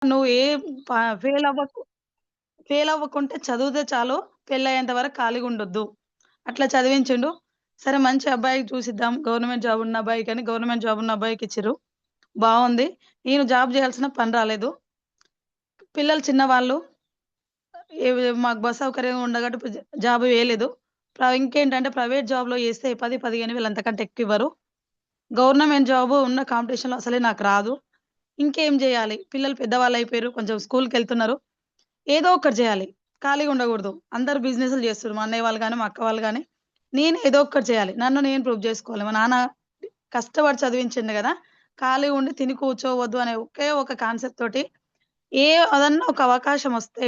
నువ్వు ఏ ప ఫెయిల్ అవ్వకు ఫెయిల్ అవ్వకుంటే చదివితే చాలు. పెళ్లయ్యేంత వరకు ఖాళీగుండొద్దు. అట్లా చదివించిండు. సరే మంచి అబ్బాయికి చూసిద్దాం. గవర్నమెంట్ జాబ్ ఉన్న అబ్బాయికని గవర్నమెంట్ జాబ్ ఉన్న అబ్బాయికిచ్చిర్రు. బావుంది. నేను జాబ్ జేయాల్సిన పని రాలేదు. పిల్లలు చిన్నవాళ్ళు. మాకు బస్ సౌకర్యం ఉండగట్టు జాబ్ వేయలేదు. ఇంకేంటంటే ప్రైవేట్ జాబ్‌లో చేస్తే 10, 15 వేలు అంతకంటే ఎక్కువివ్వరు. గవర్నమెంట్ జాబు ఉన్న కాంపిటీషన్‌లో అసలే నాకు రాదు. ఇంకేం జేయాలి? పిల్లలు పెద్దవాళ్ళయిపోయారు. కొంచెం స్కూలుకెళ్తున్నారు. ఏదో ఒకటి జేయాలి. ఖాళీగా ఉండగూడదు. అందరూ బిజినెస్‌లు జేస్తుర్రు. మా అన్నయ్య వాళ్ళు గాని, మా అక్క వాళ్ళు గాని. నేను ఏదో ఒకటి చేయాలి. నన్ను నేను ప్రూవ్ జేసుకోవాలి. మా నాన్న కష్టపడి చదివించిండు గదా! ఖాళీగా ఉండి తిని కూర్చోవద్దు అనే ఒకే ఒక కాన్సెప్ట్ తోటి అదన్నా ఒక అవకాశమొస్తే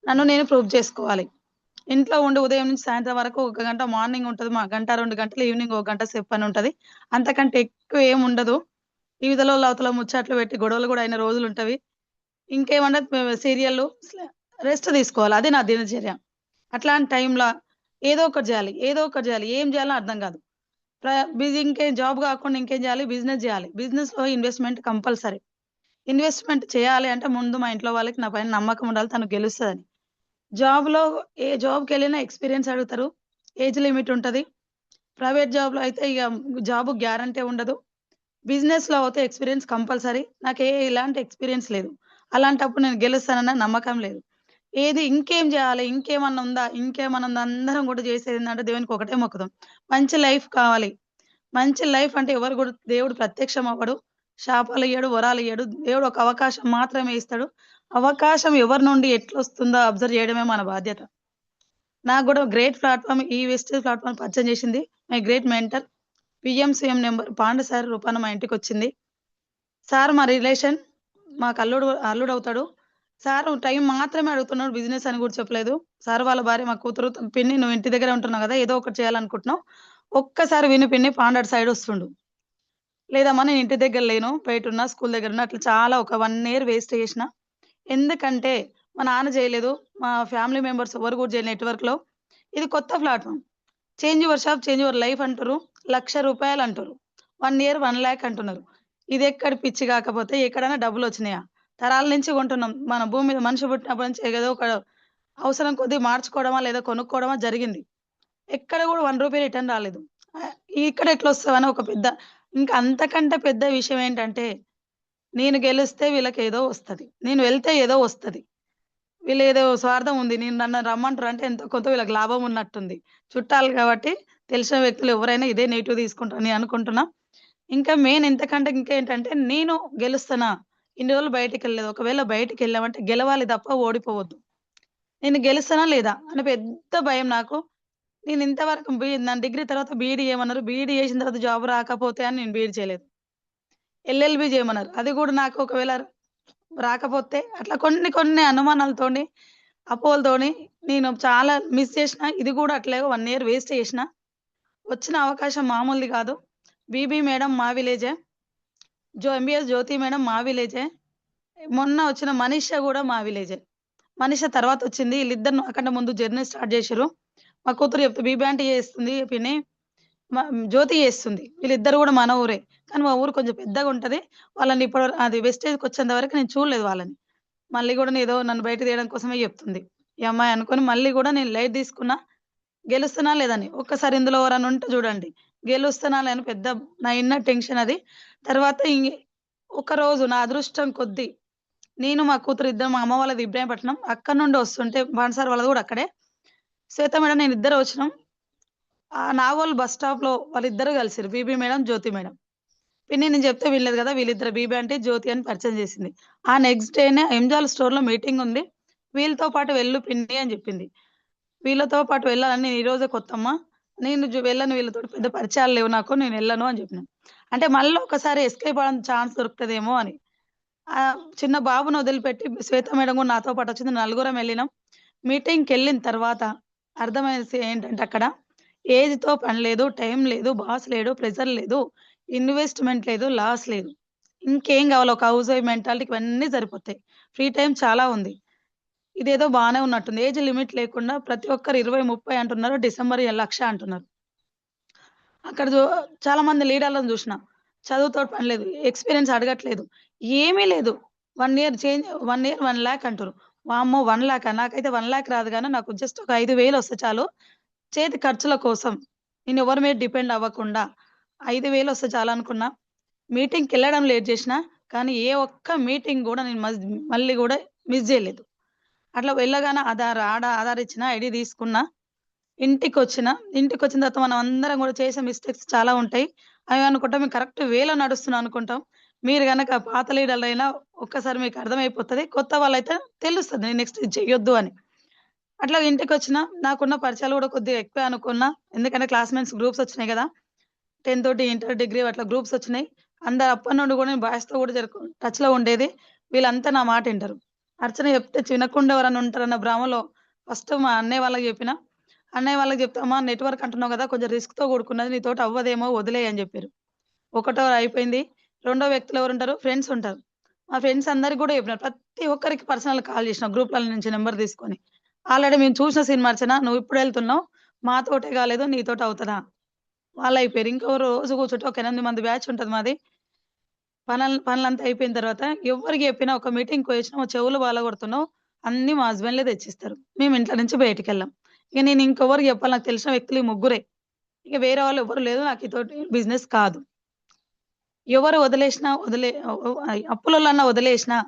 నన్ను నేను ప్రూవ్ చేసుకోవాలి. ఇంట్లో ఉండి ఉదయం నుంచి సాయంత్రం వరకు ఒక గంట మార్నింగ్ ఉంటది. గంట, 2 గంటలు ఈవినింగ్ ఒక గంట సేపు పనుంటది. అంతకంటే ఎక్కువ ఏముండదు. ఇవతలోళ్ళు, అవతల ముచ్చట్లు పెట్టి గొడవలు గూడా అయిన రోజులుంటవి. ఇంకేమన్నా సీరియల్లు రెస్ట్ తీసుకోవాలి. అది నా దినచర్య. అట్లాంటి టైంల ఏదో ఒకటి జేయాలి. ఏదో ఒకటి జేయాలి. ఏం జేయాలో అర్థం గాదు. ప్ర బిజీ ఇంకేం జాబ్ గాకుండా ఇంకేం జేయాలి? బిజినెస్ జేయాలి. బిజినెస్‌లో ఇన్వెస్ట్‌మెంట్ కంపల్సరీ. ఇన్వెస్ట్‌మెంట్ చేయాలి అంటే ముందు మా ఇంట్లో వాళ్ళకి నా పైన నమ్మకం ఉండాలి. తను గెలుస్తదని. జాబ్‌లో ఏ జాబ్‌కెళ్ళినా ఎక్స్‌పీరియన్స్ అడుగుతారు. ఏజ్ లిమిట్ ఉంటది. ప్రైవేట్ జాబ్‌లో అయితే జాబ్ గ్యారంటీ ఉండదు. బిజినెస్‌లో అయితే ఎక్స్‌పీరియన్స్ కంపల్సరీ. ఇలాంటి ఎక్స్‌పీరియన్స్ లేదు. అలాంటప్పుడు నేను గెలుస్తానన్న నమ్మకం లేదు. ఇంకేం జేయాలి? ఇంకేమన్నా ఉందా? ఇంకేమన్నా ఉందా? అందరం గూడా జేసేదేందంటే దేవునికి ఒకటే మొక్కుతాం. మంచి లైఫ్ కావాలి. మంచి లైఫ్ అంటే ఎవరు గూడా దేవుడు ప్రత్యక్షం అవ్వడు. శాపాలియ్యడు, వరాలియ్యడు. దేవుడు ఒక అవకాశం మాత్రమే ఇస్తాడు. అవకాశం ఎవరి నుండి ఎట్లొస్తుందో అబ్జర్వ్ చేయడమే మన బాధ్యత. నాకు గూడా గ్రేట్ ప్లాట్‌ఫార్మ్ ఈ వెస్టేజ్ ప్లాట్‌ఫార్మ్ పరిచయం జేసింది my great mentor CM number Pandu sir రూపాన మా ఇంటికొచ్చింది. సార్ మా రిలేషన్. మాకు అల్లుడవుతాడు. సారు టైం మాత్రమే అడుగుతున్నాడు. బిజినెస్ అని గూడా చెప్పలేదు. సార్ వాళ్ళ భార్య మా కూతురు "పిన్ని నువ్వు ఇంటి దగ్గరే ఉంటున్నావు గదా! ఏదో ఒకటి చేయాలనుకుంటున్నావు. ఒక్కసారి విను పిన్ని పాండు అటు సైడ్ ఒస్తుండు." లేదమ్మా నేను ఇంటి దగ్గర లేను. బయటున్నా, స్కూల్ దగ్గరున్నా. అట్లా చాలా ఒక 1 ఇయర్ వేస్ట్ చేసిన. ఎందుకంటే మా నాన్న జేయలేదు. మా ఫ్యామిలీ మెంబర్స్ ఎవరు గూడా జేయలే నెట్‌వర్క్‌లో. ఇది కొత్త platform. Change your shop, change your life అంటుర్రు. రూ. 1,00,000 అంటుర్రు. 1 ఇయర్ 1,00,000 అంటున్నారు. ఇదెక్కడి పిచ్చి గాకపోతే ఎక్కడైనా డబ్బులొచ్చినాయా? తరాల నుంచి కొంటున్నాం. మన భూమి మీద మనిషి పుట్టినప్పటి నుంచి ఏదో ఒక అవసరం కొద్దీ మార్చుకోవడమా, లేదా కొనుక్కోవడమా జరిగింది. ఎక్కడ గూడా రూ. 1 రిటర్న్ రాలేదు. ఆహ్, ఇక్కడ ఎట్లొస్తదని ఒక పెద్ద ఇంకా అంతకంటే పెద్ద విషయం ఏంటంటే, నేను గెలిస్తే వీళ్ళకేదో వస్తది. నేను వెళ్తే ఏదో వస్తది. వీళ్ళేదో స్వార్థం ఉంది. నన్ను రమ్మంటారు అంటే ఎంతో కొంత వీళ్ళకి లాభం ఉన్నట్టుంది. చుట్టాలు కాబట్టి తెలిసిన వ్యక్తులు ఎవరైనా ఇదే నెగెటివ్ తీసుకుంటారని అనుకుంటున్నా. ఇంకా మెయిన్ ఇంతకంటే ఇంకేంటంటే నేను గెలుస్తానా? ఇన్ని రోజులు బయటికెళ్ళలేదు. ఒకవేళ బయటికెళ్ళామంటే గెలవాలి తప్ప ఓడిపోవద్దు. నేను గెలుస్తానా లేదా? అని పెద్ద భయం నాకు. నేను ఇంతవరకు నా డిగ్రీ తర్వాత బీఈడీ చేయమన్నారు. బీఈడీ చేసిన తర్వాత జాబ్ రాకపోతే అని నేను బీఈడీ చేయలేదు. ఎల్ఎల్‌బీ చేయమన్నారు. అది కూడా నాకు ఒకవేళ రాకపోతే అట్లా కొన్ని కొన్ని అనుమానాలతోని, అపోహలతోని నేను చాలా మిస్ చేసిన. ఇది కూడా అట్లే 1 ఇయర్ వేస్ట్ చేసిన. వచ్చిన అవకాశం మామూలుది కాదు. బీబీ మేడం మా విలేజే. ఎంబీఎస్ జ్యోతి మేడం మా విలేజే. మొన్న వచ్చిన మనీషా గూడా మా విలేజే. మనీషా తర్వాతొచ్చింది. ఈళ్ళిద్దరు నాకంటే ముందు జర్నీ స్టార్ట్ జేషిర్రు. మా కూతురు చెప్తే బీబీ ఆంటీ చేస్తుంది పిన్ని, జ్యోతి చేస్తుంది. వీళ్ళిద్దరు గూడా మన ఊరే. కానీ మా ఊరు కొంచెం పెద్దగుంటది. వాళ్ళని అది వెస్టేజ్‌కొచ్చేంత వరకు నేను చూడలేదు వాళ్ళని. మళ్ళీ గూడా ఏదో నన్ను బయటకి తీయడం కోసమే చెప్తుంది. ఈ అమ్మాయి అనుకోని మళ్ళీ గూడా నేను లైట్ తీసుకున్నా. గెలుస్తున్నా లేదని. ఒక్కసారి ఇందులో ఎవరైనా ఉంటే చూడండి. గెలుస్తున్నా లేని పెద్ద నా ఇన్నర్ టెన్షన్ అది. తర్వాత ఒకరోజు నా అదృష్టం కొద్దీ నేను, మా కూతురు ఇద్దరం మా అమ్మ వాళ్ళది ఇబ్రాహీంపట్నం. అక్కడి నుండి వస్తుంటే బాన్సార్ వాళ్ళది గూడా అక్కడే. శ్వేత మేడం నేనిద్దరం వచ్చినాం. నాగోల్ బస్ స్టాప్‌లో వాళ్ళిద్దరూ కలిసిర్రు. బీబీ మేడం, జ్యోతి మేడం. పిన్ని నేను చెప్తే వినలేదు గదా! వీళ్ళిద్దరు బీబీ ఆంటీ, జ్యోతి అని పరిచయం చేసింది. ఆ నెక్స్ట్ డేనే ఎంజాల్ స్టోర్‌లో మీటింగుంది. వీళ్ళతో పాటు వెళ్ళు పిన్ని అని జెప్పింది. వీళ్ళతో పాటు వెళ్ళాలని నేను ఈరోజే కొత్తమ్మ. నేను వెళ్ళను వీళ్ళతోటి పెద్ద పరిచయాలు లేవు నాకు. నేనెళ్ళను అని జెప్పినా. అంటే మళ్ళీ ఒకసారి ఎస్కేప్ అవ్వడానికి ఛాన్స్ దొరుకుతదేమో అని. చిన్న బాబుని వదిలిపెట్టి శ్వేత మేడం గూడా నాతో పాటొచ్చింది. నలుగురం ఎళ్ళినాం. మీటింగ్‌కెళ్ళిన తర్వాత అర్థమైంది ఏంటంటే అక్కడ ఏజ్‌తో పని లేదు, టైం లేదు, బాస్ లేడు, ప్రెషర్ లేదు, ఇన్వెస్ట్‌మెంట్ లేదు, లాస్ లేదు. ఇంకేం గావాలి ఒక హౌస్ వైఫ్ మెంటాలిటీకి ఇవన్నీ సరిపోతాయి. ఫ్రీ టైమ్ చాలా ఉంది. ఇదేదో బానే ఉన్నట్టుంది. ఏజ్ లిమిట్ లేకుండా ప్రతి ఒక్కరు 20, 30 అంటున్నారు. డిసెంబర్ 1,00,000 అంటున్నారు. అక్కడ చాలా మంది లీడర్‌లను జూషినా. చదువుతోటి పని లేదు. ఎక్స్‌పీరియన్స్ అడగట్లేదు. ఏమీ లేదు. 1 ఇయర్ చేంజ్ 1 ఇయర్ 1,00,000 అంటుర్రు. వామ్మో! 1,00,000 నాకైతే 1,00,000 రాదు గానీ నాకు జస్ట్ ఒక 5,000 వస్తే చాలు. చేతి ఖర్చుల కోసం. నేను ఎవరి మీద డిపెండ్ అవ్వకుండా 5,000 వస్తే చాలనుకున్నా. మీటింగ్‌కెళ్ళడం లేట్ జేసినా, కానీ ఏ ఒక్క మీటింగ్ గూడా నేను మళ్ళీ గూడా మిస్ జేయలేదు. అట్లా వెళ్ళగానే ఆధార్ ఇచ్చిన, ఐడీ తీసుకున్నా. ఇంటికొచ్చిన. ఇంటికొచ్చిన తర్వాత మనం అందరం గూడా చేసే మిస్టేక్స్ చాలా ఉంటాయి. అవి అనుకుంటాం మేము కరెక్ట్ వేలో నడుస్తున్నాం అనుకుంటాం. మీరు గనక పాత లీడర్‌లైనా ఒక్కసారి మీకు అర్థమైపోతది. కొత్త వాళ్ళైతే తెలుస్తది. నేను నెక్స్ట్ ఇది చెయ్యొద్దు అని. అట్లా ఇంటికొచ్చిన. నాకున్న పరిచయాలు గూడా కొద్దిగా ఎక్కువే అనుకున్నా. ఎందుకంటే క్లాస్‌మేట్స్ గ్రూప్స్ వచ్చినాయి గదా! 10థ్, ఇంటర్, డిగ్రీ అట్లా గ్రూప్స్ వచ్చినాయి. అందరు అప్పటి నుండి గూడా నేను బాయ్స్‌తో గూడా టచ్‌లో ఉండేది. వీళ్ళంతా నా మాట ఇంటరు. అర్చన చెప్తే వినకుండా ఎవరైనా ఉంటారన్న భ్రమలో ఫస్ట్ మా అన్నయ్య వాళ్ళకి చెప్పిన. అన్నయ్య వాళ్ళకి చెప్తే, "అమ్మా నెట్‌వర్క్ అంటున్నావు గదా! కొంచెం రిస్క్‌తో కూడుకున్నది. నీతోటి అవ్వదేమో వదిలేయి" అని చెప్పిర్రు. ఒకటో అయిపోయింది. రెండో వ్యక్తులు ఎవరుంటారు? ఫ్రెండ్స్ ఉంటారు. మా ఫ్రెండ్స్ అందరికి గూడా చెప్పిన. ప్రతి ఒక్కరికి పర్సనల్ కాల్ చేసిన గ్రూప్‌లలో నుంచి నంబర్ తీసుకొని. ఆల్రెడీ మేము చూసిన సినిమా అర్చన. నువ్వు ఇప్పుడెళ్తున్నావు. మాతోటే కాలేదు నీతోటి అవుతదా? వాళ్ళయిపోయారు. ఇంకో రోజు కూర్చుంటే ఒక 8 మంది బ్యాచ్ ఉంటది మాది. పనులంతా అయిపోయిన తర్వాత ఎవ్వరికి చెప్పినా ఒక మీటింగ్‌కి పోయొచ్చినాం చెవులు పగలగొడుతున్నావు. అన్నీ మా హస్బెండ్‌లే తెచ్చిస్తారు. మేము ఇంట్లో నుంచి బయటికెళ్ళం. ఇక నేను ఇంకెవరికి చెప్పాలి నాకు తెలిసిన వ్యక్తులు ఈ ముగ్గురే. ఇక వేరే వాళ్ళు ఎవ్వరు లేదు. నాకు ఇతోటి బిజినెస్ కాదు. ఎవరు వదిలేసినా అప్పులోళ్ళన్నా వదిలేసినా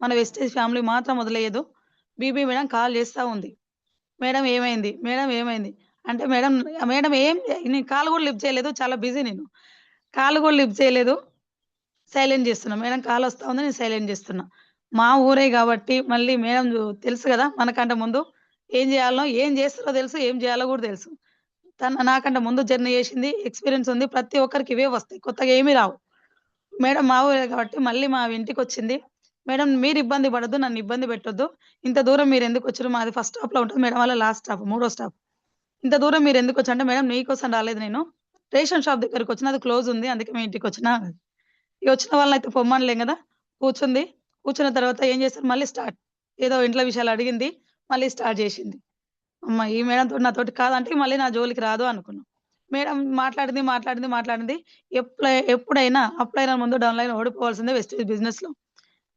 మన వెస్టేజ్ ఫ్యామిలీ మాత్రం వదిలేయదు. బీబీ మేడం కాల్ చేస్తా ఉంది. మేడం ఏమైంది? మేడం ఏమైంది? అంటే మేడం, మేడం ఏం నేను కాల్ కూడా లిఫ్ట్ చేయలేదు. చాలా బిజీ నేను. కాల్ కూడా లిఫ్ట్ చేయలేదు. సైలెంట్ జేస్తున్నా. మేడం కాలొస్తా ఉంది. నేను సైలెంట్ జేస్తున్నా. మా ఊరే గాబట్టి మళ్ళీ మేడం తెలుసు గదా! మనకంటే ముందు ఏం జేయాలనో, ఏం జేస్తారో తెలుసు. ఏం జేయాలో గూడా తెలుసు. తను నాకంటే ముందు జర్నీ జేసింది. ఎక్స్‌పీరియన్స్ ఉంది. ప్రతి ఒక్కరికి ఇవే వస్తాయి. కొత్తగా ఏమి రావు. మేడం మా ఊరే గాబట్టి మళ్ళీ మా ఇంటికొచ్చింది. మేడం మీరు ఇబ్బంది పడొద్దు. నన్ను ఇబ్బంది పెట్టొద్దు. ఇంత దూరం మీరెందుకొచ్చిర్రు? మాది ఫస్ట్ స్టాప్‌లో ఉంటది. మేడం వాళ్ళ లాస్ట్ స్టాప్. మూడో స్టాప్. ఇంత దూరం మీరెందుకొచ్చారు? అంటే మేడం నీకోసం రాలేదు నేను. రేషన్ షాప్ దగ్గరకొచ్చిన. అది క్లోజ్ ఉంది. అందుకే మీ ఇంటికొచ్చినా అన్నది. ఇగ వచ్చిన వాళ్ళనైతే పొమ్మనలేం గదా! కూర్చుంది. కూర్చున్న తర్వాత ఏం చేశారు మళ్ళీ స్టార్ట్. ఏదో ఇంట్లో విషయాలు అడిగింది. మళ్ళీ స్టార్ట్ జేసింది. అమ్మ! ఈ మేడంతోటి నాతోటి కాదంటే మళ్ళీ నా జోలికి రాదు అనుకున్నా. మేడం మాట్లాడింది. ఎప్పుడైనా అప్‌లైనర్ ముందు డౌన్‌లైన్ ఓడిపోవాల్సిందే వెస్టేజ్ బిజినెస్‌లో.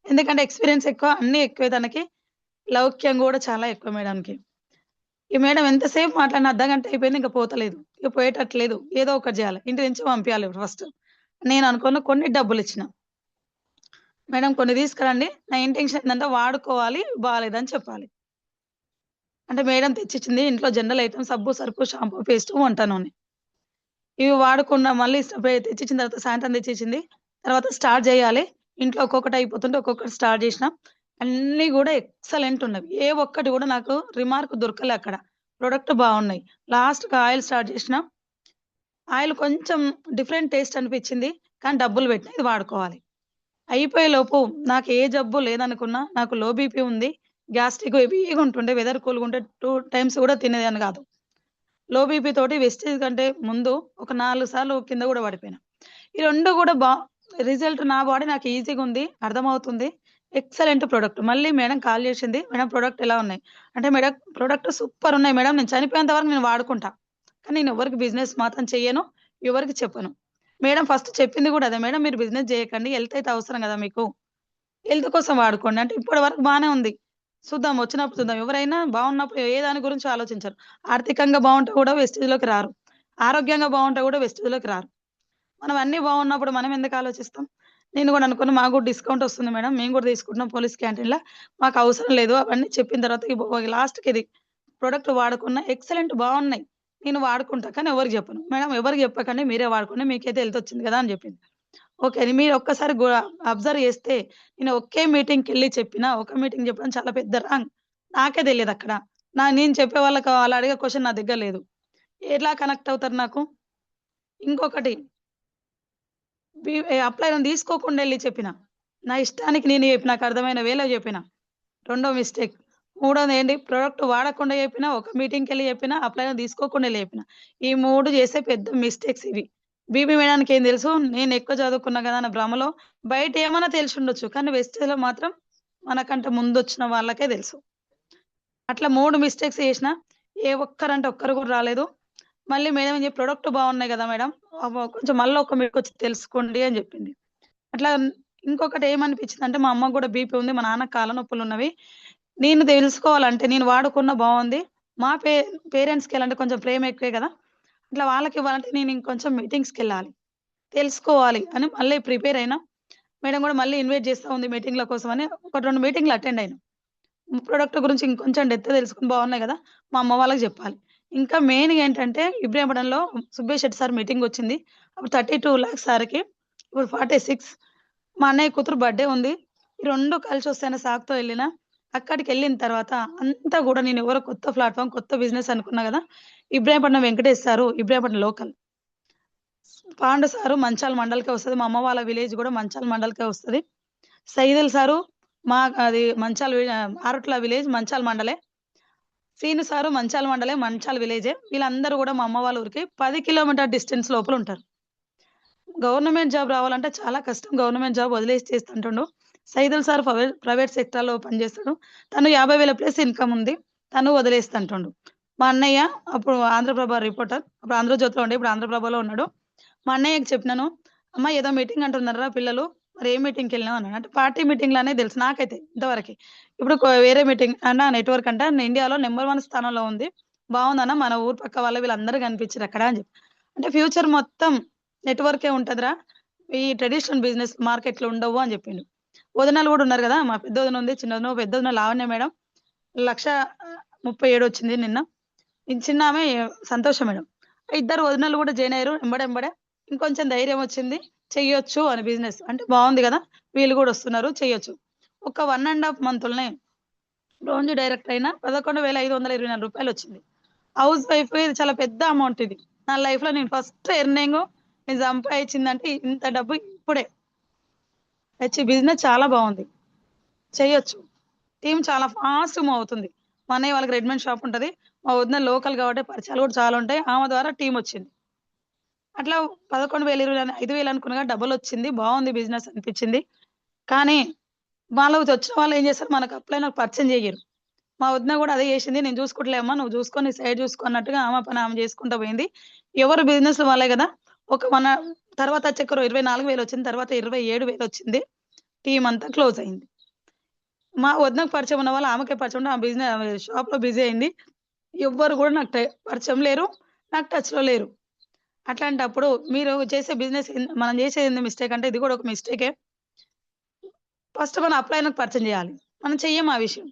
ఎందుకంటే ఎక్స్‌పీరియన్స్ ఎక్కువ, అన్నీ ఎక్కువే తనకి. లౌక్యం గూడా చాలా ఎక్కువ మేడంకి. ఈ మేడం ఎంతసేపు మాట్లాడినా అర్ధగంట అయిపోయింది. ఇంక పోతలేదు. ఇక పోయేటట్టు లేదు. ఏదో ఒకటి జేయాలి. ఇంటి నుంచి పంపియాలి ఫస్ట్. నేను అనుకున్న కొన్ని డబ్బులిచ్చిన. మేడం కొన్ని తీసుకురండి. నా ఇంటెన్షన్ ఏందంటే వాడుకోవాలి, బాలేదని చెప్పాలి. అంటే మేడం తెచ్చిచ్చింది ఇంట్లో జనరల్ ఐటెమ్స్ సబ్బు, సర్ఫు, షాంపూ, పేస్టు, వంట నూనె. ఇవి వాడకుండా మళ్ళీ తెచ్చిచ్చిన తర్వాత సాయంత్రం తెచ్చిచ్చింది. తర్వాత స్టార్ట్ జేయాలి. ఇంట్లో ఒక్కొక్కటి అయిపోతుంటే ఒక్కొక్కటి స్టార్ట్ జేసినా. అన్నీ గూడా ఎక్సలెంట్ ఉన్నవి. ఏ ఒక్కటి గూడా నాకు రిమార్క్ దొరకలే అక్కడ. ప్రొడక్ట్ బావున్నాయి. లాస్ట్‌కి ఆయిల్ స్టార్ట్ జేసినా. ఆయిల్ కొంచెం డిఫరెంట్ టేస్ట్ అనిపిచ్చింది. కానీ డబ్బులు పెట్టినా ఇది వాడుకోవాలి. అయిపోయేలోపు నాకు ఏ జబ్బు లేదనుకున్నా. నాకు లో బీపీ ఉంది. గ్యాస్ట్రిక్ హెవీగా ఉంటుండే. వెదర్ కూల్‌గా ఉంటే 2 టైమ్స్ గూడా తినేదాన్ని గాదు. లో బీపీ తోటి వెస్టేజ్ కంటే ముందు ఒక 4 సార్లు కింద గూడా పడిపోయినా. ఈ 2 గూడా రిజల్ట్ నా బాడీ నాకు ఈజీగుంది. అర్థమవుతుంది. Excellent product. మళ్ళీ మేడం కాల్ జేసింది. మేడం ప్రొడక్ట్ ఎలా ఉన్నాయి? అంటే మేడం ప్రొడక్ట్ సూపరున్నాయి మేడం. నేను చనిపోయేంత వరకు నేను వాడుకుంటా. కానీ నేను ఎవరికి బిజినెస్ మాత్రం చెయ్యను. ఎవరికీ చెప్పను. మేడం ఫస్ట్ చెప్పింది గూడా అదే. మేడం మీరు బిజినెస్ జేయకండి. హెల్త్ అయితే అవసరం గదా మీకు. హెల్త్ కోసం వాడుకోండి. అంటే ఇప్పటి వరకు బానే ఉంది. చూద్దాం వచ్చినప్పుడు చూద్దాం. ఎవరైనా బాగున్నప్పుడు ఏ దాని గురించి ఆలోచించరు. ఆర్థికంగా బావుంటే కూడా వెస్టేజ్‌లోకి రారు. ఆరోగ్యంగా బావుంటే కూడా వెస్టేజ్‌లోకి రారు. మనం అన్నీ బాగున్నప్పుడు మనం ఎందుకు ఆలోచిస్తాం? నేను గూడా అనుకున్నా మాకు గూడా డిస్కౌంట్ వస్తుంది మేడం. మేము గూడా తీసుకుంటున్నాం పోలీస్ క్యాంటీన్‌ల. మాకు అవసరం లేదు. అవన్నీ చెప్పిన తర్వాత లాస్ట్‌కి ఇది ప్రొడక్ట్ వాడుకున్న ఎక్సలెంట్ బావున్నాయి. నేను వాడుకుంటా. కానీ ఎవరికీ చెప్పను. మేడం ఎవరికీ చెప్పకండి. మీరే వాడుకోండి. మీకైతే హెల్త్ వచ్చింది గదా! అని జెప్పింది. ఓకే. అని మీరు ఒక్కసారి అబ్జర్వ్ చేస్తే నేను ఒకే మీటింగ్‌కెళ్ళి చెప్పినా, ఒక మీటింగ్ చెప్పడం చాలా పెద్ద రాంగ్. నాకే తెలీదక్కడ. నేను చెప్పే వాళ్ళకి వాళ్ళు అడిగే క్వెషన్ నా దగ్గర లేదు. ఎట్లా కనెక్ట్ అవుతారు నాకు? ఇంకొకటి అప్లై‌ని తీసుకోకుండా ఎళ్లి చెప్పిన. నా ఇష్టానికి నేను చెప్పిన. నాకు అర్థమైన వేలో చెప్పిన. రెండో మిస్టేక్. మూడోదేంటి ప్రొడక్ట్ వాడకుండా చెప్పిన, ఒక మీటింగ్‌కెళ్ళి చెప్పిన, అప్లై‌ని తీసుకోకుండా ఎళ్లి చెప్పిన. ఈ 3 చేసే పెద్ద మిస్టేక్స్ ఇవి. బీబీ మేడానికి ఏం తెలుసు, నేను ఎక్కువ చదువుకున్నా కదా అన్న భ్రమలో బయట ఏమన్నా తెలిసుండొచ్చు. కానీ వెస్టేజ్‌లో మాత్రం మనకంటే ముందొచ్చిన వాళ్ళకే తెలుసు. అట్లా 3 మిస్టేక్స్ చేసినా. ఏ ఒక్కరంటే ఒక్కరు కూడా రాలేదు. మళ్ళీ మేడం ఏం ప్రొడక్ట్ బాగున్నాయి గదా మేడం. కొంచెం మళ్ళీ ఒక మీకొచ్చి తెలుసుకోండి అని చెప్పింది. అట్లా ఇంకొకటి ఏమనిపించిందంటే మా అమ్మకు గూడా బీపీ ఉంది. మా నాన్నకి కాళ్ళ నొప్పులున్నవి. నేను తెలుసుకోవాలంటే నేను వాడుకున్న బావుంది. మా పేరెంట్స్‌కెలాంటి కొంచెం ప్రేమ ఎక్కువే గదా! ఇట్లా వాళ్ళకివ్వాలంటే నేను ఇంకొంచెం మీటింగ్స్‌కెళ్ళాలి. తెలుసుకోవాలి అని మళ్ళీ ప్రిపేర్ అయినా. మేడం గూడా మళ్ళీ ఇన్వైట్ చేస్తా ఉంది మీటింగ్‌ల కోసమని ఒకటి 2 మీటింగ్‌లు అటెండ్ అయినా. ప్రొడక్ట్ గురించి ఇంకొంచెం డెప్త్‌గా తెలుసుకొని బావున్నాయి గదా! మా అమ్మ వాళ్ళకి జెప్పాలి. ఇంకా మెయిన్‌గా ఏంటంటే ఇబ్రహీంపట్నంలో సుబ్బయ్య శెట్టి సార్ మీటింగొచ్చింది. అప్పుడు 32,00,000 సార్‌కి ఇప్పుడు 46. మా అన్నయ్య కూతురు బర్త్‌డే ఉంది. ఈ 2 కలిసొస్తాయన్న సాకుతో ఎళ్ళినా. అక్కడికెళ్ళిన తర్వాత అంతా గూడా నేనెవరో కొత్త ప్లాట్‌ఫార్మ్, కొత్త బిజినెస్ అనుకున్నా గదా! Ibrahimpatnam Venkatesh sir Ibrahimpatnam local. Pandu sir Manchal మండల్‌కే వస్తది. మా అమ్మ వాళ్ళ విలేజ్ గూడా మంచాల్ మండల్‌కే వస్తది. సైదుల్ సారు మా అది ఆరుట్ల విలేజ్ మంచాల్ మండలే. సీను సారు మంచాల మండలే, మంచాల్ విలేజే. వీళ్ళందరూ గూడా మా అమ్మ వాళ్ళ ఊరికి 10 కిలోమీటర్ డిస్టెన్స్ లోపలుంటారు. గవర్నమెంట్ జాబ్ రావాలంటే చాలా కష్టం. గవర్నమెంట్ జాబ్ వదిలేసి చేస్తుంటుండు. సైదుల్ సార్ ప్రైవేట్ సెక్టార్‌లో పనిచేస్తాడు. తను 50,000 ప్లస్ ఇన్‌కమ్ ఉంది. తను వదిలేస్తంటుండు. మా అన్నయ్య అప్పుడు ఆంధ్రప్రభ రిపోర్టర్. అప్పుడు ఆంధ్రజ్యోతిలో ఉండే. ఇప్పుడు ఆంధ్రప్రభలో ఉన్నాడు. మా అన్నయ్యకి చెప్పినాను. "అమ్మ ఏదో మీటింగ్ అంటున్నారురా పిల్లలు. మరి ఏ మీటింగ్‌కెళ్ళినావు" అన్నాడు. అంటే పార్టీ మీటింగ్‌లనే తెలుసు నాకైతే ఇంతవరకి. ఇప్పుడు వేరే మీటింగ్ అన్న నెట్‌వర్క్ అంట ఇండియాలో నంబర్ 1 స్థానంలో ఉంది. బావుందన్న మన ఊరు పక్క వాళ్ళు వీళ్ళందరూ కనిపించిర్రక్కడ అని చెప్పి. అంటే ఫ్యూచర్ మొత్తం నెట్‌వర్కే ఉంటదిరా. ఈ ట్రెడిషనల్ బిజినెస్ మార్కెట్‌లో ఉండవు అని చెప్పిండు. వదినలు గూడా ఉన్నారు గదా! మా పెద్దొదిన ఉంది, చిన్నొదిన, పెద్దొదిన లావణ్య మేడం 1,37,000 వచ్చింది నిన్న. ఈ చిన్నామె సంతోష మేడం. ఇద్దరు వదినలు గూడా జాయిన్ అయ్యారు ఎంబడెంబడే. ఇంకొంచెం ధైర్యం వచ్చింది. చెయ్యొచ్చు అని బిజినెస్. అంటే బావుంది గదా! వీళ్ళు గూడా వస్తున్నారు చెయ్యొచ్చు. ఒక 1 ½ మంత్‌లోనే బ్రోంజ్ డైరెక్టర్ అయిన రూ. 11,524 వచ్చింది. హౌస్ వైఫ్ ఇది చాలా పెద్ద అమౌంట్ ఇది. నా లైఫ్‌లో నేను ఫస్ట్ ఎర్నింగు నేను సంపాదించిందంటే ఇంత డబ్బు ఇప్పుడే. బిజినెస్ చాలా బావుంది. చెయ్యొచ్చు. టీమ్ చాలా ఫాస్ట్ మూవ్ అవుతుంది. మా అన్నయ్య వాళ్ళకి రెడీమేడ్ షాప్ ఉంటది. మా వదిన లోకల్ కాబట్టి పరిచయాలు కూడా చాలా ఉంటాయి. ఆమె ద్వారా టీమొచ్చింది. అట్లా 11,000, 20 5,000 అనుకున్నా డబలొచ్చింది. బావుంది బిజినెస్ అనిపిచ్చింది. కానీ వాళ్ళు వచ్చిన వాళ్ళు ఏం చేస్తారు మనకు అప్లైనోళ్ళకి పరిచయం చెయ్యరు. మా వదిన గూడా అదే చేసింది. నేను చూసుకుంటలే అమ్మ నువ్వు చూసుకో నీ సైడ్ చూసుకో అన్నట్టుగా ఆమె పని ఆమె చేసుకుంటా పోయింది. ఎవరు బిజినెస్‌లు వాళ్ళే గదా! ఒక మన తర్వాత చక్కర 24,000 వచ్చింది. తర్వాత 27,000 వచ్చింది. టీమ్ అంతా క్లోజ్ అయింది. మా వదినకు పరిచయం ఉన్న వాళ్ళు ఆమెకే పరిచయం ఉండి ఆమె షాప్‌లో బిజీ అయింది. ఎవ్వరు గూడా నాకు పరిచయం లేరు. నాకు టచ్‌లో లేరు. అట్లాంటప్పుడు మీరు చేసే బిజినెస్ మనం చేసేది మిస్టేక్ అంటే ఇది గూడా ఒక మిస్టేకే. ఫస్ట్ మనం అప్లైనర్‌కి పరిచయం చేయాలి. మనం చెయ్యం ఆ విషయం.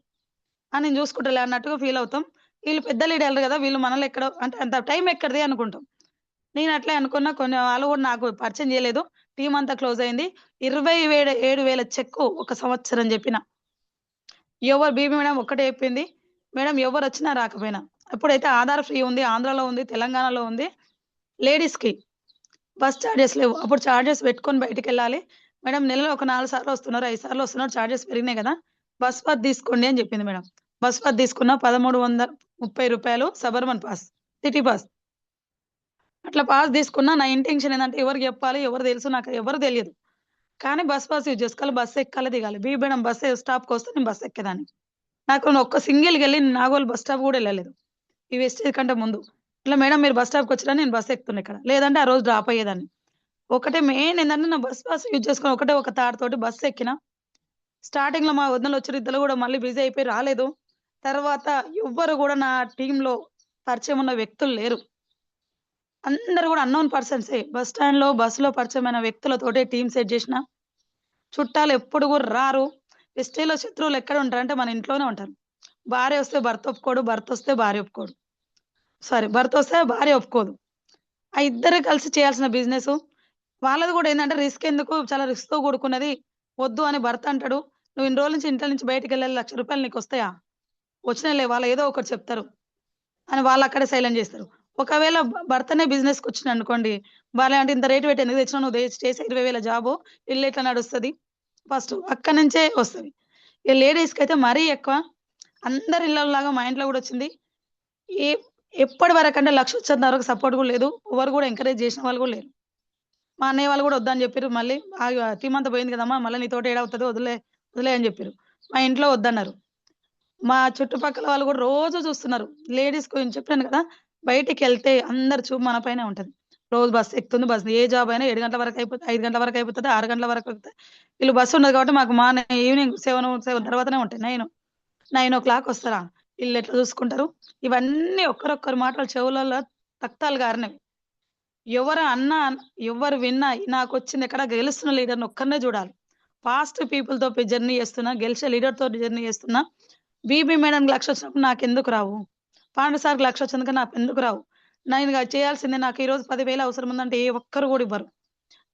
నేను చూసుకుంటలే అన్నట్టుగా ఫీల్ అవుతాం. వీళ్ళు పెద్ద లీడర్లు గదా! వీళ్ళు మనల్ని ఎక్కడో అంటే అంత టైం ఎక్కడిది అనుకుంటాం. నేను అట్లే అనుకున్నా. కొన్ని వాళ్ళు గూడా నాకు పరిచయం చేయలేదు. టీమ్ అంతా క్లోజ్ అయింది. 27,000 చెక్కు ఒక సంవత్సరం జెప్పిన. బీబీ మేడం ఒక్కటే చెప్పింది. మేడం ఎవ్వరొచ్చినా రాకపోయినా. ఇప్పుడైతే ఆధార్ ఫ్రీ ఉంది. ఆంధ్రాలో ఉంది. తెలంగాణలో ఉంది. లేడీస్‌కి బస్ చార్జెస్ లేవు. అప్పుడు చార్జెస్ పెట్టుకొని బయటికెళ్ళాలి. మేడం నెలలో ఒక 4 సార్లు వస్తున్నారు, 5 సార్లు వస్తున్నారు. చార్జెస్ పెరిగినాయి గదా! బస్ పాస్ తీసుకోండి అని చెప్పింది మేడం. బస్ పాస్ తీసుకున్న రూ. 1330 సబర్బన్ పాస్. City pass. అట్లా పాస్ తీసుకున్నా నా ఇంటెన్షన్ ఏందంటే ఎవరికి జెప్పాలి? ఎవరు తెలుసు? నాకు ఎవరు తెలియదు. కానీ బస్ పాస్ యూజ్ చేసుకోవాలి. బస్ ఎక్కాలి, దిగాలి. మేడం బస్ స్టాప్‌కొస్తే నేను బస్ ఎక్కేదాన్ని. నాకు ఒక్క సింగిల్‌గెళ్ళి నాగోల్ బస్ స్టాప్ గూడా ఎళ్ళలేదు. ఈ వెస్టేజ్ కంటే ముందు. ఇట్లా మేడం మీరు బస్ స్టాప్‌కొచ్చిరా నేను బస్ ఎక్కుతున్నా ఇక్కడ. లేదంటే ఆ రోజు డ్రాప్ అయ్యేదాన్ని. ఒకటే మెయిన్ ఏందంటే నా బస్ పాస్ యూజ్ చేసుకొని ఒకటే ఒక థాట్ తోటి బస్ ఎక్కిన. స్టార్టింగ్‌లో మా వదినలొచ్చిర్రు. ఇద్దరు గూడా మళ్ళీ బిజీ అయిపోయి రాలేదు. తర్వాత ఎవ్వరు గూడా నా టీమ్‌లో పరిచయం ఉన్న వ్యక్తులు లేరు. అందరూ గూడా అన్‌నోన్ పర్సన్సే. బస్ స్టాండ్‌లో, బస్‌లో పరిచయమైన వ్యక్తులతోటే టీమ్ సెట్ జేసిన. చుట్టాలు ఎప్పుడు గూడా రారు. వెస్టేజ్‌లో శత్రువులు ఎక్కడ ఉంటారంటే మన ఇంట్లోనే ఉంటారు. భార్య వస్తే భర్త ఒప్పుకోడు. భర్తొస్తే భార్య ఒప్పుకోడు. భర్తొస్తే భార్య ఒప్పుకోదు. ఆ ఇద్దరు కలిసి చేయాల్సిన బిజినెసు. వాళ్ళది గూడా ఏందంటే రిస్క్ ఎందుకు చాలా రిస్క్‌తో కూడుకున్నది. వద్దు అని భర్త అంటాడు. "నువ్వు ఇన్ని రోజుల నుంచి ఇంట్లో నుంచి బయటికెళ్ళాలి రూ. 1,00,000 నీకొస్తాయా? వచ్చినాయిలే వాళ్ళు ఏదో ఒకటి చెప్తారు" అని వాళ్ళక్కడే సైలెంట్ జేస్తారు. ఒకవేళ భర్తనే బిజినెస్‌కొచ్చిండనుకోండి, భార్య అంటే "ఇంత రేట్ పెట్టి ఎందుకు తెచ్చినావు? నువ్వు చేసే 20,000 జాబు ఇల్లు ఎట్లా నడుస్తది?" ఫస్టు అక్కడి నుంచే వస్తది. ఈ లేడీస్‌కైతే మరీ ఎక్కువ. అందరి ఇళ్ళల్లాగా మా ఇంట్లో గూడా వచ్చింది. ఏ ఎప్పటి వరకంటే 1,00,000 వచ్చేంత వరకు సపోర్ట్ గూడా లేదు. ఎవరు గూడా ఎంకరేజ్ జేసిన వాళ్ళు గూడా లేరు. మా అన్నయ్య వాళ్ళు గూడా వద్దని జెప్పిర్రు మళ్ళీ. టీమ్ అంతా పోయింది కదమ్మా! మళ్ళా నీతోటి ఏడవుతది వదిలేయి అని జెప్పిర్రు. మా ఇంట్లో వద్దన్నారు. మా చుట్టుపక్కల వాళ్ళు గూడా రోజు చూస్తున్నారు. లేడీస్ గురించి చెప్పాను గదా! బయటికెళ్తే అందరి చూపు మన పైనే ఉంటది. రోజు బస్ ఎక్కుతుంది. ఏ జాబ్ అయినా 7 గంటల వరకు అయిపోతది, 5 గంటల వరకు అయిపోతది, 6 గంటల వరకు అయిపోతది. వీళ్ళు బస్సు ఉన్నది కాబట్టి మాకు ఈవినింగ్ 7 తర్వాతనే ఉంటాయి. 9:00 వస్తారా? ఈళ్ళెట్లా చూసుకుంటారు? ఇవన్నీ ఒక్కరొక్కరి మాటలు చెవులలో తక్తాలు గారినవి. ఎవరు అన్నా, ఎవరు విన్నా నాకొచ్చింది ఎక్కడ గెలుస్తున్న లీడర్‌ని ఒక్కడినే చూడాలి. ఫాస్ట్ పీపుల్‌తో జర్నీ చేస్తున్నా, గెలిచే లీడర్‌తోటి జర్నీ చేస్తున్నా. బీబీ మేడంకి 1,00,000 వచ్చినప్పుడు నాకెందుకు రావు? పాండు సార్‌కి 1,00,000 వచ్చినందుకు నాకెందుకు రావు? నేను చేయాల్సింది నాకు ఈరోజు 10,000 అవసరం ఉందంటే ఏ ఒక్కరు కూడా ఇవ్వరు.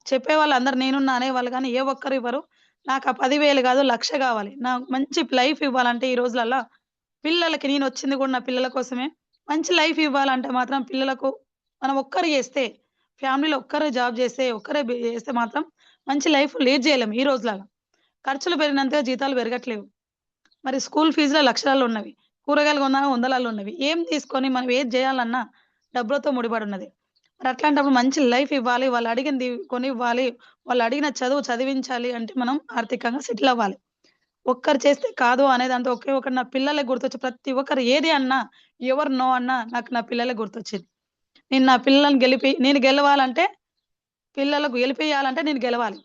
చెప్పేవాళ్ళు అందరూ నేనున్నా అనేవాళ్ళు గానీ ఏ ఒక్కరు ఇవ్వరు. నాకు ఆ 10,000 కాదు 1,00,000 కావాలి. నాకు మంచి లైఫ్ ఇవ్వాలంటే ఈ రోజులల్ల పిల్లలకి నేనొచ్చింది కూడా నా పిల్లల కోసమే. మంచి లైఫ్ ఇవ్వాలంటే మాత్రం పిల్లలకు మనం ఒక్కరు చేస్తే, ఫ్యామిలీలో ఒక్కరే జాబ్ చేస్తే, ఒక్కరే చేస్తే మాత్రం మంచి లైఫ్ లీడ్ చేయలేం ఈ రోజులల్ల. ఖర్చులు పెరిగినంతగా జీతాలు పెరగట్లేవు. మరి స్కూల్ ఫీజులే లక్షలలో ఉన్నవి. కూరగాయలు కొన్నా వందలలో ఉన్నవి. ఏం తీసుకొని మనం ఏది జేయాలన్నా డబ్బులతో ముడిపడున్నది. మరి అట్లాంటప్పుడు మంచి లైఫ్ ఇవ్వాలి. వాళ్ళు అడిగింది కొనివ్వాలి. వాళ్ళు అడిగిన చదువు చదివించాలి అంటే మనం ఆర్థికంగా సెటిల్ అవ్వాలి. ఒక్కరు చేస్తే కాదు అనేదంతా ఒకే ఒకటి నా పిల్లలే గుర్తొచ్చి ప్రతి ఒక్కరు ఏది అన్నా, ఎవరు నో అన్నా నాకు నా పిల్లలే గుర్తొచ్చేది. నేను నా పిల్లల్ని నేను గెలవాలంటే పిల్లలకు గెలిపియాలంటే నేను గెలవాలి.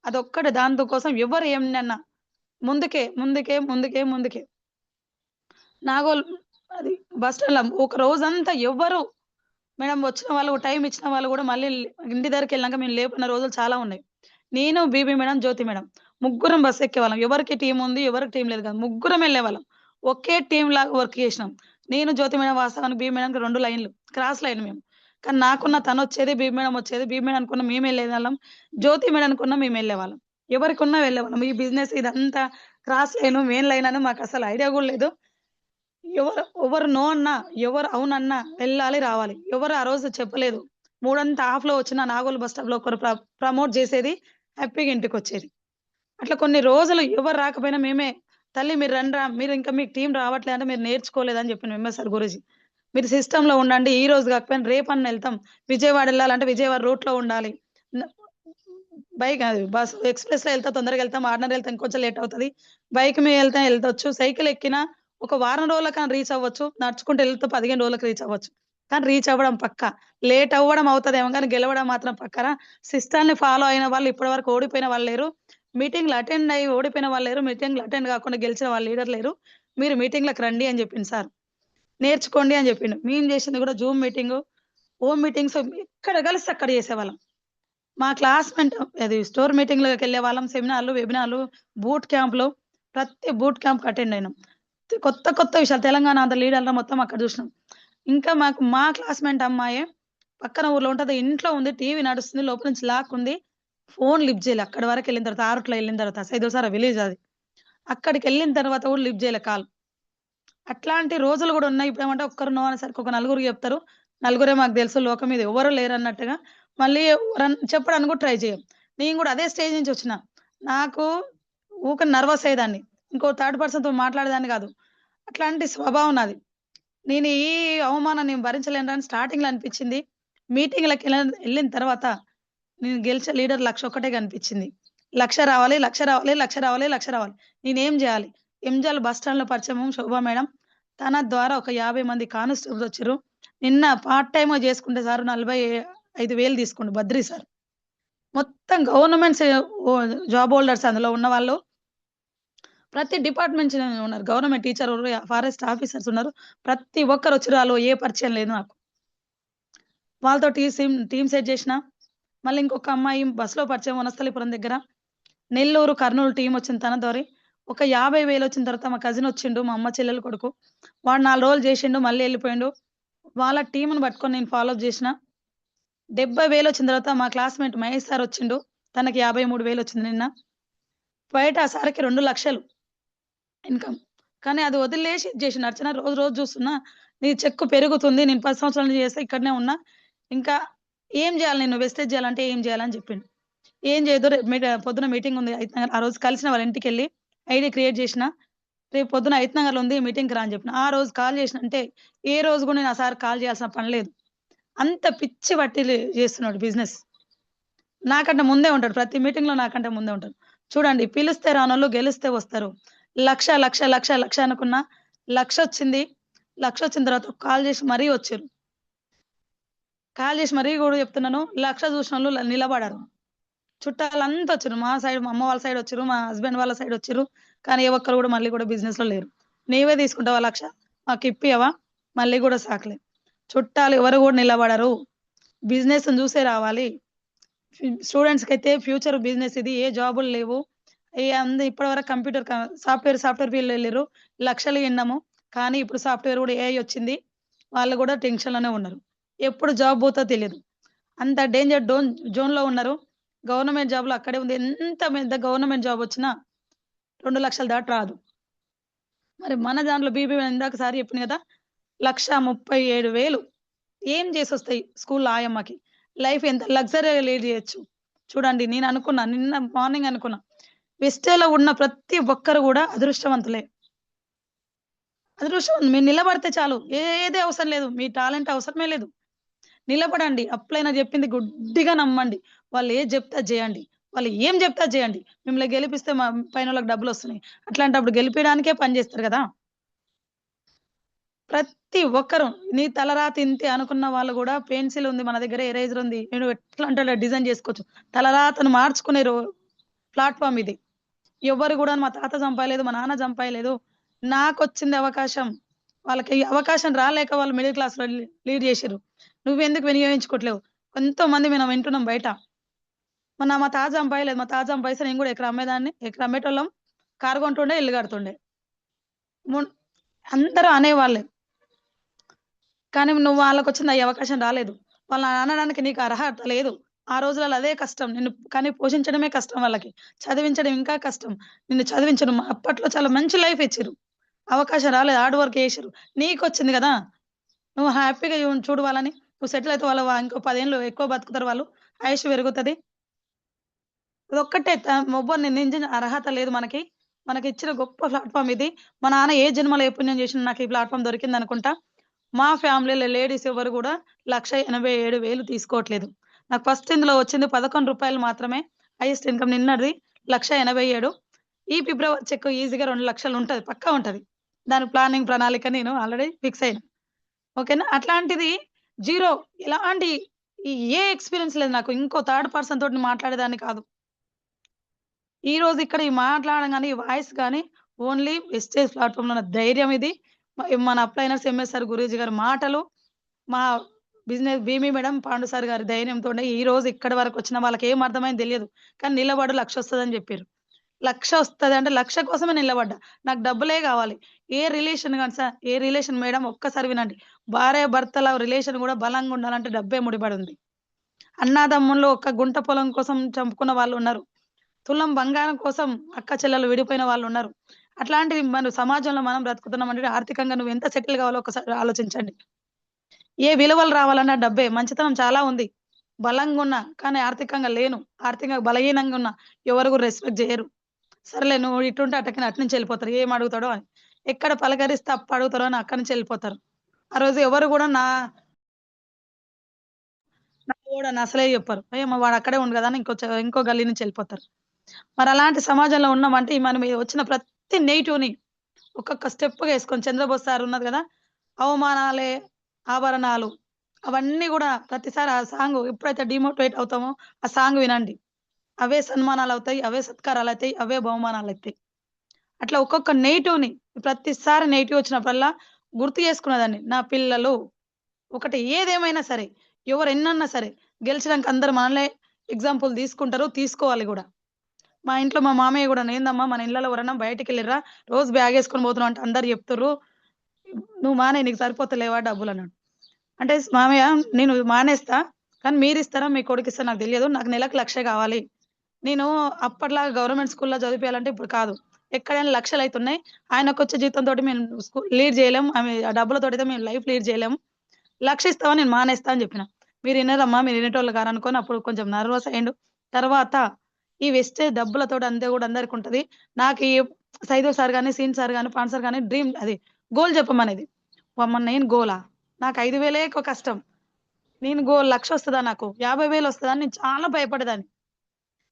అదొక్కటే దాంతో కోసం ఎవరు ఏమనన్నా ముందుకే, ముందుకే, ముందుకే, ముందుకే. నాగోల్ అది బస్ స్టాండ్‌ల ఒక రోజంతా ఎవ్వరు మేడం వచ్చిన వాళ్ళు టైమ్ ఇచ్చిన వాళ్ళు గూడా మళ్ళీ ఇంటి దగ్గరికెళ్ళినాక మేము లేపున్న రోజులు చాలా ఉన్నాయి. నేను, బీబీ మేడం, జ్యోతి మేడం ముగ్గురం బస్ ఎక్కేవాళ్ళం. ఎవరికి టీమ్ ఉంది, ఎవరికి టీమ్ లేదు కాదు. ముగ్గురం ఎళ్ళేవాళ్ళం. ఒకే టీమ్‌లాగా వర్క్ చేసినాం. నేను, జ్యోతి మేడం వాస్తవానికి బీబీ మేడంకి 2 లైన్‌లు. క్రాస్ లైన్ మేము. కానీ నాకున్న తనొచ్చేది, బీబీ మేడం వచ్చేది. బీబీ మేడం అనుకున్న మేమెళ్ళేవాళ్ళం. జ్యోతి మేడం అనుకున్న మేమెళ్ళేవాళ్ళం. ఎవరికున్నా వెళ్ళేవాళ్ళం. ఈ బిజినెస్ ఇదంతా క్రాస్ లైను, మెయిన్ లైన్ అని మాకసలు ఐడియా గూడా లేదు. ఎవరు నో అన్నా, ఎవరు అవునన్నా వెళ్ళాలి, రావాలి. ఎవరు ఆ రోజు చెప్పలేదు. మూడంతా హాఫ్‌లో వచ్చిన నాగోల్ బస్ స్టాప్‌లో ఒకరు ప్రమోట్ చేసేది. హ్యాపీగా ఇంటికొచ్చేది. అట్లా కొన్ని రోజులు ఎవరు రాకపోయినా మేమే, "తల్లి మీరు రండ్రా, మీరింకా మీకు టీమ్ రావట్లే అంటే మీరు నేర్చుకోలేదని" చెప్పిన ఎంఎస్ఆర్ గురూజీ. "మీరు సిస్టమ్‌లో ఉండండి. ఈ రోజు కాకపోయినా రేపన్నా ఎళ్తాం. విజయవాడ ఎళ్ళాలంటే విజయవాడ రూట్‌లో ఉండాలి. న బైక్ అది బస్ ఎక్స్‌ప్రెస్‌లో ఎళ్తే తొందరగా ఎళ్తాం. ఆర్డినరీ ఎళ్తే ఇంకొంచెం లేట్ అవుతది. బైక్ మీద ఎళ్తే ఎళ్ళొచ్చు. సైకిల్ ఎక్కినా ఒక వారం రోజులకన్నా రీచ్ అవ్వచ్చు. నడుచుకుంటూ ఎళ్తే 15 రోజులకు రీచ్ అవ్వచ్చు. కానీ రీచ్ అవ్వడం పక్కా. లేట్ అవ్వడం అవుతదేమో గానీ గెలవడం మాత్రం పక్కన. సిస్టమ్‌ని ఫాలో అయిన వాళ్ళు ఇప్పటి వరకు ఓడిపోయిన వాళ్ళు లేరు. మీటింగ్‌లు అటెండ్ అయ్యి ఓడిపోయిన వాళ్ళు లేరు. మీటింగ్‌లు అటెండ్ కాకుండా గెలిచిన వాళ్ళు లీడర్ లేరు. మీరు మీటింగ్‌లకి రండి అని చెప్పిండు సార్. నేర్చుకోండి అని చెప్పిండు. మేము చేసింది కూడా జూమ్ మీటింగు, హోమ్ మీటింగ్స్ ఎక్కడ కలిస్తే అక్కడ చేసేవాళ్ళం. మా క్లాస్‌మెంట్ అది స్టోర్ మీటింగ్‌లకెళ్ళేవాళ్ళం. సెమినార్‌లు, వెబినార్‌లు, బూట్ క్యాంప్‌లు ప్రతి బూట్ క్యాంప్‌కి అటెండ్ అయినాం. కొత్త కొత్త విషయాలు తెలంగాణ ఆంధ్ర లీడర్‌లు మొత్తం అక్కడ చూసినాం. ఇంకా మా క్లాస్‌మేట్ అమ్మాయే పక్కన ఊర్లో ఉంటది. ఇంట్లో ఉంది. టీవీ నడుస్తుంది. లోపల నుంచి లాక్కుంది. ఫోన్ లిఫ్ట్ చేయలే. అక్కడి వరకెళ్ళిన తర్వాత, ఆ రూట్‌లో ఎళ్ళిన తర్వాత సైదోసార విలేజ్ అది. అక్కడికెళ్ళిన తర్వాత కూడా లిఫ్ట్ చేయలే కాల్. అట్లాంటి రోజులు గూడా ఉన్నాయి. ఇప్పుడేమంటే ఒక్కరు నో అనేసరికి ఒక నలుగురికి చెప్తారు. నలుగురే మాకు తెలుసు లోకం మీద ఎవ్వరు లేరన్నట్టుగా మళ్ళీ చెప్పడానికి కూడా ట్రై చేయం. నేను గూడా అదే స్టేజ్ నుంచి వచ్చిన. నాకు ఊకే నర్వస్ అయ్యేదాన్ని. ఇంకో థర్డ్ పర్సన్‌తో మాట్లాడేదాన్ని గాదు. అట్లాంటి స్వభావం నాది. నేను ఈ అవమానం నేను భరించలేనురా అని స్టార్టింగ్‌లో అనిపిచ్చింది. ఎళ్ళిన తర్వాత నేను గెలిచే లీడర్ 1,00,000 ఒక్కటే కనిపిచ్చింది. 1,00,000 రావాలి, 1,00,000 రావాలి, 1,00,000 రావాలి, 1,00,000 రావాలి. నేనేం జేయాలి? ఎంజాల్ బస్ స్టాండ్‌లో పరిచయము శోభా మేడం. తన ద్వారా ఒక 50 మంది కానిస్టేబుల్స్ వచ్చిర్రు. నిన్న పార్ట్ టైమ్‌గా చేసుకుంటే సారు 45,000 తీసుకుండు బద్రి సార్. మొత్తం గవర్నమెంట్స్ జాబ్ హోల్డర్స్ అందులో ఉన్నవాళ్ళు. ప్రతి డిపార్ట్‌మెంట్ ఉన్నారు. గవర్నమెంట్ టీచర్ ఫారెస్ట్ ఆఫీసర్స్ ఉన్నారు. ప్రతి ఒక్కరు వచ్చిర్రు. ఆళ్ళు ఏ పరిచయం లేదు నాకు. వాళ్ళతో టీమ్ సెట్ జేసినా. మళ్ళీ ఇంకొక అమ్మాయి బస్‌లో పరిచయం వనస్థలిపురం దగ్గర. నెల్లూరు, కర్నూలు టీమొచ్చింది తన దోరి. ఒక 50,000 వచ్చిన తర్వాత మా కజినొచ్చిండు. మా అమ్మ చెల్లెలు కొడుకు. వాడు 4 రోజులు జేసిండు. మళ్ళీ ఎళ్ళిపోయిండు. వాళ్ళ టీమ్‌ని పట్టుకొని నేను ఫాలో అప్ జేసిన. 70,000 వచ్చిన తర్వాత మా క్లాస్‌మేట్ మహేష్ సార్ వచ్చిండు. తనకి 53,000 వచ్చింది నిన్న. బయట ఆ సార్‌కి 2,00,000 ఇన్‌కమ్. కానీ అది వదిలేసి ఇది జేసిండు. అర్చన రోజు రోజు చూస్తున్నా. నీ చెక్కు పెరుగుతుంది. నేను 10 సంవత్సరాల నుంచి చేస్తా. ఇక్కడనే ఉన్నా. ఇంకా ఏం జేయాలి నిన్ను వెస్టేజ్ జేయాలంటే ఏం జేయాలని జెప్పిండు. ఏం చేయొద్దు. రేపు పొద్దున మీటింగుంది అయితనగర్. ఆ రోజు కలిసిన వాళ్ళ ఇంటికెళ్ళి ఐడీ క్రియేట్ జేసిన. రేపు పొద్దున అయితనగర్‌లో ఉంది మీటింగ్‌కి రా అని జెప్పిన. ఆ రోజు కాల్ జేసిన. అంటే ఏ రోజు గూడా నేను ఆ సార్‌కి కాల్ చేయాల్సిన పని లేదు. అంత పిచ్చి పట్టి చేస్తున్నాడు బిజినెస్. నాకంటే ముందే ఉంటాడు. ప్రతి మీటింగ్‌లో నాకంటే ముందే ఉంటాడు. చూడండి పిలిస్తే రానోళ్ళు గెలిస్తే వస్తారు. 1,00,000, 1,00,000, 1,00,000, 1,00,000 అనుకున్నా. 1,00,000 వచ్చింది. 1,00,000 వచ్చిన తర్వాత కాల్ జేసి మరీ వచ్చిర్రు. కాల్ చేసి మరీ గూడా చెప్తున్నాను. 1,00,000 చూసినోళ్ళు నిలబడరు. చుట్టాలంతా వచ్చిర్రు. మా సైడ్ మా అమ్మ వాళ్ళ సైడ్ వచ్చిర్రు. మా హస్బెండ్ వాళ్ళ సైడ్ వచ్చిర్రు. కానీ ఏ ఒక్కరు గూడా మళ్ళీ గూడా బిజినెస్‌లో లేరు. "నీవే తీసుకుంటావా 1,00,000 మాకిప్పియవా?" మళ్ళీ గూడా సాకలే. చుట్టాలు ఎవరు గూడా నిలబడరు. బిజినెస్‌ని చూసే రావాలి. స్టూడెంట్స్‌కైతే ఫ్యూచర్ బిజినెస్ ఇది. ఏ జాబులు లేవు. ఇప్పటివరకు కంప్యూటర్ సాఫ్ట్‌వేర్ ఫీల్డ్‌లో ఎళ్ళిర్రు. లక్షలు ఇన్నాము. కానీ ఇప్పుడు సాఫ్ట్‌వేర్ గూడా ఏఐ వచ్చింది. వాళ్ళు గూడా టెన్షన్‌లోనే ఉన్నారు. ఎప్పుడు జాబ్ పోతదో తెలీదు. అంత డేంజర్ జోన్‌లో ఉన్నారు. గవర్నమెంట్ జాబ్‌లో అక్కడే ఉంది. ఎంత పెద్ద గవర్నమెంట్ జాబ్ వచ్చినా 2,00,000 దాటి రాదు. మరి మన దాంట్లో ఇందాక సార్ చెప్పింది కదా! 1,37,000 ఏం చేసొస్తాయి స్కూల్‌లో ఆయమ్మకి? లైఫ్ ఎంత లగ్జరీగా లీడ్ చేయొచ్చు. చూడండి నేను అనుకున్నా. నిన్న మార్నింగ్ అనుకున్నా. వెస్టేలో ఉన్న ప్రతి ఒక్కరు గూడా అదృష్టవంతులే. మీరు నిలబడితే చాలు. ఏది అవసరం లేదు. మీ టాలెంట్ అవసరమే లేదు. నిలబడండి. అప్పుడైనా చెప్పింది గుడ్డిగా నమ్మండి. వాళ్ళు ఏది చెప్తే అది జేయండి. వాళ్ళు ఏం చెప్తే అది జేయండి. మిమ్మల్ని గెలిపిస్తే పైనోళ్ళకి డబ్బులొస్తున్నాయి. అట్లాంటప్పుడు గెలిపియడానికే పని జేస్తారు గదా! ప్రతి ఒక్కరు నీ తలరాత ఇంతే అనుకున్న వాళ్ళు గూడా పెన్సిల్ ఉంది మన దగ్గర, ఎరేజర్ ఉంది. నేను ఎట్లా అంటే అలా డిజైన్ జేసుకోవచ్చు. తలరాతను మార్చుకునే ప్లాట్‌ఫార్మ్ ఇది. ఎవ్వరు గూడా మా తాత సంపాయలేదు, మా నాన్న సంపాయలేదు. నాకొచ్చింది అవకాశం. వాళ్ళకి ఈ అవకాశం రాలేక వాళ్ళు మిడిల్ క్లాస్‌లో లీడ్ జేసిర్రు. నువ్వెందుకు వినియోగించుకోవట్లేవు? ఎంతోమంది మనం వింటున్నాం బయట. మా తాత సంపాయలేదు. మా తాత సంపాదిస్తే నేను గూడా ఎకరం అమ్మేదాన్ని. ఎకరం అమ్మేటోళ్ళం. కారు కొంటుండే, ఇల్లు కడుతుండే. మున్ అందరూ అనేవాళ్ళే. కానీ నువ్వు వాళ్ళకొచ్చింది ఈ అవకాశం రాలేదు. వాళ్ళని అనడానికి నీకు అర్హత లేదు. ఆ రోజులలో అదే కష్టం. నిన్ను కానీ పోషించడమే కష్టం వాళ్ళకి. చదివించడం ఇంకా కష్టం. నిన్ను చదివించడం అప్పట్లో చాలా మంచి లైఫ్ ఇచ్చిర్రు. అవకాశం రాలేదు. హార్డ్ వర్క్ చేసిర్రు. నీకొచ్చింది గదా! నువ్వు హ్యాపీగా చూడు వాళ్ళని. నువ్వు సెటిల్ అయితే వాళ్ళు ఇంకో 10 ఏళ్ళు ఎక్కువ బతుకుతారు వాళ్ళు. ఆయుష్ పెరుగుతది. అదొక్కటే మొబ్బని నిందించిన అర్హత లేదు మనకి. మనకిచ్చిన గొప్ప ప్లాట్‌ఫార్మ్ ఇది. మా నాన్న ఏ జన్మలో ఏ పుణ్యం చేసినా నాకు ఈ ప్లాట్‌ఫార్మ్ దొరికిందనుకుంటా. మా ఫ్యామిలీలో లేడీస్ ఎవరు గూడా 1,87,000 తీసుకోవట్లేదు. నాకు ఫస్ట్ ఇందులో వచ్చింది రూ. 11 మాత్రమే. హైయెస్ట్ ఇన్‌కమ్ నిన్నటిది 1,87,000 ఈ ఫిబ్రవరి చెక్ ఈజీగా 2,00,000 ఉంటది. పక్కా ఉంటది. దాని ప్రణాళిక నేను ఆల్రెడీ ఫిక్స్ అయినా. ఓకేనా. అట్లాంటిది జీరో ఎలాంటి ఏ ఎక్స్‌పీరియన్స్ లేదు నాకు. ఇంకో థర్డ్ పర్సన్ తోటి మాట్లాడేదాన్ని కాదు. ఈరోజు ఇక్కడ ఈ మాట్లాడంగానే, ఈ వాయిస్ గాని ఓన్లీ వెస్టేజ్ ప్లాట్‌ఫార్మ్‌లో ఉన్న ధైర్యం ఇది. మన అప్లైనర్స్ ఎంఎస్ గురూజీ గారి మాటలు, మా బిజినెస్ భీమి మేడం, పాండు సార్ గారి ధైర్యంతోనే ఈరోజు ఇక్కడి వరకొచ్చిన వాళ్ళకేం అర్థమైందో తెలియదు. కానీ నిలబడు 1,00,000 వస్తదని జెప్పిర్రు. 1,00,000 వస్తది అంటే 1,00,000 కోసమే నిలబడ్డా. నాకు డబ్బులే గావాలి. ఏ రిలేషన్ మేడం ఒక్కసారి వినండి. భార్యాభర్తల రిలేషన్ గూడా బలంగా ఉండాలంటే డబ్బే ముడిపడుంది. అన్నాదమ్ముల్లో ఒక్క గుంట పొలం కోసం చంపుకున్న వాళ్ళున్నారు. తులం బంగారం కోసం అక్క చెల్లెలు విడిపోయిన వాళ్ళున్నారు. అట్లాంటిది సమాజంలో మనం బ్రతుకుతున్నామంటే ఆర్థికంగా నువ్వెంత సెటిల్ గావాలో ఒకసారి ఆలోచించండి. ఏ విలువలు రావాలన్నా డబ్బే. మంచితనం చాలా ఉంది. బలంగున్నా, కానీ ఆర్థికంగా లేను. ఆర్థికంగా బలహీనంగా ఉన్నా, ఎవరు గూడా రెస్పెక్ట్ జేయరు. సర్లే నువ్వు ఇటుంటే అటకని అటు నుంచి ఎళ్ళిపోతారు. ఏం అడుగుతాడో అని. ఎక్కడ పలకరిస్తే అప్పు అడుగుతారో అని అక్కడి నుంచి ఎళ్ళిపోతారు. ఆ రోజు ఎవరు గూడా నా గూడని అసలే చెప్పరు. వాడు అక్కడే ఉండు గదా! అని ఇంకో గల్లీ నుంచి ఎళ్ళిపోతారు. మరలాంటి సమాజంలో ఉన్నామంటే మన మీద వచ్చిన ప్రతి నెగెటివ్‌ని ఒక్కొక్క స్టెప్‌గా యేసుకొని చంద్రబోస్ సార్ ఉన్నది గదా! అవమానాలే ఆభరణాలు. అవన్నీ గూడా ప్రతిసారి ఆ సాంగ్ ఎప్పుడైతే డీమోటివేట్ అవుతామో ఆ సాంగ్ వినండి. అవే సన్మానాలవుతాయి. అవే సత్కారాలయితాయి. అవే బహుమానాలయితాయి. అట్లా ఒక్కొక్క నెగెటివ్‌ని ప్రతిసారి నెగెటివ్ వచ్చినప్పుడల్లా గుర్తు చేసుకునేదాన్ని. నా పిల్లలు ఒకటి ఏదేమైనా సరే, ఎవరు ఎన్నన్నా సరే, గెలిచినంక అందరూ మనలే ఎగ్జాంపుల్ తీసుకుంటారు. తీసుకోవాలి గూడా. మా ఇంట్లో మా మామయ్య గూడా "ఏందమ్మా మన ఇళ్ళలో ఎవరన్నా బయటికెళ్ళిర్రా? రోజు బ్యాగేసుకొని పోతున్నావు" అంటే అందరూ జెప్తుర్రు. "నువ్వు మానేయి నీకు సరిపోతలేవా డబ్బులన్నాడు." అంటే "మామయ్య నేను మానేస్తా. కానీ మీరిస్తారా? మీ కొడుకిస్తారా నాకు తెలియదు. నాకు నెలకు 1,00,000 కావాలి. నేను అప్పట్లాగా గవర్నమెంట్ స్కూల్‌లో చదివిపియాలంటే ఇప్పుడు కాదు. ఎక్కడైనా లక్షలైతున్నాయి. ఆయనకొచ్చే జీతంతోటి మేము లీడ్ జేయలేం. ఆ డబ్బులతోటైతే మేము లైఫ్ లీడ్ జేయలేము. 1,00,000 ఇస్తావా నేను మానేస్తా" అని జెప్పిన. "మీరినరమ్మా మీరు ఇనేటోళ్ళు కారనుకోని" అప్పుడు కొంచెం నర్వస్ అయిండు. తర్వాత ఈ వెస్టేజ్ డబ్బులతోటి అంతే గూడా అందరికుంటది. నాకు ఈ సైదుల్ సార్ గాని, సీన్ సార్ గాని, పాండు సార్ గాని డ్రీమ్ అది గోల్ చెప్పమనేది. వామ్మో! నేను గోలా? నాకు 5,000 ఎక్కువ కష్టం. నేను 1,00,000 వస్తదా నాకు? 50,000 వస్తదా అని నేను చాలా భయపడేదాన్ని.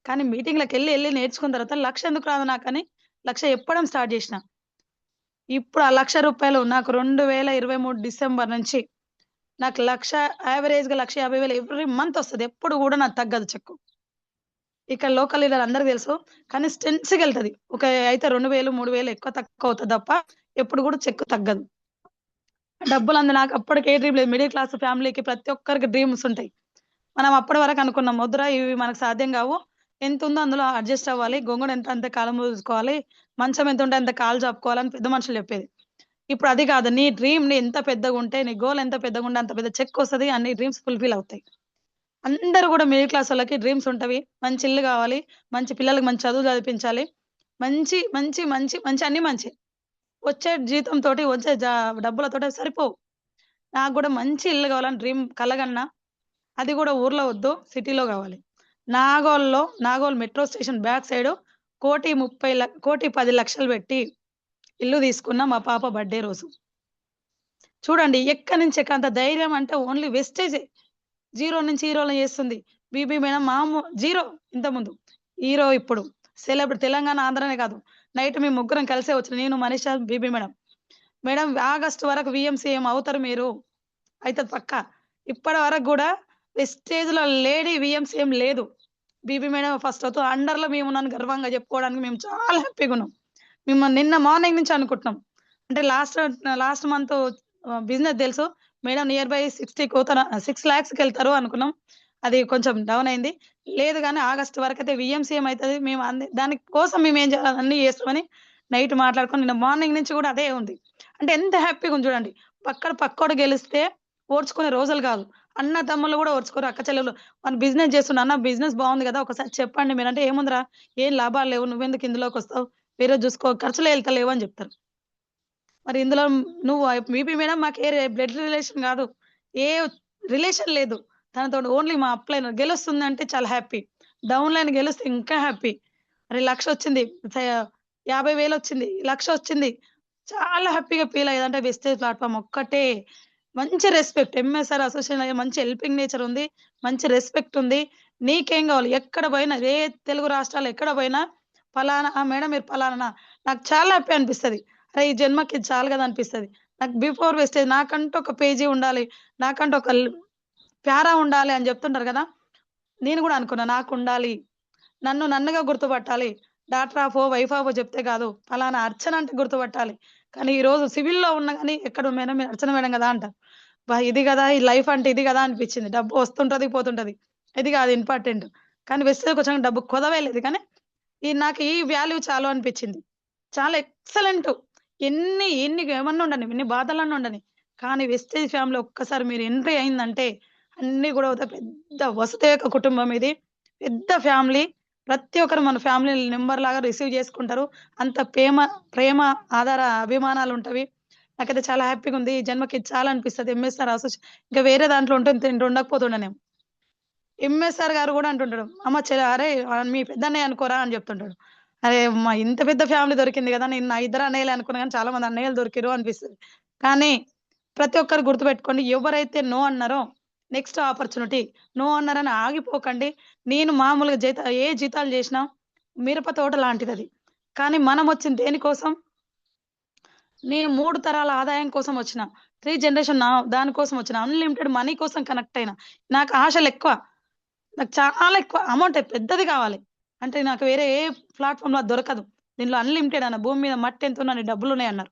కానీ ఎళ్లి నేర్చుకున్న తర్వాత 1,00,000 ఎందుకు రాదు నాకని 1,00,000 చెప్పడం స్టార్ట్ జేసినా. ఇప్పుడు ఆ రూ. 1,00,000 నాకు 2023 డిసెంబర్ నుంచి నాకు యావరేజ్‌గా 1,50,000 ఎవ్రీ మంత్ ఒస్తది. ఎప్పుడు గూడా నాకు తగ్గదు చెక్కు. ఇక్కడ లోకల్ ఈళ్ళందరికి తెలుసు. కానీ స్టెన్స్‌గెళ్తది. అయితే 2,000, 3,000 ఎక్కువ తక్కువ అవుతది తప్ప ఎప్పుడు గూడా చెక్కు తగ్గదు. నాకు అప్పటికి ఏ డ్రీమ్ లేదు. మిడిల్ క్లాస్ ఫ్యామిలీకి ప్రతి ఒక్కరికి డ్రీమ్స్ ఉంటాయి. మనం అప్పటి వరకు అనుకున్నాం. వద్దురా ఇవి మనకు సాధ్యం గావు. ఎంతుందో అందులో అడ్జస్ట్ అవ్వాలి. గొంగుడు ఎంత అంతే కాలు మూసుకోవాలి. మంచం ఎంతుంటే అంత కాళ్ళు చాపుకోవాలని పెద్ద మనుషులు చెప్పేది. ఇప్పుడు అది కాదు. నీ డ్రీమ్ ఎంత పెద్దగుంటే, నీ గోల్ ఎంత పెద్దగుంటే అంత పెద్ద చెక్కొస్తది. అన్ని డ్రీమ్స్ ఫుల్‌ఫిల్ అవుతాయి. అందరూ గూడా మిడిల్ క్లాసోళ్ళకి డ్రీమ్స్ ఉంటవి. మంచి ఇల్లు గావాలి. మంచి పిల్లలకి మంచి చదువు చదివిపించాలి. మంచి, మంచి, మంచి, మంచి అన్నీ మంచే. వచ్చే జీతంతోటి, వచ్చే డబ్బులతోటి అవి సరిపోవు. నాకు గూడా మంచి ఇల్లు గావాలని కలగన్నా. అది గూడా ఊర్లో వద్దు. సిటీలో గావాలి. Nagole metro station back side 1,10,00,000 పెట్టి ఇల్లు తీసుకున్న మా పాప బర్త్‌డే రోజు. చూడండి ఎక్కడి నుంచి అంత ధైర్యం అంటే ఓన్లీ వెస్టేజే. జీరో నుంచి హీరోలని చేస్తుంది. బీబీ మేడం జీరో ఇంతకుముందు. హీరో ఇప్పుడు. తెలంగాణ, ఆంధ్రానే కాదు. నైట్ మేము ముగ్గురం కలిసే వచ్చిన. నేను, Manisha, BB madam. Madam August వరకు సీఎం అవుతారు మీరు. అయితది పక్కా. ఇప్పటి వరకు గూడా వెస్టేజ్‌లో లేడీ సీఎం లేదు. బీబీ మేడం ఫస్ట్ అవుతూ అండర్‌లో మేమున్నామని గర్వంగా చెప్పుకోవడానికి మేము చాలా హ్యాపీగున్నాం. మేము నిన్న మార్నింగ్ నుంచి అనుకుంటున్నాం. అంటే లాస్ట్ మంత్ బిజినెస్ తెలుసు. మేడం నియర్ బై 6,00,000కెళ్తారు అనుకున్నాం. అది కొంచెం డౌన్ అయింది. లేదు గానీ ఆగస్ట్ వరకైతే సీఎం అయితది. మేము దాని కోసం మేమేం చేయాలి అన్నీ చేస్తామని నైట్ మాట్లాడుకొని నిన్న మార్నింగ్ నుంచి గూడా అదే ఉంది. అంటే ఎంత హ్యాపీగుంది చూడండి. పక్కోడు గెలిస్తే ఓర్చుకునే రోజులు గాదు. అన్న తమ్ముళ్ళు గూడా ఓర్చుకోరు. అక్క చెల్లెలు మన బిజినెస్ చేస్తున్నా, "అన్న బిజినెస్ బావుంది గదా! ఒకసారి చెప్పండి మీరు" అంటే, "ఏముందిరా ఏం లాభాలు లేవు. నువ్వెందుకు ఇందులోకొస్తావు? వేరేది జూసుకో. ఖర్చులే ఎళ్తలేవు" అని జెప్తారు. మరి ఇందులో నువ్వు బీపీ మేడం బ్లడ్ రిలేషన్ గాదు. ఏ రిలేషన్ లేదు. తనతోటి ఓన్లీ మా అప్‌లైన్ గెలుస్తుందంటే చాలా హ్యాపీ. డౌన్ లైన్ గెలిస్తే ఇంకా హ్యాపీ. అరే! 1,00,000 వచ్చింది. 50,000 వచ్చింది. 1,00,000 వచ్చింది. చాలా హ్యాపీగా ఫీల్ అయ్యేది. అంటే వెస్టేజ్ ప్లాట్‌ఫార్మ్ ఒక్కటే మంచి రెస్పెక్ట్. ఎంఎస్ఆర్ అసోసియేషన్ మంచి హెల్పింగ్ నేచర్ ఉంది. మంచి రెస్పెక్ట్ ఉంది. నీకేం గావాలి? ఎక్కడ పోయినా ఏ తెలుగు రాష్ట్రాల్లో ఎక్కడ పోయినా పలానా మేడం మీరు పలానా నాకు చాలా హ్యాపీ అనిపిస్తది. అరే! ఈ జన్మకి ఇది చాలు గదా! అనిపిస్తది. నాకు బిఫోర్ వెస్టేజ్ నాకంటూ ఒక పేజీ ఉండాలి. నాకంటూ ఒక ప్యారా ఉండాలి అని జెప్తుంటారు గదా! నేను గూడా అనుకున్నా నాకుండాలి. నన్ను నన్నుగా గుర్తుపట్టాలి. డాటర్ ఆఫో, వైఫ్ ఆఫో చెప్తే గాదు. పలానా అర్చన అంటే గుర్తుపట్టాలి. కానీ ఈరోజు సివిల్‌లో ఉన్నా గాని ఎక్కడ మేడం మీరు అర్చన మేడం గదా! అంటారు. ఇది గదా! ఈ లైఫ్ అంటే ఇది గదా! అనిపిచ్చింది. డబ్బు వస్తుంటది, పోతుంటది. ఇది గాదు ఇంపార్టెంట్. కానీ వెస్టేజ్‌కొచ్చాక డబ్బు కొదవే లేదు గానీ, నాకు ఈ వాల్యూ చాలు అనిపిచ్చింది. చాలా ఎక్సలెంటు. ఎన్ని ఏమన్నా ఉండని, ఎన్ని బాధలన్నా ఉండని. కానీ వెస్టేజ్ ఫ్యామిలీ ఒక్కసారి మీరు ఎంట్రీ అయిందంటే అన్నీ గూడా ఒక పెద్ద వసుదైక కుటుంబం ఇది. పెద్ద ఫ్యామిలీ. ప్రతి ఒక్కరు మన ఫ్యామిలీ మెంబర్‌లాగా రిసీవ్ చేసుకుంటారు. అంత ప్రేమ, అభిమానాలుంటవి. నాకైతే చాలా హ్యాపీగుంది. ఈ జన్మకి ఇది చాలనిపిస్తది. ఎంఎస్ఆర్ ఇంకా వేరే దాంట్లో ఉంటే ఇంత ఉండకపోతుండేనేమో. ఎంఎస్ఆర్ గారు గూడా అంటుంటాడు. అమ్మ అరే! మీ పెద్దన్నయ్య అనుకోరా అని జెప్తుంటాడు. అరే! ఇంత పెద్ద ఫ్యామిలీ దొరికింది గదా! నేను నా ఇద్దరు అన్నయ్యలే అనుకున్నా గానీ చాలా మంది అన్నయ్యలు దొరికిర్రు అనిపిస్తది. కానీ ప్రతి ఒక్కరు గుర్తుపెట్టుకోండి. ఎవరైతే నో అన్నారో నెక్స్ట్ ఆపర్చునిటీ. నో అన్నారని ఆగిపోకండి. నేను మామూలుగా జీతాలు జేసినా మిరప తోట లాంటిదది. కానీ మనమొచ్చింది దేనికోసం? నేను 3 తరాల ఆదాయం కోసం ఒచ్చిన. 3 జనరేషన్ దాని కోసం ఒచ్చిన. అన్‌లిమిటెడ్ మనీ కోసం కనెక్ట్ అయిన. నాకు ఆశలెక్కువ. నాకు చాలా ఎక్కువ అమౌంటే పెద్దది గావాలి. అంటే నాకు వేరే ఏ ప్లాట్‌ఫార్మ్‌లో అది దొరకదు. దీనిలో అన్‌లిమిటెడ్ భూమి మీద మట్టెంతున్న అన్ని డబ్బులున్నాయన్నారు.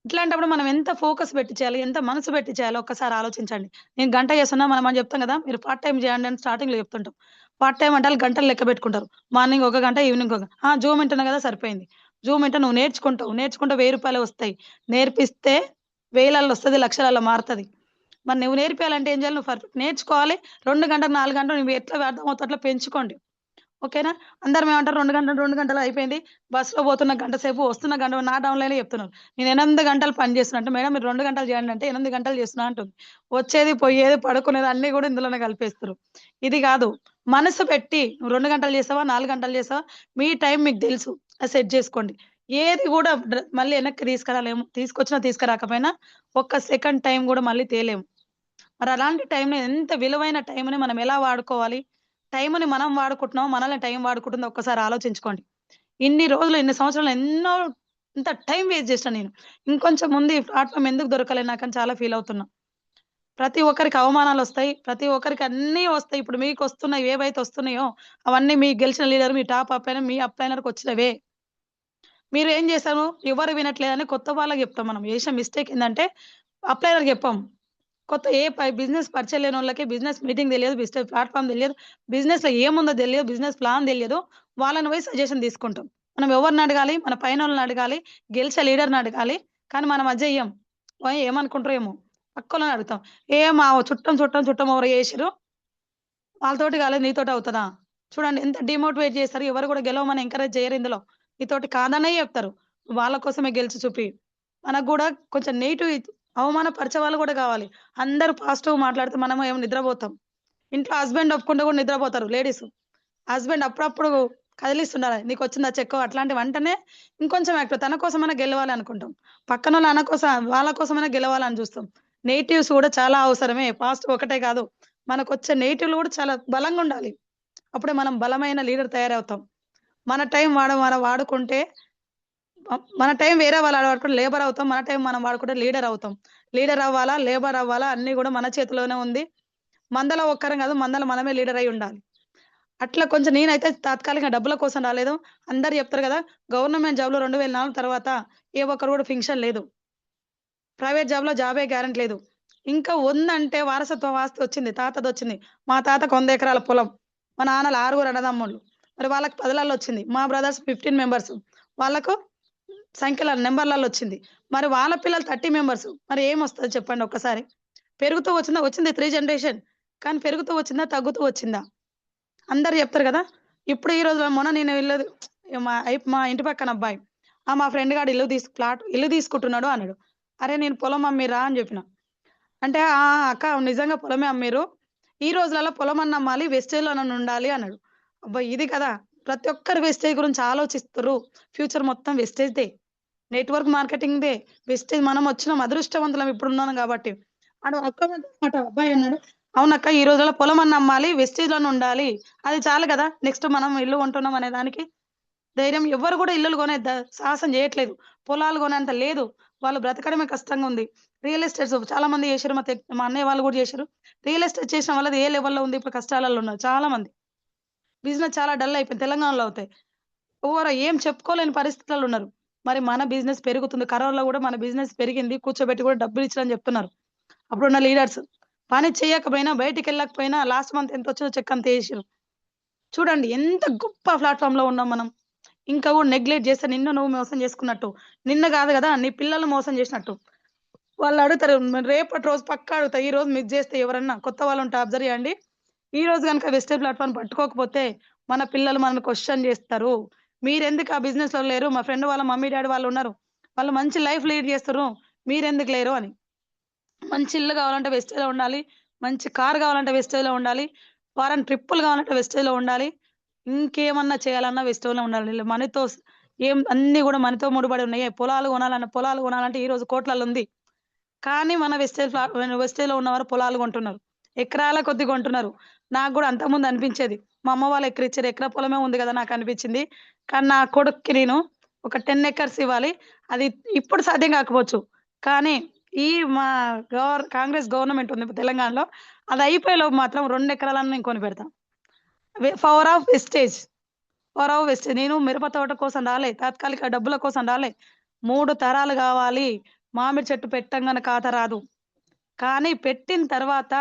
ఇట్లాంటప్పుడు మనం ఎంత ఫోకస్ పెట్టి చేయాలి? ఎంత మనసు పెట్టి చేయాలో ఒక్కసారి ఆలోచించండి. నేను గంట చేస్తున్నా మనం చెప్తాం గదా! మీరు పార్ట్ టైమ్ చేయండి అని స్టార్టింగ్‌లో చెప్తుంటాం. పార్ట్ టైమ్ అంటే ఆళ్ళు గంటలు లెక్క పెట్టుకుంటారు. మార్నింగ్ ఒక గంట, ఈవినింగ్ ఒక జూమ్ వింటున్నా గదా! సరిపోయింది. జూమ్ వింటే నువ్వు నేర్చుకుంటావు. నేర్చుకుంటే రూ. 1000 వస్తాయి. నేర్పిస్తే వేలల్లో వస్తది, లక్షలలో మారతది. మరి నువ్వు నేర్పియాలంటే ఏం చేయాలి? నువ్వు నేర్చుకోవాలి. 2 గంటలు, 4 గంటలు నువ్వు ఎట్లా అర్థమవుతో అట్లా పెంచుకోండి. ఓకేనా? అందరం ఏమంటారు 2 గంటలు అయిపోయింది. బస్‌లో పోతున్న గంట సేపు, వస్తున్న గంట నా డౌన్‌లైనే చెప్తున్నారు. నేను 8 గంటలు పని చేస్తున్నా అంటే, మేడం మీరు 2 గంటలు చేయండి అంటే 8 గంటలు చేస్తున్నా అంటుంది. వచ్చేది, పోయేది, పడుకునేది అన్నీ కూడా ఇందులోనే కలిపేస్తుర్రు. ఇది కాదు. మనసు పెట్టి నువ్వు 2 గంటలు చేసావా? 4 గంటలు చేసావా? మీ టైం మీకు తెలుసు. అది సెట్ చేసుకోండి. ఏది కూడా మళ్ళీ వెనక్కి తీసుకురాలేము. తీసుకొచ్చినా తీసుకురాకపోయినా ఒక్క సెకండ్ టైం కూడా మళ్ళీ తేలేము. మరి అలాంటి టైంని ఎంత విలువైన టైంని మనం ఎలా వాడుకోవాలి? టైంని మనం వాడుకుంటున్నామో, మనల్ని టైం వాడుకుంటుందో ఒక్కసారి ఆలోచించుకోండి. ఇన్ని రోజులు, ఇన్ని సంవత్సరాలు ఇంత టైం వేస్ట్ చేసినా నేను. ఇంకొంచెం ముందు ఈ ప్లాట్‌ఫార్మ్ ఎందుకు దొరకలే నాకని చాలా ఫీల్ అవుతున్నా. ప్రతి ఒక్కరికి అవమానాలొస్తాయి. ప్రతి ఒక్కరికి అన్నీ వస్తాయి. ఇప్పుడు మీకొస్తున్నాయి ఏవైతే వస్తున్నాయో అవన్నీ మీకు గెలిచిన లీడర్ మీ టాప్ మీ అప్‌లైనర్‌కొచ్చినవే. మీరు ఏం చేశారు? ఎవరు వినట్లేదని కొత్త వాళ్ళకి చెప్తాం మనం. చేసిన మిస్టేక్ ఏందంటే అప్లైనర్‌కి చెప్పం. కొత్త ఏ బిజినెస్ పరిచయం లేనోళ్ళకి బిజినెస్ మీటింగ్ తెలియదు. బిజినెస్ ప్లాట్‌ఫార్మ్ తెలియదు. బిజినెస్‌లో ఏముందో తెలియదు. బిజినెస్ ప్లాన్ తెలియదు. వాళ్ళని పోయి సజెషన్ తీసుకుంటాం. మనం ఎవరిని అడగాలి? మన పైనోళ్ళని అడగాలి. గెలిచే లీడర్‌ని అడగాలి. కానీ మనం అది చెయ్యం. ఓయ్! ఏమనుకుంటారో ఏమో! పక్కోళ్ళని అడుగుతాం. మా చుట్టం ఎవరో చేసిర్రు. వాళ్ళతోటి కాలేదు నీతోటి అవుతదా? చూడండి ఎంత డీమోటివేట్ చేస్తారు. ఎవరు కూడా గెలవమని ఎంకరేజ్ చేయరు ఇందులో. నీతోటి కాదనే చెప్తారు. వాళ్ళ కోసమే గెలిచి చూపి. మనకు గూడా కొంచెం నెగెటివ్ అవమానపరిచే వాళ్ళు గూడా కావాలి. అందరూ పాజిటివ్ మాట్లాడితే మనమేమో నిద్రపోతాం. ఇంట్లో హస్బెండ్ ఒప్పుకుంటే గూడా నిద్రపోతారు లేడీసు. హస్బెండ్ అప్పుడప్పుడు కదిలిస్తుండాలి. నీకొచ్చిందా చెక్కు అట్లాంటివి అంటేనే ఇంకొంచెం యాక్టివ్. తన కోసమైనా గెలవాలి అనుకుంటాం. పక్కనోళ్ళ వాళ్ళ కోసమైనా గెలవాలని చూస్తాం. నెగెటివ్స్ గూడా చాలా అవసరమే. పాజిటివ్ ఒకటే కాదు. మనకొచ్చే నెగెటివ్‌లు గూడా చాలా బలంగుండాలి. అప్పుడే మనం బలమైన లీడర్ తయారవుతాం. మన టైం మనం వాడుకుంటే మన టైం వేరే వాళ్ళు వాడుకుంటే లేబర్ అవుతాం. మన టైం మనం వాడుకుంటే లీడర్ అవుతాం. లీడర్ అవ్వాలా? లేబర్ అవ్వాలా? అన్నీ గూడా మన చేతిలోనే ఉంది. మందలో ఒక్కరం గాదు. మందలో మనమే లీడర్ అయ్యి ఉండాలి. అట్లా కొంచెం నేనైతే తాత్కాలికంగా డబ్బుల కోసం రాలేదు. అందరూ చెప్తారు గదా! గవర్నమెంట్ జాబ్‌లో 2004 తర్వాత ఏ ఒక్కరు గూడా ఫింక్షన్ లేదు. ప్రైవేట్ జాబ్‌లో జాబే గ్యారంటీ లేదు. ఇంకా ఉందంటే వారసత్వ ఆస్తి వచ్చింది. తాతదొచ్చింది. మా తాతకు 100 ఎకరాల పొలం. మా నాన్నలు 6గురు అన్నదమ్ముళ్ళు. మరి వాళ్ళకి పదులల్లొచ్చింది. మా బ్రదర్స్ 15 మెంబర్స్. వాళ్ళకు నంబర్‌లలో వచ్చింది. మరి వాళ్ళ పిల్లలు 30 మెంబర్స్. మరి ఏమొస్తది చెప్పండి ఒక్కసారి? పెరుగుతూ వచ్చిందా? వచ్చింది 3 జనరేషన్. కానీ పెరుగుతూ వచ్చిందా? తగ్గుతూ వచ్చిందా? అందరూ చెప్తారు గదా! ఇప్పుడు ఈ రోజుల్లో మొన్న నేను మా ఇంటి పక్కన అబ్బాయి. మా ఫ్రెండ్ గాడు ఇల్లు తీసుకుంటున్నాడు అన్నాడు. అరే! నేను పొలం అమ్మిర్రా అని జెప్పిన. అంటే అక్క నిజంగా పొలమే అమ్మిర్రు. ఈ రోజులలో పొలమన్నా అమ్మాలి, వెస్టేజ్‌లోనన్నా ఉండాలి అన్నాడు. అబ్బా! ఇది కదా! ప్రతి ఒక్కరు వెస్టేజ్ గురించి ఆలోచిస్తుర్రు. ఫ్యూచర్ మొత్తం వెస్టేజ్‌దే. నెట్‌వర్క్ మార్కెటింగ్‌దే. వెస్టేజ్ మనమొచ్చినాం అదృష్టవంతులం ఇప్పుడున్నాం గాబట్టి. మాట అబ్బాయన్నాడు. అవునక్క ఈ రోజుల్లో పొలమన్నా అమ్మాలి, వెస్టేజ్‌లోనే ఉండాలి. అది చాలు గదా! నెక్స్ట్ మనం ఇల్లు కొంటున్నాం అనే దానికి ధైర్యం ఎవ్వరు గూడా ఇల్లులు కొనే సాహసం జేయట్లేదు. పొలాలు కొనేంత లేదు. వాళ్ళు బ్రతకడమే కష్టంగా ఉంది. రియల్ ఎస్టేట్స్ చాలా మంది జేషిర్రు. మా అన్నయ్య వాళ్ళు గూడా జేషిర్రు. రియల్ ఎస్టేట్ చేసిన వాళ్ళది ఏ లెవెల్‌లో ఉంది ఇప్పుడు కష్టాలలో ఉన్నారు చాలా మంది. బిజినెస్ చాలా డల్ అయిపోయింది. తెలంగాణలో అవుతాయి. ఏం చెప్పుకోలేని పరిస్థితులలో ఉన్నారు. మరి మన బిజినెస్ పెరుగుతుంది. కరోనాలో గూడా మన బిజినెస్ పెరిగింది. కూర్చోబెట్టి గూడా డబ్బులిచ్చిరని జెప్తున్నారు. అప్పుడున్న లీడర్స్. పని చేయకపోయినా, బయటికెళ్ళకపోయినా లాస్ట్ మంత్ ఎంతొచ్చిందో చెక్ అంత ఏసిర్రు. చూడండి ఎంత గొప్ప ప్లాట్‌ఫార్మ్‌లో ఉన్నాం మనం. ఇంకా గూడా నెగ్లెక్ట్ జేస్తే నిన్ను నువ్వు మోసం జేసుకున్నట్టు. నిన్ను గాదు గదా! నీ పిల్లల్ని మోసం జేసినట్టు. వాళ్ళడుగుతారు. రేపటి రోజు పక్కా అడుగుతా. ఈరోజు మిస్ జేస్తే ఎవరన్నా కొత్త వాళ్ళుంటే అబ్జర్వ్ చేయండి. ఈరోజు గనుక వెస్టర్న్ ప్లాట్‌ఫార్మ్ పట్టుకోకపోతే మన పిల్లలు మనల్ని క్వెషన్ జేస్తారు. మీరెందుకు ఆ బిజినెస్‌లో లేరు? మా ఫ్రెండ్ వాళ్ళ మమ్మీ, డ్యాడీ వాళ్ళున్నారు. వాళ్ళు మంచి లైఫ్ లీడ్ జేస్తుర్రు. మీరెందుకు లేరు అని. మంచి ఇల్లు గావాలంటే వెస్టేజ్‌లో ఉండాలి. మంచి కార్ గావాలంటే వెస్టేజ్‌లో ఉండాలి. ఫారెన్ ట్రిప్పులు గావాలంటే వెస్టేజ్‌లో ఉండాలి. ఇంకేమన్నా చేయాలన్నా వెస్టేజ్‌లో ఉండాలి. మనీతో అన్నీ గూడా మనీతో ముడిపడి ఉన్నాయి. పొలాలు గొనాలంటే ఈ రోజు కోట్లల్లో ఉంది. కానీ మన వెస్టేజ్‌లో ఉన్నవారు పొలాలు కొంటున్నారు. ఎకరాల కొద్దీ కొంటున్నారు. నాకు గూడా అంతకుముందు అనిపించేది. మా అమ్మ వాళ్ళు ఎకరిచ్చారు. ఎకరా పొలమే ఉంది గదా! నాకనిపించింది. కానీ నా కొడుక్కి నేను ఒక 10 ఎకర్స్ ఇవ్వాలి. అది ఇప్పుడు సాధ్యం కాకపోవచ్చు. కానీ ఈ మా కాంగ్రెస్ గవర్నమెంట్ ఉంది తెలంగాణలో. అది అయిపోయేలోపు మాత్రం 2 ఎకరాలన్నా నేను కొనిపెడతా. Power of wastage. నేను మిరప తోట కోసం రాలే. తాత్కాలిక డబ్బుల కోసం రాలే. 3 తరాలు గావాలి. మామిడి చెట్టు పెట్టంగానే ఖాతా రాదు. కానీ పెట్టిన తర్వాత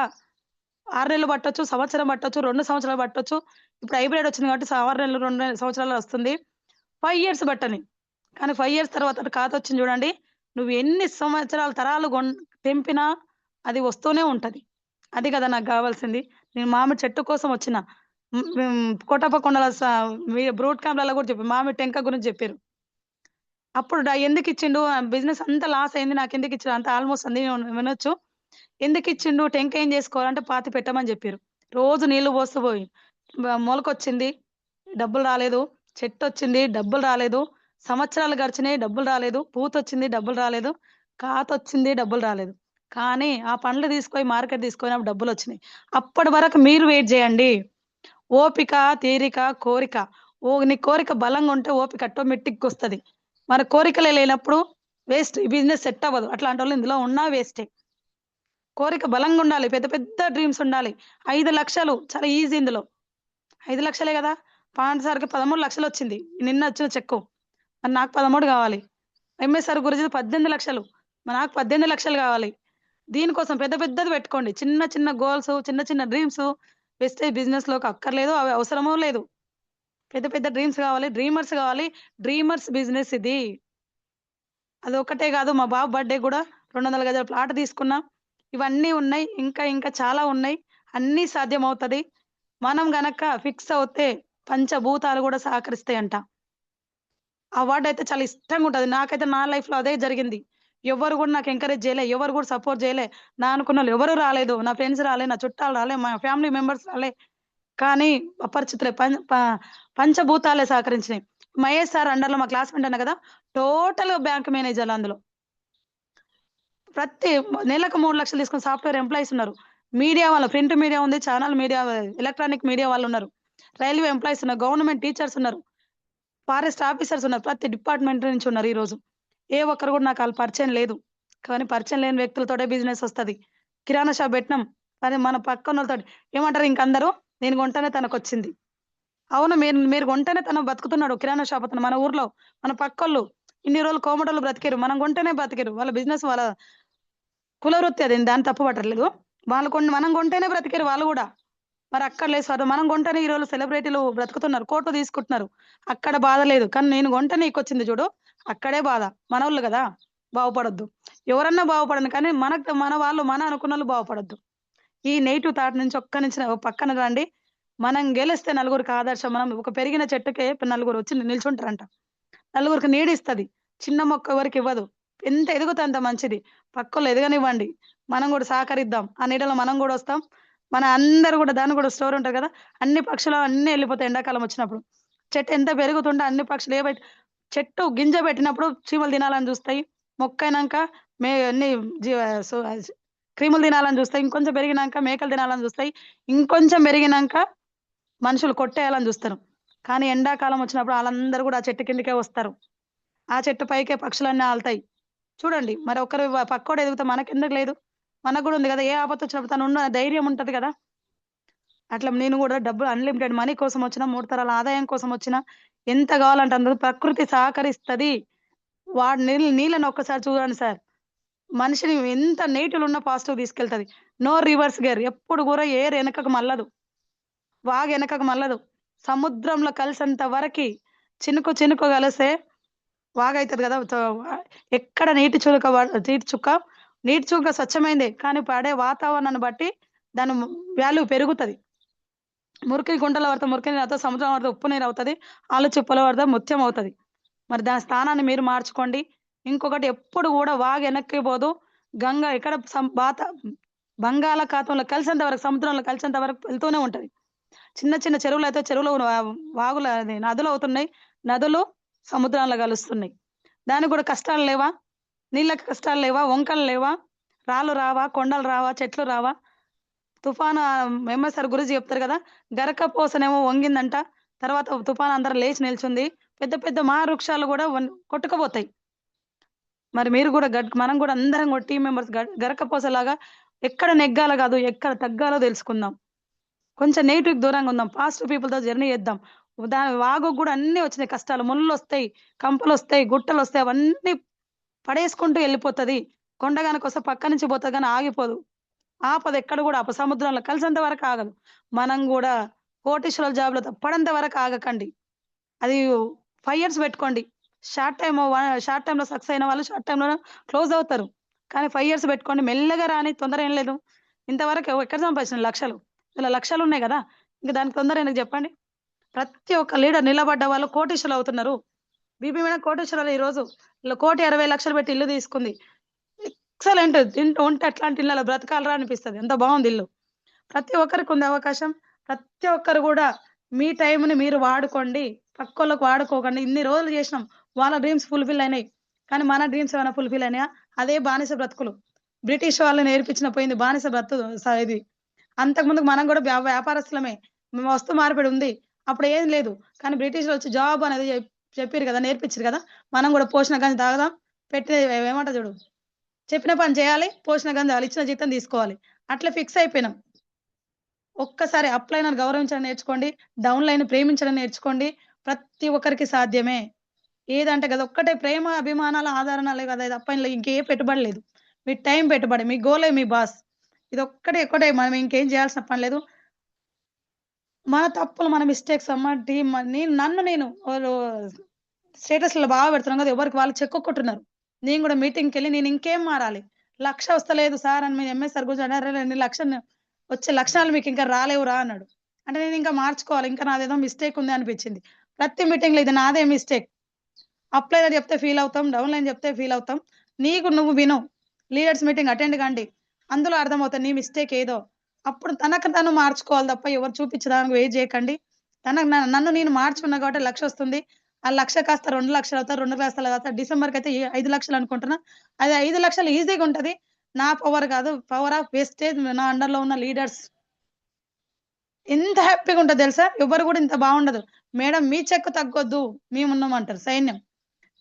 6 నెలలు పట్టొచ్చు, సంవత్సరం పట్టొచ్చు, 2 సంవత్సరాలు పట్టొచ్చు. ఇప్పుడు హైబ్రిడ్ వచ్చింది కాబట్టి 6 నెలలు, 2 సంవత్సరాల్లో వస్తుంది. 5 ఇయర్స్ పట్టని. కానీ 5 ఇయర్స్ తర్వాత అది ఖాతొచ్చింది చూడండి. నువ్వు ఎన్ని సంవత్సరాల తరాలు తెంపినా అది వస్తూనే ఉంటది. అది కదా నాకు గావాల్సింది. నేను మామిడి చెట్టు కోసం వచ్చిన. కోటప్ప కొండల బ్రూట్ క్యాంప్‌లలో గూడా చెప్పారు. మామిడి టెంక గురించి జెప్పిర్రు. అప్పుడు ఎందుకిచ్చిండు? బిజినెస్ అంతా లాస్ అయింది. నాకెందుకిచ్చిండు? అంత ఆల్‌మోస్ట్ అన్నీ వినొచ్చు. ఎందుకిచ్చిండు? టెంక ఏం జేసుకోవాలంటే పాతి పెట్టమని జెప్పిర్రు. రోజు నీళ్లు పోస్తూ పోయి. మొలకొచ్చింది. డబ్బులు రాలేదు. చెట్టొచ్చింది. డబ్బులు రాలేదు. సంవత్సరాలు గడిచినాయి. డబ్బులు రాలేదు. పూతొచ్చింది. డబ్బులు రాలేదు. కాతొచ్చింది. డబ్బులు రాలేదు. కానీ ఆ పండ్లు తీసుకొని మార్కెట్ తీసుకుపోయినప్పుడు డబ్బులొచ్చినాయి. అప్పటి వరకు మీరు వెయిట్ జేయండి. ఓపిక, తీరిక, కోరిక. నీ కోరిక బలంగుంటే ఓపిక ఆటోమేటిక్‌గొస్తది. మన కోరికలే లేనప్పుడు వేస్ట్. ఈ బిజినెస్ సెట్ అవ్వదు. అట్లాంటోళ్ళు ఇందులో ఉన్నా వేస్టే. కోరిక బలంగుండాలి. పెద్ద పెద్ద డ్రీమ్స్ ఉండాలి. 5,00,000 చాలా ఈజీ ఇందులో. 5,00,000 గదా! పాండ్ సార్‌కి 13,00,000 వచ్చింది. నిన్నొచ్చిన చెక్కు. మరి నాకు 13 గావాలి. ఎంఎస్ఆర్ గురూజీది 18,00,000 మరి నాకు 18,00,000 గావాలి. దీనికోసం పెద్ద పెద్దది పెట్టుకోండి. చిన్న చిన్న గోల్స్, చిన్న చిన్న డ్రీమ్స్ వెస్టేజ్ బిజినెస్‌లోకి అక్కర్లేదు. అవి అవసరమూ లేదు. పెద్ద పెద్ద డ్రీమ్స్ గావాలి. డ్రీమర్స్ గావాలి. డ్రీమర్స్ బిజినెస్ ఇది. అదొక్కటే గాదు. మా బాబు బర్త్‌డే గూడా 200 గజాల ప్లాట్ తీసుకున్నా. ఇవన్నీ ఉన్నాయి. ఇంకా ఇంకా చాలా ఉన్నాయి. అన్నీ సాధ్యమవుతది. మనం గనక ఫిక్స్ అవుతే పంచభూతాలు గూడా సహకరిస్తాయంట. ఆ వర్డయితే చాలా ఇష్టంగుంటది. నాకైతే నా లైఫ్‌లో అదే జరిగింది. ఎవ్వరు గూడా నాకు ఎంకరేజ్ జేయలే. ఎవరు గూడా సపోర్ట్ జేయలే. నా అనుకున్నోళ్ళు ఎవరు రాలేదు. నా ఫ్రెండ్స్ రాలే. నా చుట్టాలు రాలే. మా ఫ్యామిలీ మెంబర్స్ రాలే. కానీ అపరిచితులే పంచభూతాలే సహకరించినాయి. మహేష్ సార్ అండర్‌లో మా క్లాస్‌మేట్ అన్నా గదా! టోటల్‌గా బ్యాంక్ మేనేజర్‌లు అందులో. ప్రతి నెలకు 3,00,000 తీసుకున్న సాఫ్ట్‌వేర్ ఎంప్లాయీస్ ఉన్నారు. మీడియా వాళ్ళ ప్రింట్ మీడియా ఉంది. ఛానల్ మీడియా ఎలక్ట్రానిక్ మీడియా వాళ్ళున్నారు. రైల్వే ఎంప్లాయీస్ ఉన్నారు. గవర్నమెంట్ టీచర్స్ ఉన్నారు. ఫారెస్ట్ ఆఫీసర్స్ ఉన్నారు. ప్రతి డిపార్ట్‌మెంట్ నుంచి ఉన్నారు ఈరోజు. ఏ ఒక్కరు గూడా నాకు ఆళ్ళు పరిచయం లేదు. కానీ పరిచయం లేని వ్యక్తులతోటే బిజినెస్ ఒస్తది. కిరాణా షాప్ బెట్టినాం. మరి మన పక్కనోళ్ళతోటి ఏమంటారు ఇంకందరూ నేను కొంటేనే తనకొచ్చింది. అవును. మీరు మీరు కొంటేనే తను బతుకుతున్నాడు. కిరాణా షాప్ అతను మన ఊర్లో. మన పక్కోళ్ళు. ఇన్ని రోజులు కోమటోళ్ళు బ్రతికిర్రు. మనం కొంటేనే బతికిర్రు. వాళ్ళ బిజినెస్ వాళ్ళ కులవృత్తి అది. దాన్ని తప్పు పట్టట్లేదు. వాళ్ళు మనం కొంటేనే బ్రతికిర్రు వాళ్ళు గూడా. మరి అక్కడ లేదు సార్. మనం కొంటేనే ఈరోజు సెలబ్రిటీలు బ్రతుకుతున్నారు. కోట్లు తీసుకుంటున్నారు. అక్కడ బాధ లేదు. కానీ నేను కొంటే నీకొచ్చింది చూడు, అక్కడే బాధ. మనోళ్ళు గదా! బాగుపడొద్దు. ఎవరన్నా బాగుపడండి. కానీ మన వాళ్ళు మన అనుకున్నోళ్ళు బాగుపడొద్దు. ఈ నెగెటివ్ థాట్ నుంచి ఓ పక్కన రండి. మనం గెలిస్తే నలుగురికి ఆదర్శం. మనం ఒక పెరిగిన చెట్టుకే నలుగురు వచ్చి నిల్చుంటారంట. నలుగురికి నీడిస్తది. చిన్న మొక్క ఎవరికివ్వదు. ఎంత ఎదిగితే అంత మంచిది. పక్కోళ్ళు ఎదగనివ్వండి. మనం గూడా సహకరిద్దాం. ఆ నీడలో మనం గూడా ఒస్తాం. మన అందరూ గూడా దానికి గూడా స్టోరీ ఉంటది గదా! అన్ని పక్షులు అన్నీ ఎళ్ళిపోతాయి ఎండాకాలం వచ్చినప్పుడు. చెట్టు ఎంత పెరుగుతుంటే అన్ని పక్షులు ఏవైతే చెట్టు గింజ పెట్టినప్పుడు చీమలు తినాలని జూస్తాయి. మొక్కయినంక అన్ని జీవ సో క్రిములు తినాలని జూస్తాయి. ఇంకొంచెం పెరిగినంక మేకలు తినాలని జూస్తాయి. ఇంకొంచెం పెరిగినంక మనుషులు కొట్టేయాలని జూస్తరు. కానీ ఎండాకాలం వచ్చినప్పుడు ఆళ్ళందరూ గూడా ఆ చెట్టు కిందకే వస్తారు. ఆ చెట్టు పైకే పక్షులన్నీ ఆలుతాయి. చూడండి మరి ఒకరు పక్కోడు ఎదిగితే మనకెందుకు లేదు? మనకు గూడా ఉంది గదా! ఏ ఆపత్తొచ్చినప్పుడు తనున్న ధైర్యం ఉంటది గదా! అట్లా నేను గూడా డబ్బులు అన్‌లిమిటెడ్ మనీ కోసమొచ్చినా, 3 తరాల ఆదాయం కోసమొచ్చినా, ఎంత గావాలంటే అంత ప్రకృతి సహకరిస్తది. వాడు నీళ్ళని ఒక్కసారి చూడండి సార్. మనిషిని ఎంత నెగెటివ్‌లో పాజిటివ్‌కి తీసుకెళ్తది. No reverse gear. ఎప్పుడు గూడా ఎయిర్ ఎనకకు మళ్ళదు. వాగు ఎనకకు మళ్ళదు. సముద్రంలో కలిసేంత వరకి చినుకు చినుకు కలిసే వాగయితది గదా! ఎక్కడ నీటి చుక్క నీటి చుక్క స్వచ్ఛమైందే. కానీ పడే వాతావరణాన్ని బట్టి దాని వాల్యూ పెరుగుతది. మురికి గుంటలో పడితే మురికి నీరవుతది. సముద్రం పడితే ఉప్పు నీరవుతది. ఆలు చిప్పలో పడితే ముత్యం అవుతది. మరి దాని స్థానాన్ని మీరు మార్చుకోండి. ఇంకొకటి ఎప్పుడు గూడా వాగు ఎనక్కి పోదు. గంగ ఎక్కడ బంగాళాఖాతంలో కలిసేంత వరకు, సముద్రంలో కలిసేంత వరకు వెళ్తూనే ఉంటది. చిన్న చిన్న చెరువులయితే చెరువులో వాగులు అది నదులవుతున్నాయి. నదులు సముద్రాల్లో కలుస్తున్నాయి. దానికి గూడా కష్టాలు లేవా? నీళ్ళకి కష్టాలు లేవా? వంకలు లేవా? రాళ్ళు రావా? కొండలు రావా? చెట్లు రావా? తుఫాను ఎంఎస్ఆర్ గురూజీ చెప్తారు గదా! గరకపోసనేమో వంగిందంట. తర్వాత తుఫాను అందర లేచి నిల్చుంది. పెద్ద పెద్ద మహావృక్షాలు గూడా కొట్టుకుపోతాయి. మరి మీరు గూడా మనం గూడా అందరం గూడా టీమ్ మెంబర్స్ గరకపోసలాగా ఎక్కడ నెగ్గాలో గాదు, ఎక్కడ తగ్గాలో దెలుసుకుందాం. కొంచెం నెగెటివ్‌కి దూరంగా ఉందాం. పాజిటివ్ పీపుల్‌తో జర్నీ చేద్దాం. వాగుకు గూడా అన్నీ వచ్చినాయి కష్టాలు. ముళ్ళొస్తాయి, కంపలొస్తాయి, గుట్టలొస్తాయి. అవన్నీ పడేసుకుంటూ ఎళ్ళిపోతది. కొండ గనకొస్తే పక్క నుంచి పోతది గానీ ఆగిపోదు. ఆపదు ఎక్కడ గూడా ఆపదు. సముద్రంలో కలిసేంత వరకు ఆగదు. మనం గూడా కోటీశ్వరుల జాబ్‌లో పడేంత వరకు ఆగకండి. అది 5 ఇయర్స్ పెట్టుకోండి. షార్ట్ టైమ్‌లో సక్సెస్ అయిన వాళ్ళు షార్ట్ టైమ్‌లోనే క్లోజ్ అవుతారు. కానీ 5 ఇయర్స్ పెట్టుకోండి. మెల్లగా రాని తొందర ఏం లేదు. ఇంతవరకు ఎక్కడ సంపాదించినరు లక్షలు. ఇలా లక్షలున్నాయి గదా! ఇంక దానికి తొందర ఎందుకు జెప్పండి? ప్రతి ఒక్క లీడర్ నిలబడ్డ వాళ్ళు కోటీశ్వరులవుతున్నారు. బీబీ మేడం కోటీశ్వరురాలు ఈరోజు. 1,60,00,000 పెట్టి ఇల్లు తీసుకుంది. ఎక్సలెంట్. ఉంటే అట్లాంటి ఇళ్ళలో బ్రతకాలిరా అనిపిస్తది. ఎంత బావుంది ఇల్లు. ప్రతి ఒక్కరికి ఉంది అవకాశం. ప్రతి ఒక్కరు గూడా మీ టైమ్‌ని మీరు వాడుకోండి. పక్కోళ్ళకి వాడుకోకండి. ఇన్ని రోజులు జేసినాం. వాళ్ళ డ్రీమ్స్ ఫుల్‌ఫిల్ అయినాయి. కానీ మన డ్రీమ్స్ ఏమైనా ఫుల్‌ఫిల్ అయినాయా? అదే బానిస బ్రతుకులు. బ్రిటిష్ వాళ్ళు నేర్పించిన పోయింది బానిస ఇది. అంతకుముందు మనం గూడా వ్యాపారస్తులమే. వస్తు మార్పిడి ఉంది. అప్పుడు ఏం లేదు. కానీ బ్రిటిష్‌లొచ్చి జాబ్ అనేది చెప్పిర్రు గదా! నేర్పించిర్రు గదా! మనం గూడా పోషణ గంజి తాగుదాం. పెట్టి ఏమంటారు చూడు చెప్పిన పని చేయాలి. పోషణ గంధాలు ఇచ్చిన జీతం తీసుకోవాలి. అట్లా ఫిక్స్ అయిపోయినాం. ఒక్కసారి అప్‌లైనర్ గౌరవించడం నేర్చుకోండి. డౌన్‌లైన్‌ని ప్రేమించడం నేర్చుకోండి. ప్రతి ఒక్కరికి సాధ్యమే. ఏదంటే గదొక్కటే ప్రేమ, అభిమానాల ఆదరణలే గదా! తప్ప ఇందులో ఇంకే పెట్టుబడి లేదు. మీ టైం పెట్టుబడి. మీ గోలే మీ బాస్. ఇదొక్కటే ఒక్కటే మనం ఇంకేం చేయాల్సిన పని లేదు. మన తప్పులు, మన మిస్టేక్స్ అమ్మ టీమ్ నేను స్టేటస్‌లో బాగా పెడుతున్నాం గదా! ఎవరికి వాళ్ళు చెక్కుకుంటున్నారు. నేను గూడా మీటింగ్‌కెళ్ళి నేను ఇంకేం మారాలి? 1,00,000 వస్తలేదు సార్ అని మీ ఎంఎస్ సార్ కూర్చొని అరెరె! నీ వచ్చే లక్షణాలు మీకింకా రాలేవురా అన్నాడు. అంటే నేనింకా మార్చుకోవాలి. ఇంకా నాదేదో మిస్టేక్ ఉంది అనిపిచ్చింది. ప్రతి మీటింగ్‌లో ఇది నాదే మిస్టేక్. అప్‌లైనర్ చెప్తే ఫీల్ అవుతాం. డౌన్‌లైన్ చెప్తే ఫీల్ అవుతాం. నీకు నువ్వు విను. లీడర్స్ మీటింగ్ అటెండ్ కండి. అందులో అర్థమవుతది నీ మిస్టేక్ ఏదో. అప్పుడు తనకు తను మార్చుకోవాలి తప్ప ఎవరు చూపించడానికి వెయిట్ చేయకండి. తనకు నన్ను నేను మార్చుకున్నా కాబట్టి 1,00,000 వస్తుంది. ఆ 1,00,000 కాస్త 2,00,000 అవుతాయి. 2,00,000 కాస్త డిసెంబర్‌కైతే 5,00,000 అనుకుంటున్నా. అది 5,00,000 ఈజీగా ఉంటది. నా పవర్ కాదు. పవర్ ఆఫ్ వెస్టేజ్ నా అండర్‌లో ఉన్న లీడర్స్. ఎంత హ్యాపీగా ఉంటదో తెలుసా? ఎవ్వరు కూడా ఇంత బాగుండదు. మేడం మీ చెక్ తగ్గొద్దు. మేమున్నామంటారు సైన్యం.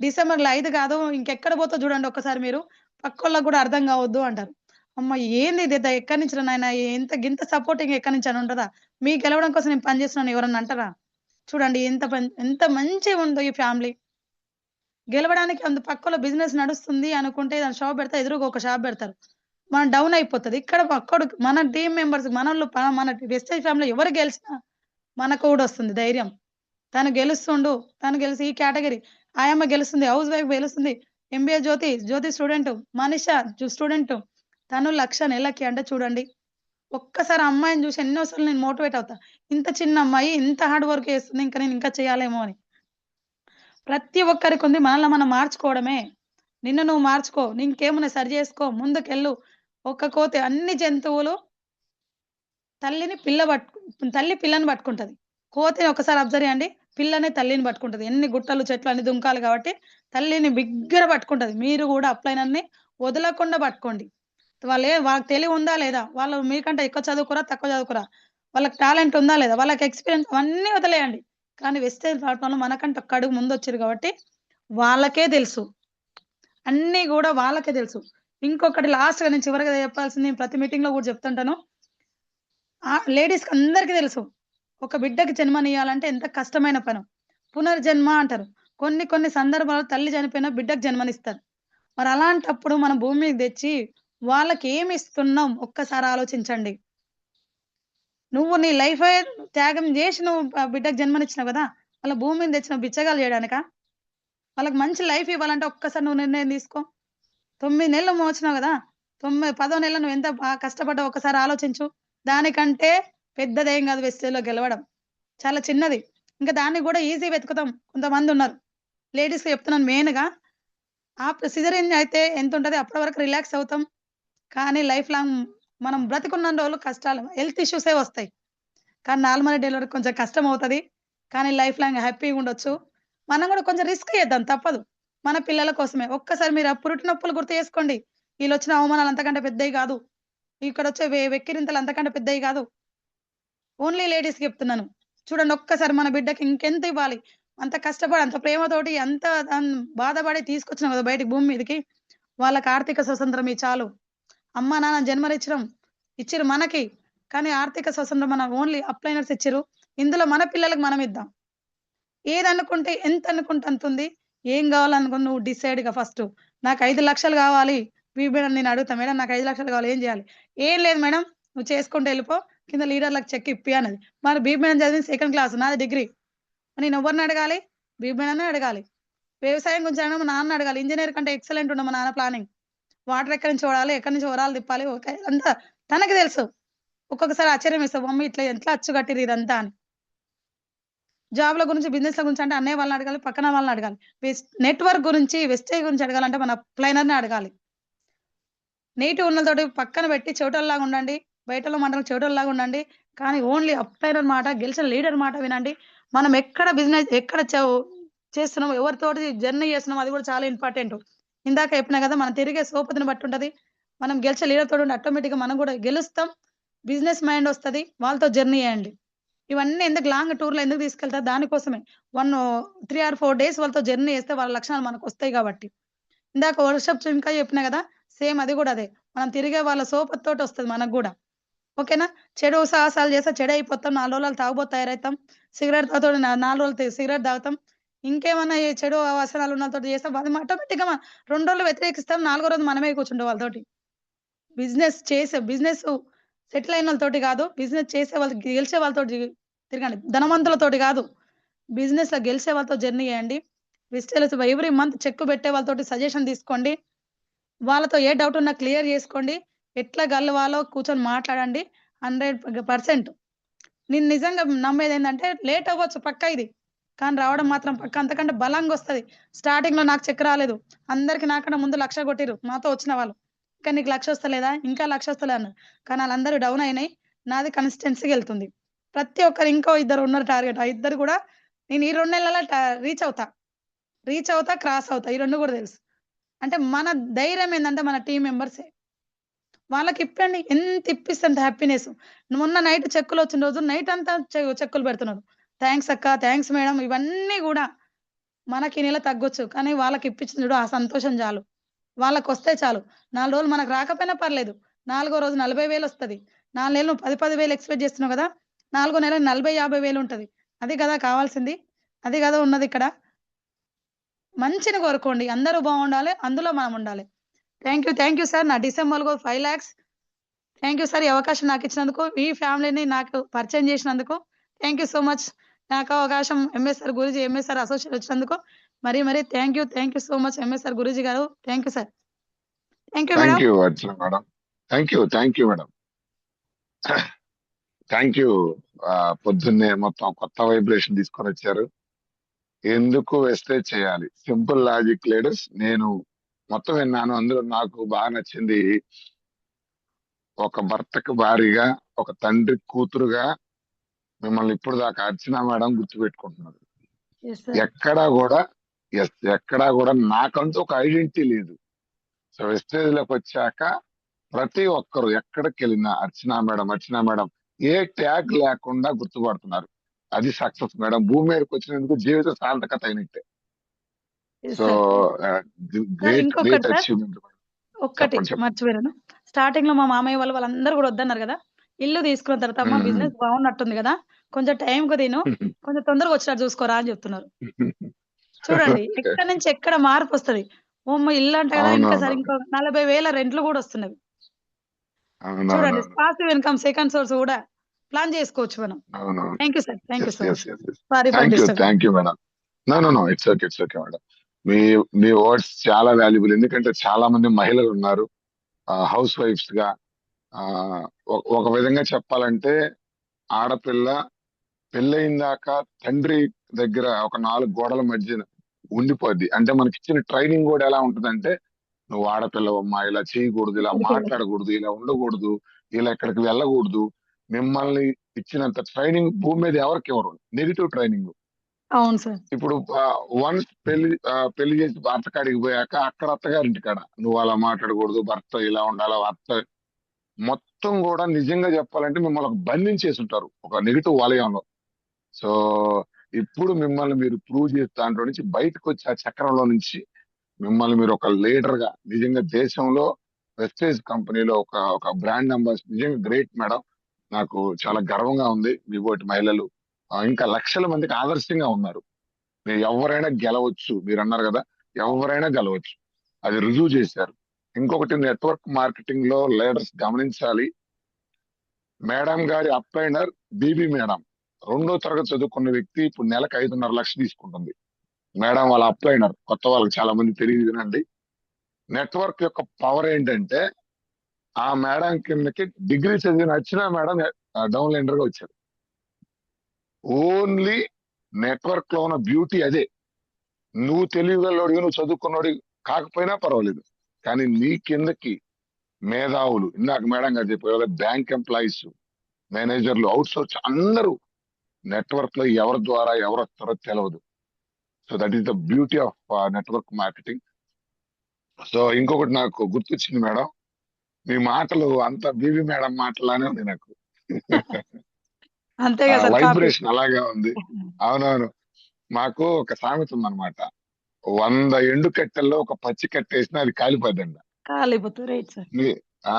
డిసెంబర్‌లో 5 కాదు ఇంకెక్కడ పోతదో చూడండి ఒక్కసారి మీరు. పక్కోళ్ళకి గూడా అర్థం కావద్దు అంటారు. అమ్మ ఏంది ఇది ఎక్కడి నుంచిరా నాయనా గింత సపోర్టింగ్ ఎక్కడి నుంచి అని ఉంటదా? మీ గెలవడం కోసం నేను పని చేస్తున్నాను ఎవరన్నా అంటారా? చూడండి ఎంత మంచిగుందో ఈ ఫ్యామిలీ. గెలవడానికి పక్కలో బిజినెస్ నడుస్తుంది అనుకుంటే ఏదైనా షాప్ పెడితే ఎదురుగా ఒక షాప్ పెడతారు. మనం డౌన్ అయిపోతది. ఇక్కడ పక్కోడు మన టీమ్ మెంబర్స్ మనోళ్ళు మన వెస్టేజ్ ఫ్యామిలీలో ఎవరు గెలిచినా మనకు కూడా వస్తుంది ధైర్యం. తను గెలుస్తుండు. తను గెలిసి ఈ కేటగరీ. ఆయమ్మ గెలుస్తుంది. హౌస్ వైఫ్ గెలుస్తుంది. ఎంబీఏ జ్యోతి స్టూడెంటు. మనీష స్టూడెంటు. తను 1,00,000 నెలకి అంటే చూడండి. ఒక్కసారి ఆ అమ్మాయిని చూసి ఎన్నో సార్లు నేను మోటివేట్ అవుతా. ఇంత చిన్న అమ్మాయి ఇంత హార్డ్ వర్క్ చేస్తుంది. ఇంకా నేను ఇంకా చేయాలేమో అని. ప్రతి ఒక్కరికుంది. మనల్ని మనం మార్చుకోవడమే. నిన్ను నువ్వు మార్చుకో. నీకేమున్నాయి సరి చేసుకో. ముందుకెళ్ళు. ఒక్క కోతి అన్ని జంతువులు తల్లి పిల్లని పట్టుకుంటది. కోతిని ఒకసారి అబ్జర్వ్ చేయండి. పిల్లనే తల్లిని పట్టుకుంటది. ఎన్ని గుట్టలు, చెట్లు అన్ని దుంకాలి కాబట్టి తల్లిని బిగ్గర పట్టుకుంటది. మీరు గూడా అప్లైనర్‌ని వదలకుండా పట్టుకోండి. వాళ్ళకి తెలివి ఉందా లేదా? వాళ్ళు మీకంటే ఎక్కువ చదువుకురా? తక్కువ చదువుకురా? వాళ్ళకి టాలెంట్ ఉందా లేదా? వాళ్ళకి ఎక్స్‌పీరియన్స్ అవన్నీ వదిలేయండి. కానీ వెస్టర్న్ రావటంలో మనకంటే ఒక్క అడుగు ముందొచ్చిర్రు కాబట్టి వాళ్ళకే తెలుసు. అన్నీ గూడా వాళ్ళకే తెలుసు. ఇంకొకటి లాస్ట్‌గా నేను చివరగా చెప్పాల్సింది నేను ప్రతి మీటింగ్‌లో గూడా చెప్తుంటాను. లేడీస్‌కి అందరికి తెలుసు. ఒక బిడ్డకి జన్మనియ్యాలంటే ఎంత కష్టమైన పనో. పునర్జన్మ అంటారు. కొన్ని కొన్ని సందర్భాల్లో తల్లి చనిపోయినా బిడ్డకు జన్మనిస్తారు. మరి అలాంటప్పుడు మనం భూమి మీదకి తెచ్చి వాళ్ళకేమిస్తున్నాం ఒక్కసారి ఆలోచించండి. నువ్వు నీ లైఫే త్యాగం జేసి నువ్వు బిడ్డకు జన్మనిచ్చినావు గదా! వాళ్ళ భూమి మీద తెచ్చిన బిచ్చగాళ్ళు జేయడానికా? వాళ్ళకి మంచి లైఫ్ ఇవ్వాలంటే ఒక్కసారి నువ్వు నిర్ణయం తీసుకో. 9 నెలలు మోచినావు గదా! 10 నెలలో నువ్వెంత కష్టపడ్డావో ఒక్కసారి ఆలోచించు. దానికంటే పెద్దదేం గాదు వెస్టేజ్‌లో గెలవడం. చాలా చిన్నది. ఇంకా దాన్ని గూడా ఈజీ వెతుకుతాం. కొంతమందున్నారు. లేడీస్‌కి చెప్తున్నాను మెయిన్‌గా. సిజేరియన్ అయితే ఎంతుంటది అప్పటి వరకు రిలాక్స్ అవుతాం. కానీ లైఫ్ లాంగ్ మనం బ్రతికున్నన్ని రోజులు కష్టాలు హెల్త్ ఇష్యూసే వస్తాయి. కానీ నార్మల్ డెలివరీ కొంచెం కష్టమవుతది. కానీ లైఫ్ లాంగ్ హ్యాపీగుండొచ్చు. మనం గూడా కొంచెం రిస్క్ చేద్దాం తప్పదు. మన పిల్లల కోసమే. ఒక్కసారి మీరు ఆ పురిటి నొప్పులు గుర్తు చేసుకోండి. ఈళ్ళొచ్చిన అవమానాలు అంతకంటే పెద్దయి గాదు. ఇక్కడొచ్చే వెక్కిరింతలు అంతకంటే పెద్దయి గాదు. ఓన్లీ లేడీస్‌కి చెప్తున్నాను. చూడండి ఒక్కసారి మన బిడ్డకి ఇంకెంత ఇవ్వాలి? అంత కష్టపడి, అంత ప్రేమతోటి, అంత బాధపడి తీసుకొచ్చినాం గదా! బయటికి భూమి మీదకి. వాళ్ళకి ఆర్థిక స్వతంత్రం చాలు. అమ్మా, నాన్న ఇచ్చిర్రు మనకి. కానీ ఆర్థిక స్వతంత్రం మన ఓన్లీ అప్లైనర్స్ ఇచ్చిర్రు. ఇందులో మన పిల్లలకి మనం ఇద్దాం. ఏదనుకుంటే ఎంతనుకుంటే అంతుంది. ఏం గావాలనుకుని నువ్వు డిసైడ్‌గా ఫస్టు. నాకు 5,00,000 గావాలి. మేడం నేను అడుగుతా. మేడం నాకు 5,00,000 కావాలి. ఏం జేయాలి? ఏం లేదు మేడం. నువ్వు చేసుకుంటూ ఎళ్ళిపో. కింద లీడర్‌లకు చెక్ ఇప్పి అన్నది. మరి మేడం చదివింది సెకండ్ క్లాస్. నాది డిగ్రీ. నేను ఎవరిని అడగాలి? మేడంనే అడగాలి. వ్యవసాయం గురించి అడగడం మా నాన్నని అడగాలి. ఇంజినీర్ కంటే ఎక్సలెంట్ ఉండే మా నాన్న ప్లానింగ్. వాటర్ ఎక్కడి నుంచి వాడాలి? ఎక్కడి నుంచి వరాలు తిప్పాలి? ఓకే. అంతా తనకి తెలుసు. ఒక్కొక్కసారి ఆశ్చర్యమేస్తది. మమ్మీ ఇట్లా ఎట్లా అచ్చు కట్టిర్రు ఇదంతా అని. జాబ్‌ల గురించి, బిజినెస్‌ల గురించి అంటే అన్నయ్య వాళ్ళని అడగాలి, పక్కన వాళ్ళని అడగాలి. నెట్‌వర్క్ గురించి, వెస్టేజ్ గురించి అడగాలంటే మన అప్లైనర్‌నే అడగాలి. నెగెటివ్ ఉన్నోళ్ళతోటి పక్కన పెట్టి చెవిటోల్లాగా ఉండండి. బయటోళ్ళ మాటలకు చెవిటోల్లాగా ఉండండి. కానీ ఓన్లీ అప్లైనర్ మాట, గెలిచిన లీడర్ మాట వినండి. మనం ఎక్కడ బిజినెస్ ఎక్కడ చేస్తున్నామో, ఎవరితోటి జర్నీ చేస్తున్నామో అది కూడా చాలా ఇంపార్టెంటు. ఇందాక చెప్పినా కదా! మనం తిరిగే సోపతిని బట్టి ఉంటది. మనం గెలిచే లీడర్‌తోటి ఉంటే ఆటోమేటిక్‌గా మనం కూడా గెలుస్తాం. బిజినెస్ మైండ్ వస్తది. వాళ్ళతో జర్నీ చేయండి. ఇవన్నీ ఎందుకు లాంగ్ టూర్‌లో ఎందుకు తీసుకెళ్తారు? దానికోసమే. 3 ఆర్ 4 డేస్ వాళ్ళతో జర్నీ చేస్తే వాళ్ళ లక్షణాలు మనకొస్తాయి గాబట్టి. ఇందాక వర్షపు ఇంకా చెప్పినా గదా! సేమ్ అది కూడా అదే. మనం తిరిగే వాళ్ళ సోపతితోటి వస్తది మనకు గూడా. ఓకేనా? చెడు సాహసాలు చేస్తే చెడైపోతాం. 4 రోజులు తాగుబోతు తయారైతాం. సిగరెట్ తాగుతోటి 4 రోజులు సిగరెట్ తాగుతాం. ఇంకేమన్నా ఈ చెడు వ్యసనాలు ఉన్నోళ్ళతోటి చేస్తాం. అది ఆటోమేటిక్‌గా 2 రోజులు వ్యతిరేకిస్తాం. 4గో రోజు మనమే కూర్చుంటాం వాళ్ళతోటి. బిజినెస్ సెటిల్ అయినోళ్ళతోటి గాదు. బిజినెస్ చేసే వాళ్ళు గెలిచే వాళ్ళతోటి తిరగండి. ధనవంతులతోటి గాదు. బిజినెస్‌లో గెలిచే వాళ్ళతో జర్నీ చేయండి. విస్టల్స్ ఎవ్రీ మంత్ చెక్ పెట్టే వాళ్ళతోటి సజెషన్ తీసుకోండి. వాళ్ళతో ఏ డౌట్ ఉన్నా క్లియర్ చేసుకోండి. ఎట్లా గలవాలో కూర్చొని మాట్లాడండి. 100% నేను నిజంగా నమ్మేదేందంటే లేట్ అవ్వచ్చు పక్కా ఇది. కానీ రావడం మాత్రం పక్కా. అంతకంటే బలంగొస్తది. స్టార్టింగ్‌లో నాకు చెక్ రాలేదు. అందరికి నాకన్నా ముందు 1,00,000 కొట్టిర్రు నాతో వచ్చిన వాళ్ళు. "ఇంకా నీకు 1,00,000 వస్తలేదా? ఇంకా 1,00,000 వస్తలే" అన్నారు. కానీ ఆళ్ళందరూ డౌన్ అయినయి. నాది కన్సిస్టెన్సీ‌గా ఎళ్తుంది. ప్రతి ఒక్కరు ఇంకో ఇద్దరు ఉన్నారు టార్గెట్. ఆ ఇద్దరు గూడా నేను ఈ 2 నెలల్లో రీచ్ అవుతా. క్రాస్ అవుతా. ఈ 2 గూడా తెలుసు. అంటే మన ధైర్యం ఏందంటే మన టీమ్ మెంబర్సే. వాళ్ళకిప్పండి. ఎంత ఇప్పిస్తే అంత హ్యాపీనెస్. మొన్న నైట్ చెక్కులొచ్చిన రోజు నైట్ అంతా చెక్కులు పెడుతున్నారు. థాంక్స్ అక్క, థాంక్స్ మేడమ్ ఇవన్నీ గూడా మనకి ఈ నెల తగ్గొచ్చు. కానీ వాళ్ళకిప్పించిన చూడు ఆ సంతోషం చాలు. వాళ్ళకొస్తే చాలు. 4 రోజులు మనకు రాకపోయినా పర్లేదు. నాలుగో రోజు 40,000 ఒస్తది. 4 నెలలు నువ్వు 10, 10,000 ఎక్స్‌పెక్ట్ చేస్తున్నావు గదా! నాలుగో నెల 40, 50,000 ఉంటది. అది గదా కావాల్సింది. అది గదా ఉన్నదిక్కడ. మంచిని కోరుకోండి. అందరూ బావుండాలి. అందులో మనం ఉండాలి. Thank you sir. నా డిసెంబర్‌లో 5,00,000 థాంక్ యూ సార్. ఈ అవకాశం నాకిచ్చినందుకు, మీ ఫ్యామిలీని నాకు పరిచయం చేసినందుకు థాంక్ యూ సో మచ్. నాకు అవకాశం ఎంఎస్ఆర్ గురూజీ, ఎంఎస్ఆర్ అసోసియేట్ వచ్చినందుకు మరీ thank you so much MSR గురూజీ గారు. Thank you sir. Thank you thank madam. You Archana madam. Thank you madam. Thank you. పొద్దున్నే మొత్తం కొత్త వైబ్రేషన్ తీసుకొని వచ్చారు. ఎందుకు వేస్తే చేయాలి, సింపుల్ లాజిక్ లీడర్స్. నేను మొత్తం విన్నాను. అందులో నాకు బాగా నచ్చింది, ఒక భర్తకు భార్యగా, ఒక తండ్రి కూతురుగా మిమ్మల్ని ఇప్పుడు దాకా అర్చన మేడం గుర్తుపెట్టుకుంటున్నారు. Yes sir. ఎక్కడా కూడా, ఎక్కడా కూడా నాకంటూ ఒక ఐడెంటిటీ లేదు. సో వెస్టేజ్ లోకి వచ్చాక ప్రతి ఒక్కరు ఎక్కడికి వెళ్ళినా అర్చన మేడం ఏ ట్యాగ్ లేకుండా గుర్తుపడుతున్నారు. అది సక్సెస్ మేడం. భూమి మీదకి వచ్చినందుకు జీవిత సార్థకత అయినట్టే. Yes so sir. Sir great ఇంకొకటి గ్రేట్ సార్. అచీవ్మెంట్. ఒక్కటి చెప్పండి. మర్చిపోయాను. స్టార్టింగ్‌లో మా మామయ్య వాళ్ళందరూ గూడా వద్దన్నారు గదా! ఇల్లు తీసుకున్న తర్వాత అమ్మ ఉమ్. బిజినెస్ బాగున్నట్టుంది గదా! కొంచెం టైంకి తిను. కొంచెం తొందరగా వచ్చేటట్టు చూసుకోరా అని చెప్తున్నారు. చూడండి ఓకే. ఎక్కడి నుంచి ఎక్కడ మార్పొస్తది. ఓమ్మో! ఇల్లంట గదా! ఇంకా సరే అవునవునవును. ఇంకో 40,000 రెంట్లు గూడా వస్తున్నవి. చూడండి అవునవునవును. పాసివ్ ఇన్‌కమ్ సెకండ్ సోర్స్ గూడా ప్లాన్ జేసుకోవచ్చు మనం. అవునవును. Thank you sir. Thank you yes so yes much. Yes yes. Sorry for disturbing. Thank you madam. No it's okay, it's okay madam. మీ మీ వర్డ్స్ చాలా వాల్యుబుల్. ఎందుకంటే చాలా మంది మహిళలు ఉన్నారు హౌస్ వైఫ్స్ గా. ఆ ఒక విధంగా చెప్పాలంటే, ఆడపిల్ల పెళ్ళయిందాక తండ్రి దగ్గర ఒక 4 గోడల మధ్యన ఉండిపోద్ది. అంటే మనకి ఇచ్చిన ట్రైనింగ్ కూడా ఎలా ఉంటుందంటే, నువ్వు ఆడపిల్లవమ్మా, ఇలా చేయకూడదు, ఇలా మాట్లాడకూడదు, ఇలా ఉండకూడదు, ఇలా ఇక్కడికి వెళ్ళకూడదు. మిమ్మల్ని ఇచ్చినంత ట్రైనింగ్ భూమి మీద ఎవరికి ఇవ్వరు. Negative training. అవును సార్. ఇప్పుడు వన్స్ పెళ్లి చేసి భర్త కాడికి పోయాక అక్కడ అత్తగారింటి కాడ నువ్వు అలా మాట్లాడకూడదు, భర్త ఇలా ఉండాలి, భర్త మొత్తం కూడా నిజంగా చెప్పాలంటే మిమ్మల్ని ఒక బంధించేసి ఉంటారు ఒక నెగిటివ్ వలయంలో. సో ఇప్పుడు మిమ్మల్ని మీరు ప్రూవ్ చేసి దాంట్లో నుంచి బయటకు వచ్చి ఆ చక్రంలో నుంచి మిమ్మల్ని మీరు ఒక లీడర్ గా నిజంగా దేశంలో వెస్టేజ్ కంపెనీలో ఒక ఒక బ్రాండ్ అంబాసిడర్. నిజంగా గ్రేట్ మేడం. నాకు చాలా గర్వంగా ఉంది. మీ పోటీ మహిళలు ఇంకా లక్షల మందికి ఆదర్శంగా ఉన్నారు. మీరు ఎవరైనా గెలవచ్చు. మీరు అన్నారు కదా, ఎవరైనా గెలవచ్చు. అది రుజువు చేశారు. ఇంకొకటి, నెట్వర్క్ మార్కెటింగ్ లో లీడర్స్ గమనించాలి. మేడం గారి అప్లైనర్ బీబీ మేడం 2వ తరగతి చదువుకున్న వ్యక్తి ఇప్పుడు నెలకు 5.5 లక్షలు తీసుకుంటుంది. మేడం వాళ్ళ అప్లైనర్. కొత్త వాళ్ళకి చాలా మంది తెలియదు వినండి. నెట్వర్క్ యొక్క పవర్ ఏంటంటే, ఆ మేడం కిందకి డిగ్రీ చదివిన వచ్చిన మేడం డౌన్ లైనర్ గా వచ్చారు. ఓన్లీ నెట్వర్క్ లో ఉన్న బ్యూటీ అదే. నువ్వు తెలియగలవాడివి, నువ్వు చదువుకున్నవాడి కాకపోయినా పర్వాలేదు, కానీ నీ కిందకి మేధావులు, ఇందాక మేడం గారు చెప్పారు, బ్యాంక్ ఎంప్లాయీస్, మేనేజర్లు, అవుట్ సోర్స్ అందరూ నెట్వర్క్ లో ఎవరి ద్వారా ఎవరు వస్తారో తెలియదు. So that is the beauty of network marketing. So ఇంకొకటి నాకు గుర్తొచ్చింది మేడం, మీ మాటలు అంతా బీబీ మేడం మాటలానే ఉంది నాకు. అంతే ఆ గదా సార్ కాపీ. వైబ్రేషన్ అలాగే ఉంది. అవునవును. మాకు ఒక సామెత ఉందన్నమాట. 100 ఎండు కట్టెల్లో ఒక పచ్చి కట్టేసినా అది కాలిపోద్దంట. కాలిపోతుంది. Right sir. మీ ఆ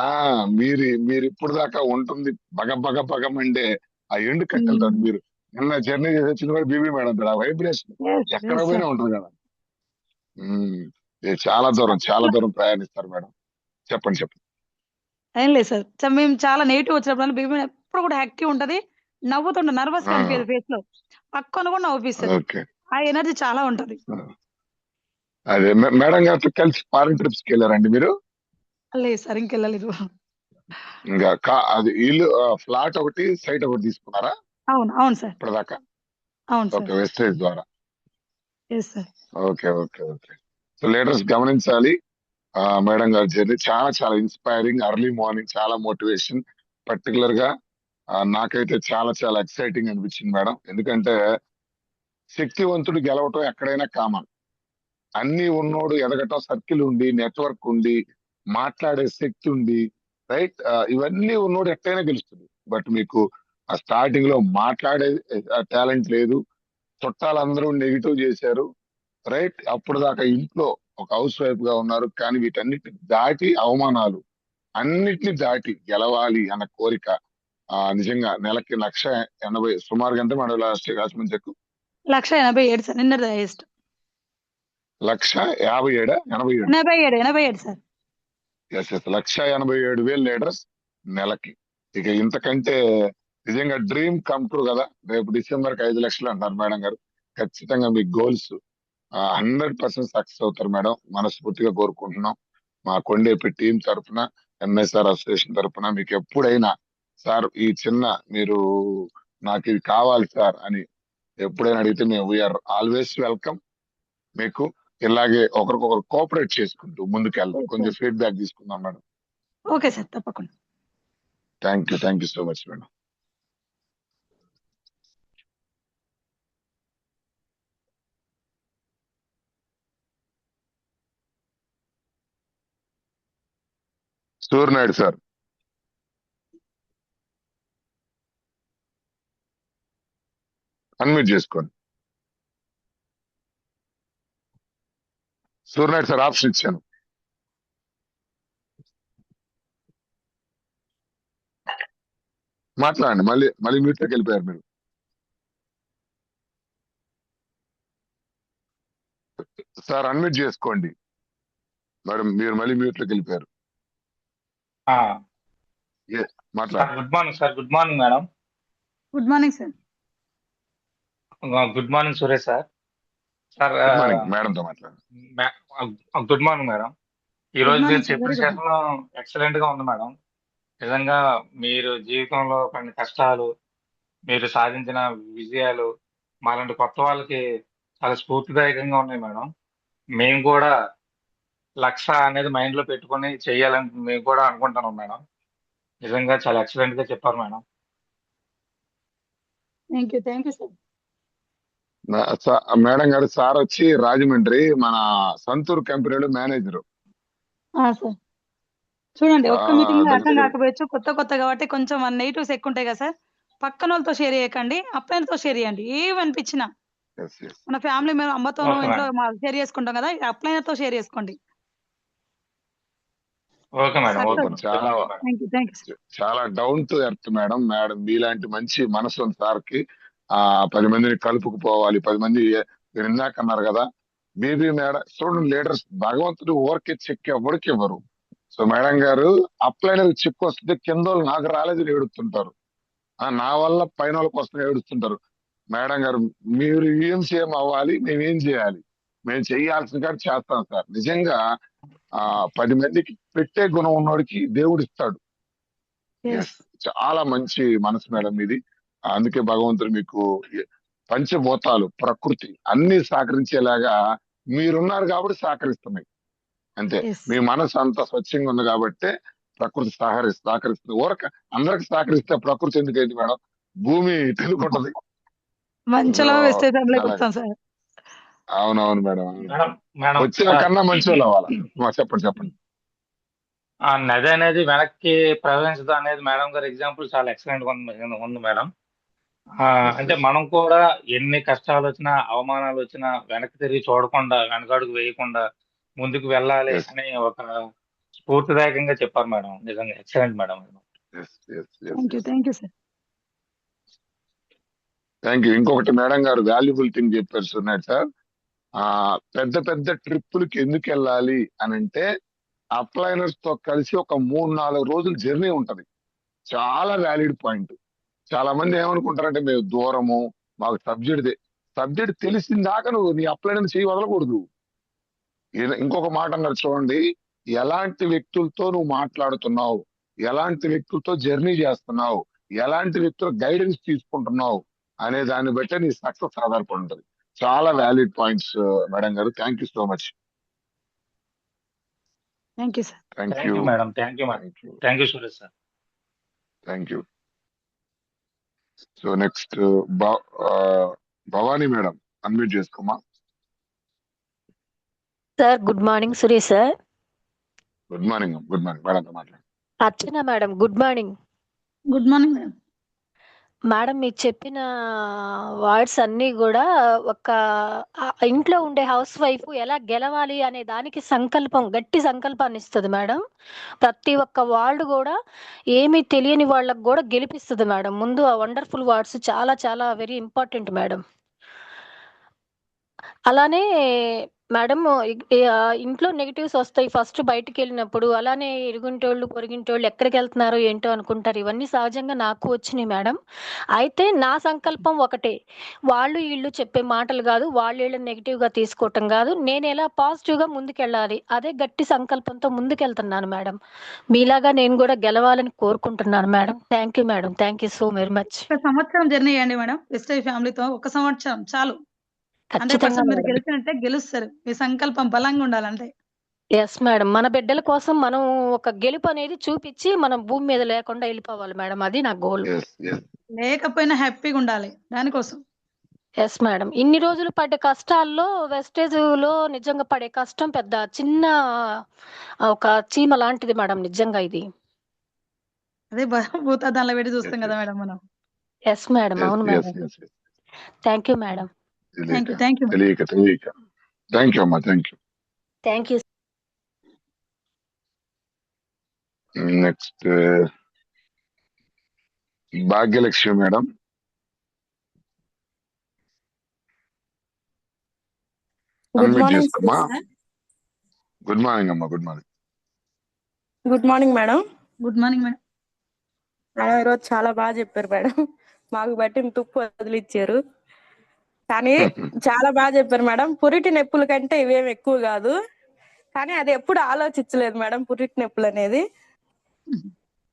మీరు ఇప్పుడు దాకా ఉంటుంది బగ బగ బగమండే ఆ ఎండు కట్టెలతో హ్మ్. మీరు నిన్న జర్నీ చేసి వచ్చింది కూడా బీబీ మేడం ఆ వైబ్రేషన్ యెస్. ఎక్కడ యెస్ పోయినా సార్. ఉంటుంది కదా. ఉమ్, ఇది చాలా దూరం చాలా అట్లా దూరం ప్రయాణిస్తారు మేడం. చెప్పండి చెప్పండి. ఏం లేదు సార్. మేము చాలా నెగెటివ్ వచ్చినప్పుడల్లా బీబీ ఎప్పుడు కూడా యాక్టివ్ ఉంటది. నవ్వుతుంటది. నర్వస్‌గా ఆ, అనిపియదు ఫేస్‌లో. పక్కన కూడా నవ్విపిస్తది. ఓకే. ఆ ఎనర్జీ చాలా ఉంటది. అదే మేడం గారితో కలిసి ఫారిన్ ట్రిప్స్ కి వెళ్ళారండి మీరు? లేదు సార్. ఇంకెళ్ళలేదు. ఇంకా అది ఇల్లు ఫ్లాట్ ఒకటి సైట్ ఒకటి తీసుకున్నారా అవును. అవును సార్. ఇప్పటిదాకా? అవును ఓకే, సార్. వెస్టేజ్ ద్వారా. Yes sir. Okay okay okay. So leaders గమనించాలి. మేడం గారి జర్నీ చాలా చాలా ఇన్స్పైరింగ్. ఎర్లీ మార్నింగ్ చాలా మోటివేషన్. పర్టికులర్ గా నాకైతే చాలా చాలా ఎక్సైటింగ్ అనిపించింది మేడం. ఎందుకంటే శక్తివంతుడు గెలవటం ఎక్కడైనా కామన్. అన్ని ఉన్నోడు ఎదగటం, సర్కిల్ ఉండి నెట్వర్క్ ఉండి మాట్లాడే శక్తి ఉండి రైట్, ఇవన్నీ ఉన్నోడు ఎట్టయినా గెలుస్తుంది. బట్ మీకు ఆ స్టార్టింగ్ లో మాట్లాడే టాలెంట్ లేదు. చుట్టాలందరూ నెగిటివ్ చేశారు రైట్. అప్పుడు దాకా ఇంట్లో ఒక హౌస్ వైఫ్ గా ఉన్నారు, కానీ వీటన్నిటిని దాటి అవమానాలు అన్నిటిని దాటి గెలవాలి అన్న కోరిక. నిజంగా నెలకి 1,80,000 సుమారుగా ఎంత madam last Rajahmundry check? 1,87,000 sir. నిన్నటిది highest. 1,57,000 87? 87, 87 sir. Yes yes, 1,87,000 leaders నెలకి. ఇక ఇంతకంటే నిజంగా డ్రీమ్ కమ్ ట్రూ కదా. రేపు డిసెంబర్ కి 5 లక్షలు అంటారు మేడం గారు. ఖచ్చితంగా మీ గోల్స్ 100% సక్సెస్ అవుతారు మేడం. మనస్ఫూర్తిగా కోరుకుంటున్నాం. మా కొండేపి టీం తరఫున, ఎంఎస్ఆర్ అసోసియేషన్ తరఫున మీకు ఎప్పుడైనా సార్ ఈ చిన్న మీరు నాకు ఇది కావాలి సార్ అని ఎప్పుడైనా అడిగితే మేము వీఆర్ ఆల్వేస్ వెల్కమ్. మీకు ఇలాగే ఒకరికొకరు కోఆపరేట్ చేసుకుంటూ ముందుకెళ్దాం. యెస్ కొంచెం సార్. ఫీడ్బ్యాక్ తీసుకుందాం మేడం. Okay sir. తప్పకుండా. Thank you so much madam. Suryanaidu sir, unmute చేసుకోండి. సూర్యనాయుడు సార్ ఆప్షన్ ఇచ్చాను, మాట్లాడండి. మళ్ళీ మళ్ళీ మ్యూట్ లోకి వెళ్ళిపోయారు మీరు. సార్ అన్మ్యూట్ చేసుకోండి. మేడం మీరు మళ్ళీ మ్యూట్ లోకి వెళ్ళిపోయారు. ఆ, ఏ, సార్ మాట్లాడండి. Good morning sir. Good morning madam. Good morning sir. Good morning Suresh sir. Sir good morning మేడంతో మాట్లాడండి. Good morning madam. ఈ గుడ్ రోజు మీరు మార్నింగ్ సార్. చెప్పిన very good morning. Session excellent గా ఉంది మేడం. నిజంగా మీరు జీవితంలో పడిన కష్టాలు, మీరు సాధించిన విజయాలు మాలాంటి కొత్త వాళ్ళకి చాలా స్ఫూర్తిదాయకంగా ఉన్నాయి మేడం. మేము కూడా 1,00,000 అనేది మైండ్ లో పెట్టుకొని చెయ్యాలని మేము కూడా అనుకుంటున్నాం మేడం. నిజంగా చాలా ఎక్సలెంట్ గా చెప్పారు madam. Thank you. Thank you sir. Madam గారు సార్ వచ్చి రాజమండ్రి మన సంతూర్ కంపెనీలో మేనేజర్. సార్. చూడండి ఒక్క మీటింగ్‌లో దగ్గర అర్థం దగ్గర కాకపోవచ్చు. కొత్త కాబట్టి కొంచెం నెగెటివ్స్ ఎక్కువుంటాయి కదా సార్. పక్కనోళ్ళతో షేర్ చేయకండి. అప్లైన్‌తో షేర్ చేయండి. ఏవనిపించినా. Yes yes. మన ఫ్యామిలీ మేము అమ్మతోనో ఓకే ఇంట్లో మేడం. షేర్ చేసుకుంటాం కదా! అప్లైనర్‌తో షేర్ చేసుకోండి. Okay madam. Okay success. Super. Madam. చాలా చెప్తాను మేడం. Thank you sir. చాలా down to earth madam. Madam మీలాంటి మంచి మనసు ఉంది సార్ కి. 10 మందిని కలుపుకుపోవాలి. 10 మంది మీరు ఇందాక అన్నారు కదా, బీబీ మేడం చూడండి, లీడర్స్ భగవంతుడు ఊరికే చెక్ ఎవరికి ఇవ్వరు. సో మేడం గారు అప్లైనర్ చెక్ వస్తే కింద వాళ్ళు నాకు రాలేదని ఏడుస్తుంటారు. నా వల్ల పైన వాళ్ళకి వస్తున్న ఏడుస్తుంటారు. మేడం గారు మీరు ఏం సీఎం అవ్వాలి, మేమేం చేయాలి, మేము చేయాల్సిన కాదు చేస్తాం సార్. నిజంగా 10 మందికి పెట్టే గుణం ఉన్నోడికి దేవుడు ఇస్తాడు. యెస్. ఎస్, చాలా మంచి మనసు మేడం ఇది. అందుకే భగవంతుడు మీకు పంచభూతాలు ప్రకృతి అన్ని సహకరించేలాగా మీరున్నారు కాబట్టి సహకరిస్తున్నాయి. అంతే. యెస్. మీ మనసు అంత స్వచ్ఛంగా ఉంది కాబట్టి ప్రకృతి సహకరిస్తుంది. ఊరక అందరికి సహకరిస్తే ప్రకృతి ఎందుకైంది మేడం? భూమి తెలుకుంటది. సో మంచిలో వెస్టేజ్ ఫ్యామిలీకి అలాగే. వచ్చాం సార్. అవునవును మేడం, అవును మేడం మేడం. మేడం వచ్చిన సార్, కన్నా మంచి వాళ్ళు అవ్వాలి. చెప్పండి చెప్పండి. ఆ నది అనేది వెనక్కి ప్రవహించడం అనేది మేడం గారి ఎగ్జాంపుల్ చాలా ఎక్సలెంట్ ఉంది మేడం. ఎస్ అంటే ఎస్. మనం కూడా ఎన్ని కష్టాలు వచ్చినా, అవమానాలు వచ్చినా వెనక్కి తిరిగి చూడకుండా, వెనకడుగు వేయకుండా ముందుకు వెళ్ళాలి ఎస్ అనే ఒక స్ఫూర్తిదాయకంగా చెప్పారు మేడం. నిజంగా excellent madam. Thank you sir. Thank you. ఇంకొకటి మేడం గారు వాల్యుబుల్ థింగ్ చెప్పారు సార్. పెద్ద పెద్ద ట్రిప్పులకి ఎందుకు వెళ్ళాలి అని అంటే అప్లైనర్స్ తో కలిసి ఒక 3-4 రోజులు జర్నీ ఉంటది. చాలా వ్యాలిడ్ పాయింట్. చాలా మంది ఏమనుకుంటారంటే మేము దూరము, మాకు సబ్జెక్ట్ తెలిసిన దాకా నువ్వు నీ అప్లైనర్ చేయి వదలకూడదు. ఇంకొక మాట అన్నారు చూడండి, ఎలాంటి వ్యక్తులతో నువ్వు మాట్లాడుతున్నావు, ఎలాంటి వ్యక్తులతో జర్నీ చేస్తున్నావు, ఎలాంటి వ్యక్తుల గైడెన్స్ తీసుకుంటున్నావు అనే దాన్ని బట్టే నీ సక్సెస్ ఆధారపడి ఉంటుంది. చాలా వ్యాలిడ్ పాయింట్స్ మేడం గారు. Thank you so much. Thank you sir. Thank thank you. You madam. Thank you madam. Thank you Suresh sir. Thank you. So next Bhavani madam, unmute చేసుకోమా. Sir good morning Suresh sir. Good morning. Good morning madam. మాట్లాడు. Archana madam good morning. Good morning madam. Madam మీరు చెప్పిన words అన్నీ కూడా ఒక ఇంట్లో ఉండే house wife ఎలా గెలవాలి అనే దానికి గట్టి సంకల్పాన్ని ఇస్తుంది మేడం. ప్రతి ఒక్క వాళ్ళు కూడా ఏమీ తెలియని వాళ్ళకు కూడా గెలిపిస్తుంది మేడం. ముందు ఆ వండర్ఫుల్ వర్డ్స్ చాలా చాలా వెరీ ఇంపార్టెంట్ మేడం. అలానే మేడం ఇంట్లో నెగిటివ్స్ వస్తాయి ఫస్ట్ బయటికి వెళ్ళినప్పుడు. అలానే ఇరుగుంటోళ్ళు పొరిగింటోళ్ళు ఎక్కడికి వెళ్తున్నారో ఏంటో అనుకుంటారు. ఇవన్నీ సహజంగా నాకు వచ్చినాయి మేడం. అయితే నా సంకల్పం ఒకటే, వాళ్ళు వీళ్ళు చెప్పే మాటలు కాదు, వాళ్ళు వీళ్ళని నెగిటివ్గా తీసుకోవటం కాదు, నేను ఎలా పాజిటివ్గా ముందుకెళ్ళాలి అదే గట్టి సంకల్పంతో ముందుకెళ్తున్నాను మేడం. మీలాగా నేను కూడా గెలవాలని కోరుకుంటున్నాను madam. Thank you madam. Thank you so very much. ఒక సంవత్సరం జర్నీ చేయండి మేడం వెస్టేజ్ ఫ్యామిలీతో. ఒక సంవత్సరం చాలు. ఖచ్చితంగా 100% మీరు మేడం. గెలిచినట్టే గెలుస్తారు. మీ సంకల్పం బలంగా ఉండాలంటే. Yes madam. మన బిడ్డల కోసం మనం ఒక గెలుపు అనేది చూపించి మనం భూమి మీద లేకుండా వెళ్ళిపోవాలి మేడం. అది నా గోల్. లేకపోయినా హ్యాపీగా ఉండాలి దానికోసం. Yes madam. ఇన్ని రోజులు పడ్డ కష్టాల్లో వెస్టేజ్ లో నిజంగా పడే కష్టం పెద్ద చిన్న ఒక చీమ లాంటిది మేడం. నిజంగా ఇది. అదే భూతాదాన్లో పెట్టి చూస్తాం కదా మేడం మనం. Yes madam. అవును madam. Thank you madam. Thank you. Thank you. Thank you అమ్మా. Thank you. Thank you. Next Bhagyalakshmi madam. Good morning చేసుకోమా. గుడ్ మార్నింగ్ అమ్మా. Good morning. Good morning madam. Good morning madam. Madam ఈరోజు చాలా బాగా చెప్పారు madam. మాకు బట్టి తుప్పు వదిలిచ్చారు కానీ చాలా బాగా చెప్పారు మేడం. పురిటి నొప్పుల కంటే ఇవేం ఎక్కువ కాదు, కానీ అది ఎప్పుడు ఆలోచించలేదు మేడం. పురిటి నొప్పులు అనేది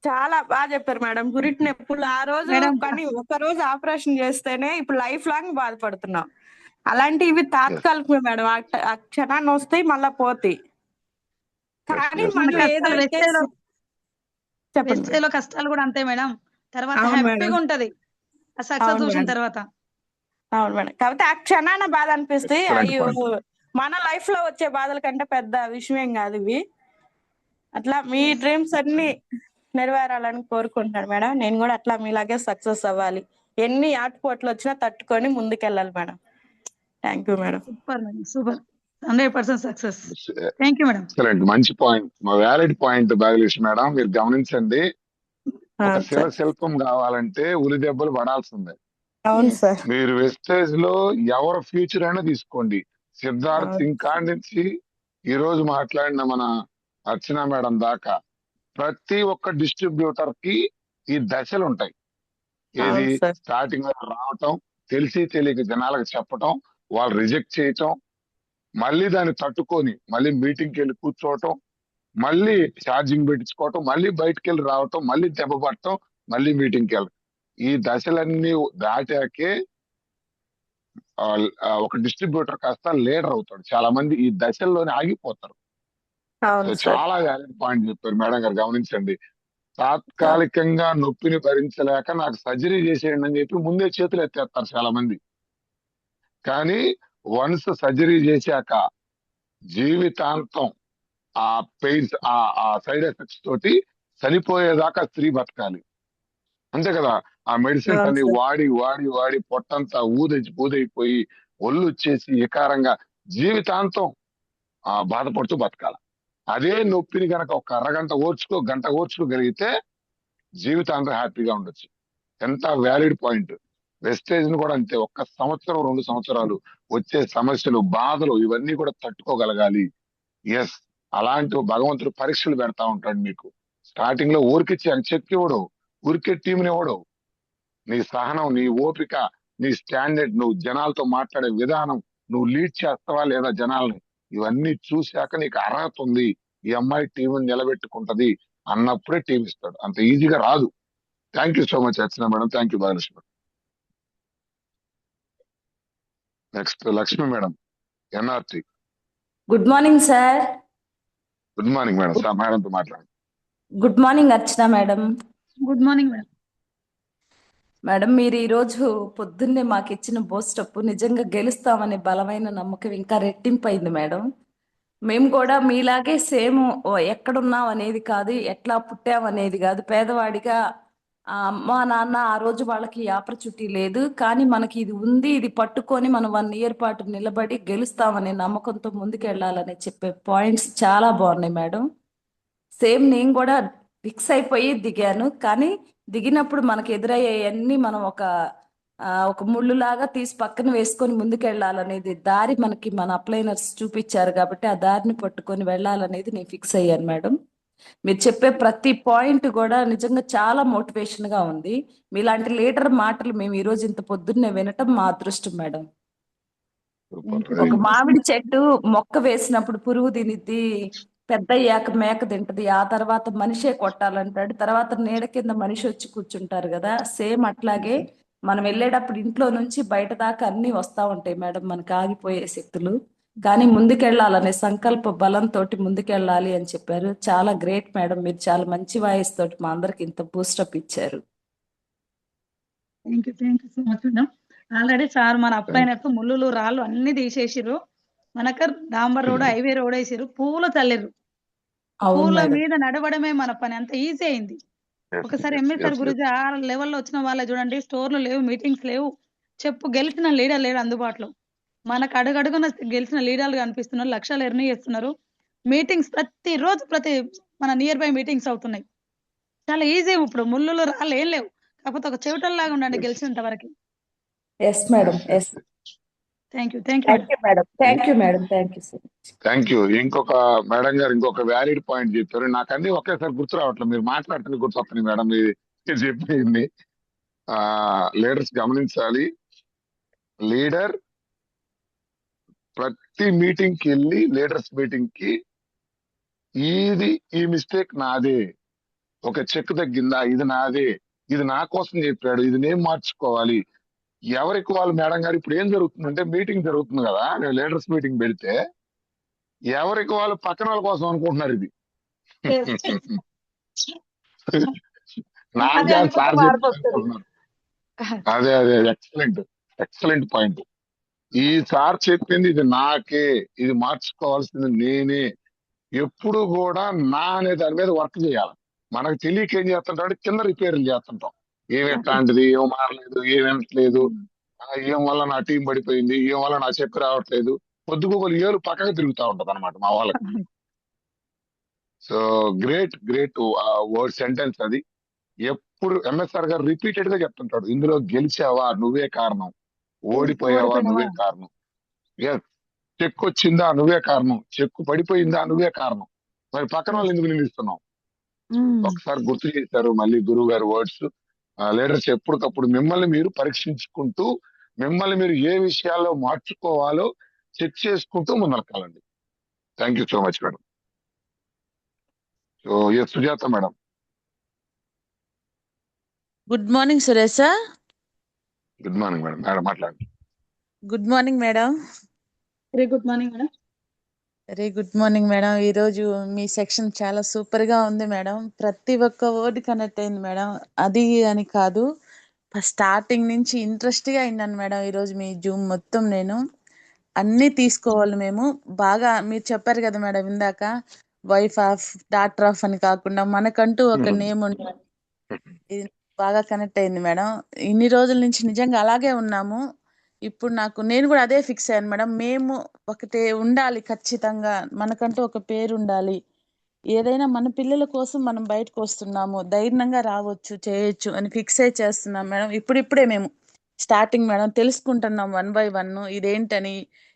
చాలా బాగా చెప్పారు మేడం. పురిటి నొప్పులు ఆ రోజు కానీ ఒక రోజు ఆపరేషన్ చేస్తేనే ఇప్పుడు లైఫ్ లాంగ్ బాధపడుతున్నాం. అలాంటివి తాత్కాలికమే మేడం. ఆ క్షణాన్ని వస్తాయి మళ్ళా పోతాయి. కానీ మనం ఏదైతే చెప్పండి, కష్టాలు కూడా అంతే మేడం. తర్వాత హ్యాపీగా ఉంటది ఆ సక్సెస్ చూసిన తర్వాత. అవును మేడం. కాకపోతే ఆ క్షణాన బాధ అనిపిస్తాయి. అయ్యో మన లైఫ్ లో వచ్చే బాధల కంటే పెద్ద విషయం కాదు ఇవి. అట్లా మీ డ్రీమ్స్ అన్ని నెరవేరాలని కోరుకుంటున్నాను మేడం. నేను కూడా అట్లా మీలాగే సక్సెస్ అవ్వాలి. ఎన్ని ఆటుపోట్లు వచ్చినా తట్టుకొని ముందుకెళ్ళాలి madam. Thank you madam. Super madam. Super. 100% success. Thank you madam. Excellent. మంచి point, valid point Bhagyalakshmi madam. మీరు గమనించండి, ఒక శిల శిల్పం కావాలంటే ఉలి దెబ్బలు పడాల్సిందే. అవును సార్. మీరు వెస్టేజ్ లో ఎవరి ఫ్యూచర్ అయినా తీసుకోండి, సిద్ధార్థ్ సింగ్ కాడి నుంచి ఈ రోజు మాట్లాడిన మన అర్చన మేడం దాకా ప్రతి ఒక్క డిస్ట్రిబ్యూటర్ కి ఈ దశలు ఉంటాయి. ఏది స్టార్టింగ్ లో రావటం, తెలిసి తెలియక జనాలకు చెప్పటం, వాళ్ళు రిజెక్ట్ చేయటం, మళ్ళీ దాన్ని తట్టుకొని మళ్ళీ మీటింగ్కి వెళ్ళి కూర్చోవటం, మళ్ళీ ఛార్జింగ్ పెట్టించుకోవటం, మళ్ళీ బయటకు వెళ్ళి రావటం, మళ్ళీ దెబ్బ పట్టడం, మళ్ళీ మీటింగ్కి వెళ్ళడం. ఈ దశలన్నీ దాటాకే ఒక డిస్ట్రిబ్యూటర్ కాస్త లీడర్ అవుతాడు. చాలా మంది ఈ దశల్లోనే ఆగిపోతారు. చాలా వ్యాలిడ్ పాయింట్ చెప్పారు మేడం గారు. గమనించండి, తాత్కాలికంగా నొప్పిని భరించలేక నాకు సర్జరీ చేసేయండి అని చెప్పి ముందే చేతులు ఎత్తేస్తారు చాలా మంది. కానీ వన్స్ సర్జరీ చేశాక జీవితాంతం ఆ పెయిన్స్, ఆ సైడ్ ఎఫెక్ట్స్ తోటి చనిపోయేదాకా స్త్రీ బతకాలి. అంతే కదా. ఆ మెడిసిన్స్ అన్ని వాడి వాడి వాడి పొట్టంతా ఊదైపోయి ఒళ్ళు వచ్చేసి వికారంగా జీవితాంతం బాధపడుతూ బతకాల. అదే నొప్పిని గనక ఒక అరగంట గంట ఓర్చుకోగలిగితే జీవితాంతం హ్యాపీగా ఉండొచ్చు. ఎంత వ్యాలిడ్ పాయింట్. వెస్టేజ్ ని కూడా అంతే. 1 సంవత్సరం 2 సంవత్సరాలు వచ్చే సమస్యలు, బాధలు ఇవన్నీ కూడా తట్టుకోగలగాలి. ఎస్, అలాంటి భగవంతుడు పరీక్షలు పెడతా ఉంటాడు మీకు. స్టార్టింగ్ లో ఊరికిచ్చి చెక్ ఇవ్వడు, ఊరికే టీంని ఇవ్వడు. నీ సహనం, నీ ఓపిక, నీ స్టాండర్డ్, నువ్వు జనాలతో మాట్లాడే విధానం, నువ్వు లీడ్ చేస్తావా లేదా జనాల్ని, ఇవన్నీ చూశాక నీకు అర్హత ఉంది, ఈ అమ్మాయి టీంని నిలబెట్టుకుంటది అన్నప్పుడే టీం ఇస్తాడు. అంత ఈజీగా రాదు. Thank you so much Archana madam. Thank you Bhagyalakshmi. Next Lakshmi madam, NRT. Good morning sir. Good morning madam. Sir మేడంతో మాట్లాడండి. Good morning Archana madam. Good morning madam. Madam, మీరు ఈరోజు పొద్దున్నే మాకు ఇచ్చిన బూస్టప్ నిజంగా గెలుస్తామనే బలమైన నమ్మకం ఇంకా రెట్టింపైంది మేడం. మేము కూడా మీలాగే సేమ్ ఎక్కడున్నాం అనేది కాదు, ఎట్లా పుట్టాం అనేది కాదు, పేదవాడిగా మా నాన్న ఆ రోజు వాళ్ళకి ఆపర్చునిటీ లేదు, కానీ మనకి ఇది ఉంది, ఇది పట్టుకొని మనం 1 year పాటు నిలబడి గెలుస్తామనే నమ్మకంతో ముందుకెళ్ళాలని చెప్పే పాయింట్స్ చాలా బాగున్నాయి మేడం. సేమ్ నేను కూడా ఫిక్స్ అయిపోయి దిగాను, కానీ దిగినప్పుడు మనకు ఎదురయ్యేవన్నీ మనం ఒక ముళ్ళులాగా తీసి పక్కన వేసుకొని ముందుకెళ్ళాలనేది దారి మనకి మన అప్లైనర్స్ చూపించారు కాబట్టి ఆ దారిని పట్టుకొని వెళ్ళాలనేది నేను ఫిక్స్ అయ్యాను మేడం. మీరు చెప్పే ప్రతి పాయింట్ కూడా నిజంగా చాలా మోటివేషన్ గా ఉంది. మీలాంటి లీడర్ మాటలు మేము ఈ రోజు ఇంత పొద్దున్నే వినటం మా అదృష్టం మేడం. ఒక మామిడి చెట్టు మొక్క వేసినప్పుడు పురుగు తినిద్ది, పెద్దయ్యాక మేక తింటది, ఆ తర్వాత మనిషే కొట్టాలంటాడు, తర్వాత నీడ కింద మనిషి వచ్చి కూర్చుంటారు కదా. సేమ్ అట్లాగే మనం వెళ్ళేటప్పుడు ఇంట్లో నుంచి బయట దాకా అన్ని వస్తా ఉంటాయి మేడం, మనకి ఆగిపోయే శక్తులు, కానీ ముందుకెళ్ళాలనే సంకల్ప బలంతో ముందుకెళ్ళాలి అని చెప్పారు. చాలా గ్రేట్ మేడం, మీరు చాలా మంచి వాయిస్ తోటి మా అందరికి ఇంత బూస్టప్ ఇచ్చారు. Thank you so much madam. Already sir మన అప్లైనర్స్ ముళ్ళులు రాళ్ళు అన్ని తీసేసిర్రు, మనకు డాంబర్ రోడ్ హైవే రోడ్ వేసిర్రు, పూలు చల్లిర్రు. పూల మీద నడవడమే మన పని, అంత ఈజీ అయింది. ఒకసారి ఎంఎస్ఆర్ గురించి ఆ లెవెల్లో వచ్చిన వాళ్ళే చూడండి, స్టోర్లు లేవు, మీటింగ్స్ లేవు, చెప్పు గెలిచిన లీడర్ లేడు అందుబాటులో. మనకు అడుగడుగున గెలిచిన లీడర్లు కనిపిస్తున్నారు, లక్షలు ఎర్న్ చేస్తున్నారు. మీటింగ్స్ ప్రతి మన నియర్ బై మీటింగ్స్ అవుతున్నాయి. చాలా ఈజీ. ఇప్పుడు ముళ్ళులు రాళ్ళు ఏం లేవు, కాకపోతే ఒక చెవిటల్లాగా ఉండండి గెలిచినంత వరకు. Yes madam, yes. Thank you madam. Thank you madam. Thank you so much. Thank you. ఇంకొక మేడం గారు ఇంకొక వ్యాలిడ్ పాయింట్ చెప్పారు. నాకు అన్ని ఒకేసారి గుర్తు రావట్లేదు, మీరు మాట్లాడుతున్న గుర్తొస్తున్నాయి మేడం. మీరు చెప్పింది లీడర్స్ గమనించాలి. లీడర్ ప్రతి మీటింగ్ కి వెళ్ళి, లీడర్స్ మీటింగ్ కి ఈ మిస్టేక్ నాదే, ఒక చెక్ తగ్గిందా ఇది నాదే, ఇది నా కోసం చెప్పాడు, ఇది నేను మార్చుకోవాలి. ఎవరికి వాళ్ళు మేడం గారు ఇప్పుడు ఏం జరుగుతుందంటే, మీటింగ్ జరుగుతుంది కదా, నేను లీడర్స్ మీటింగ్ పెడితే ఎవరికి వాళ్ళు పక్కన వాళ్ళ కోసం అనుకుంటున్నారు. ఇది నాకు సార్ అనుకుంటున్నారు. అదే ఎక్సలెంట్ పాయింట్. ఈ సార్ చెప్పింది ఇది నాకే, ఇది మార్చుకోవాల్సింది నేనే. ఎప్పుడు కూడా నా అనే దాని మీద వర్క్ చేయాలి. మనకు తెలియక ఏం చేస్తుంటాం, కింద రిపేర్లు చేస్తుంటాం. ఎట్లాంటిది, ఏం మారలేదు, ఏం వినట్లేదు, ఏం వల్ల నా టీం పడిపోయింది, ఏం వల్ల నా చెప్పి రావట్లేదు, పొద్దుగోలు ఏళ్ళు పక్కగా తిరుగుతూ ఉంటది అనమాట మా వాళ్ళకి. సో గ్రేట్ వర్డ్ సెంటెన్స్ అది. ఎప్పుడు ఎంఎస్ఆర్ గారు రిపీటెడ్ గా చెప్తుంటాడు, ఇందులో గెలిచావా నువ్వే కారణం, ఓడిపోయావా నువ్వే కారణం, చెక్కు వచ్చిందా నువ్వే కారణం, చెక్కు పడిపోయిందా నువ్వే కారణం, మరి పక్కన వాళ్ళు ఎందుకు నిలుస్తున్నావు. ఒకసారి గుర్తు చేశారు మళ్ళీ గురువు గారు వర్డ్స్. లీడర్స్ ఎప్పటికప్పుడు మిమ్మల్ని మీరు పరీక్షించుకుంటూ, మిమ్మల్ని మీరు ఏ విషయాల్లో మార్చుకోవాలో చెక్ చేసుకుంటూ ముందరకాలండి. Thank you so much madam. So Sujatha madam. Good morning Suresh sir. Good morning madam. Madam మాట్లాడండి. Good morning madam. Very good morning madam. Very good morning madam. ఈరోజు మీ సెక్షన్ చాలా సూపర్ గా ఉంది మేడం. ప్రతి ఒక్క వర్డ్ కనెక్ట్ అయింది మేడం. అది అని కాదు, స్టార్టింగ్ నుంచి ఇంట్రెస్ట్ గా అయినాను మేడం. ఈరోజు మీ జూమ్ మొత్తం నేను అన్ని తీసుకోవాలి. మేము బాగా మీరు చెప్పారు కదా మేడం ఇందాక, వైఫ్ ఆఫ్ డాటర్ ఆఫ్ అని కాకుండా మనకంటూ ఒక నేమ్ ఉండాలి. ఇది బాగా కనెక్ట్ అయింది మేడం. ఇన్ని రోజుల నుంచి నిజంగా అలాగే ఉన్నాము. ఇప్పుడు నేను కూడా అదే ఫిక్స్ అయ్యాను మేడం. మేము ఒకటే ఉండాలి, ఖచ్చితంగా మనకంటూ ఒక పేరు ఉండాలి. ఏదైనా మన పిల్లల కోసం మనం బయటకు వస్తున్నాము, ధైర్యంగా రావచ్చు, చేయొచ్చు అని ఫిక్స్ అయి చేస్తున్నాం మేడం. ఇప్పుడిప్పుడే మేము స్టార్టింగ్ మేడం తెలుసుకుంటున్నాం 1 బై 1 ఇదేంటని,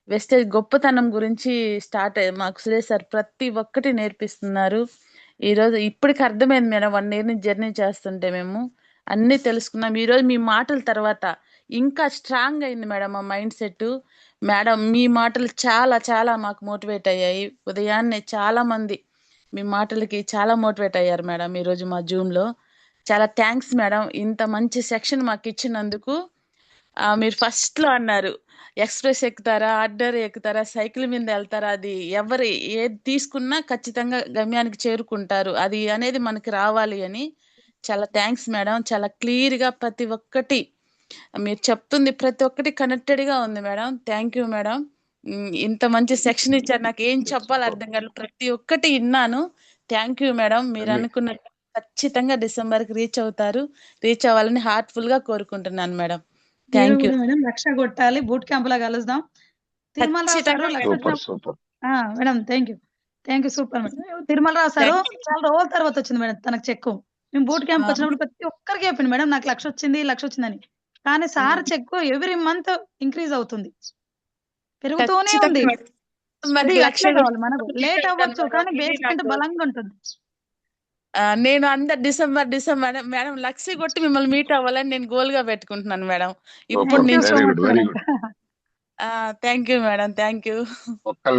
వెస్టేజ్ గొప్పతనం గురించి మాకు సురేష్ సార్ ప్రతి ఒక్కటి నేర్పిస్తున్నారు. ఈరోజు ఇప్పటికి అర్థమైంది మేడం, 1 ఇయర్ నుంచి జర్నీ చేస్తుంటే మేము అన్నీ తెలుసుకున్నాం. ఈరోజు మీ మాటల తర్వాత ఇంకా స్ట్రాంగ్ అయింది మేడం మా మైండ్ సెట్. మేడం మీ మాటలు చాలా చాలా మాకు మోటివేట్ అయ్యాయి. ఉదయాన్నే చాలా మంది మీ మాటలకి చాలా మోటివేట్ అయ్యారు మేడం ఈరోజు మా జూమ్లో. చాలా థ్యాంక్స్ మేడం, ఇంత మంచి సెక్షన్ మాకు ఇచ్చినందుకు. మీరు ఫస్ట్ లో అన్నారు ఎక్స్ప్రెస్ ఎక్కుతారా, ఆర్డర్ ఎక్కుతారా, సైకిల్ మీద వెళ్తారా, అది ఎవరు ఏది తీసుకున్నా ఖచ్చితంగా గమ్యానికి చేరుకుంటారు, అది అనేది మనకి రావాలి అని. చాలా థ్యాంక్స్ మేడం. చాలా క్లియర్ గా ప్రతి ఒక్కటి మీరు చెప్తుంది ప్రతి ఒక్కటి కనెక్టెడ్ గా ఉంది మేడం. Thank you madam. ఇంత మంచి సెక్షన్ ఇచ్చారు, నాకు ఏం చెప్పాలి అర్థం కాదు, ప్రతి ఒక్కటి విన్నాను. Thank you madam. మీరు అన్ని అనుకున్న ఖచ్చితంగా డిసెంబర్ కి రీచ్ అవుతారు, రీచ్ అవ్వాలని హార్ట్ఫుల్ గా కోరుకుంటున్నాను మేడం. మీరు థ్యాంక్ యూ. కూడా మేడం లక్ష కొట్టాలి, బూట్ క్యాంప్ లో కలుద్దాం. తిరుమల రావు సారు ఖచ్చితంగా లక్ష మేడం. సూపర్ వచ్చినప్పుడు super. Madam thank you super madam. Tirumala Rao sir thank you. చాలా రోజుల తర్వాత వచ్చింది మేడం తనకు చెక్కు. మేము బూట్ క్యాంప్ వచ్చినప్పుడు ప్రతి ఒక్కరికి చెప్పింది మేడం నాకు లక్ష వచ్చిందని. కానీ సార్ చెక్కు ఎవ్రీ మంత్ ఇంక్రీజ్ అవుతుంది, పెరుగుతూనే ఖచ్చితంగా ఉంది. మేడం. మరి అది లక్ష అట్లే కావాలి మనకు. మీట్ లేట్ అవుతాను అవ్వచ్చు మేడం. కానీ ఇది బేస్మెంట్ నాకు బలంగా ఉంటుంది. నేను డిసెంబర్ మేడం లక్ష కొట్టి మిమ్మల్ని మీట్ అవ్వాలని నేను గోల్ గా పెట్టుకుంటున్నాను మేడం. ఇప్పుడు సూపర్. థ్యాంక్ యూ నుంచి so very much good very madam. Good. Thank you madam. Thank you. ఒక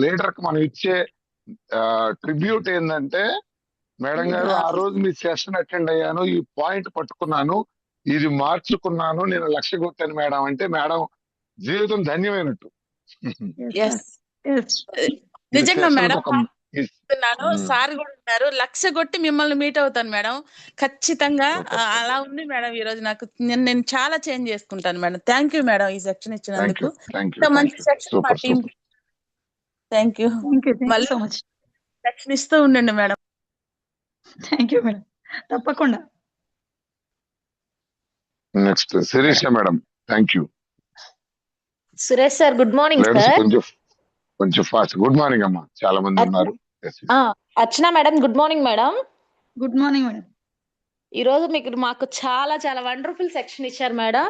లీడర్ కి మనం ఇచ్చే ట్రిబ్యూట్ ఏంటంటే, మేడం గారు ఆ రోజు మీ సెషన్ అటెండ్ అయ్యాను, ఈ పాయింట్ పట్టుకున్నాను, ఇది మార్చుకున్నాను, నేను లక్ష్య కొట్టాను మేడం అంటే మేడం జీవితం ధన్యమైనట్టు. ఎస్ ఈ నిజంగా సెషన్ మేడం. ఒక ఈ- సార్ కూడా ఉన్నారు, లక్ష కొట్టి మిమ్మల్ని మీట్ అవుతాను మేడం ఖచ్చితంగా. సూపర్ అలా సూపర్. ఉంది మేడం ఈ రోజు నాకు. నేను చాలా చేంజ్ చేసుకుంటాను మేడం. థ్యాంక్ యూ మేడం ఈ సెక్షన్ థ్యాంక్ ఇచ్చినందుకు. యూ థ్యాంక్ యూ ఇంత థ్యాంక్ మంచి యూ. సెక్షన్ మా super team. Super. Thank you. Thank you మళ్ళీ సో మచ్. సెక్షన్ ఇస్తూ ఉండండి మేడం. థ్యాంక్ యూ మేడం, తప్పకుండా. Next Sirisha madam. Thank you. Suresh sir good morning ladies sir. కొంచెం fast. Good morning అమ్మా, చాలా మంది ఉన్నారు. Yes, yes. Archana madam good morning madam. Good morning madam. ఈ రోజు మాకు చాలా చాలా వండర్ఫుల్ సెక్షన్ ఇచ్చారు మేడం.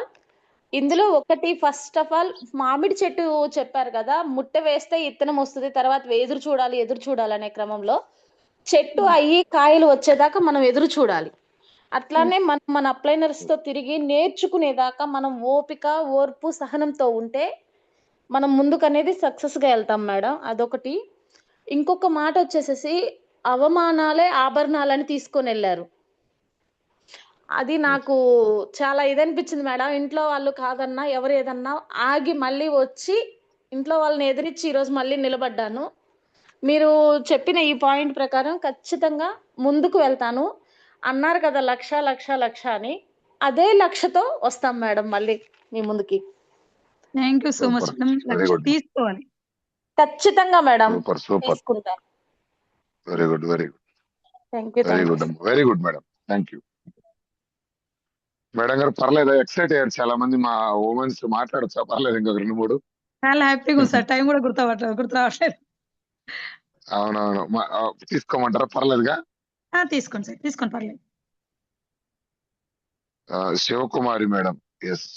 ఇందులో ఒకటి ఫస్ట్ ఆఫ్ ఆల్ మామిడి చెట్టు చెప్పారు కదా, ముట్ట వేస్తే ఇత్తనం వస్తుంది, తర్వాత ఎదురు చూడాలి అనే క్రమంలో చెట్టు అయ్యి కాయలు వచ్చేదాకా మనం ఎదురు చూడాలి. అట్లానే మన అప్లైనర్స్ తో తిరిగి నేర్చుకునేదాకా మనం ఓపిక, ఓర్పు, సహనంతో ఉంటే మనం ముందుకనేది సక్సెస్ గా వెళ్తాం మేడం. అదొకటి. ఇంకొక మాట వచ్చేసేసి అవమానాలే ఆభరణాలని తీసుకొని వెళ్ళారు. అది నాకు చాలా ఇదనిపించింది మేడం. ఇంట్లో వాళ్ళు కాదన్నా ఎవరు ఏదన్నా ఆగి మళ్ళీ వచ్చి ఇంట్లో వాళ్ళని ఎదిరించి ఈరోజు మళ్ళీ నిలబడ్డాను. మీరు చెప్పిన ఈ పాయింట్ ప్రకారం ఖచ్చితంగా ముందుకు వెళ్తాను. అన్నారు కదా లక్ష అని, అదే లక్ష్యతో వస్తాం మేడం మళ్ళీ మీ ముందుకి. Thank you so much madam. Very lakh good. తీసుకోవాలి ఖచ్చితంగా మేడం సూపర్ సూపర్. తీసుకుంటాను. Very good very good thank you. Very good madam. Thank you madam గారు. పర్లేదు, ఎక్సైట్ అయ్యారు చాలా మంది మా ఉమెన్స్. మాట్లాడచ్చా? పర్లేదు, ఇంకొక 2-3. చాలా హ్యాపీగా ఉంది సార్. టైం కూడా గుర్తు రావట్లేదు. అవునవును. తీసుకోమంటారా? పర్లేదుగా. తీసుకోండి సార్, తీసుకోండి పర్లేదు. Sivakumari madam. Yes,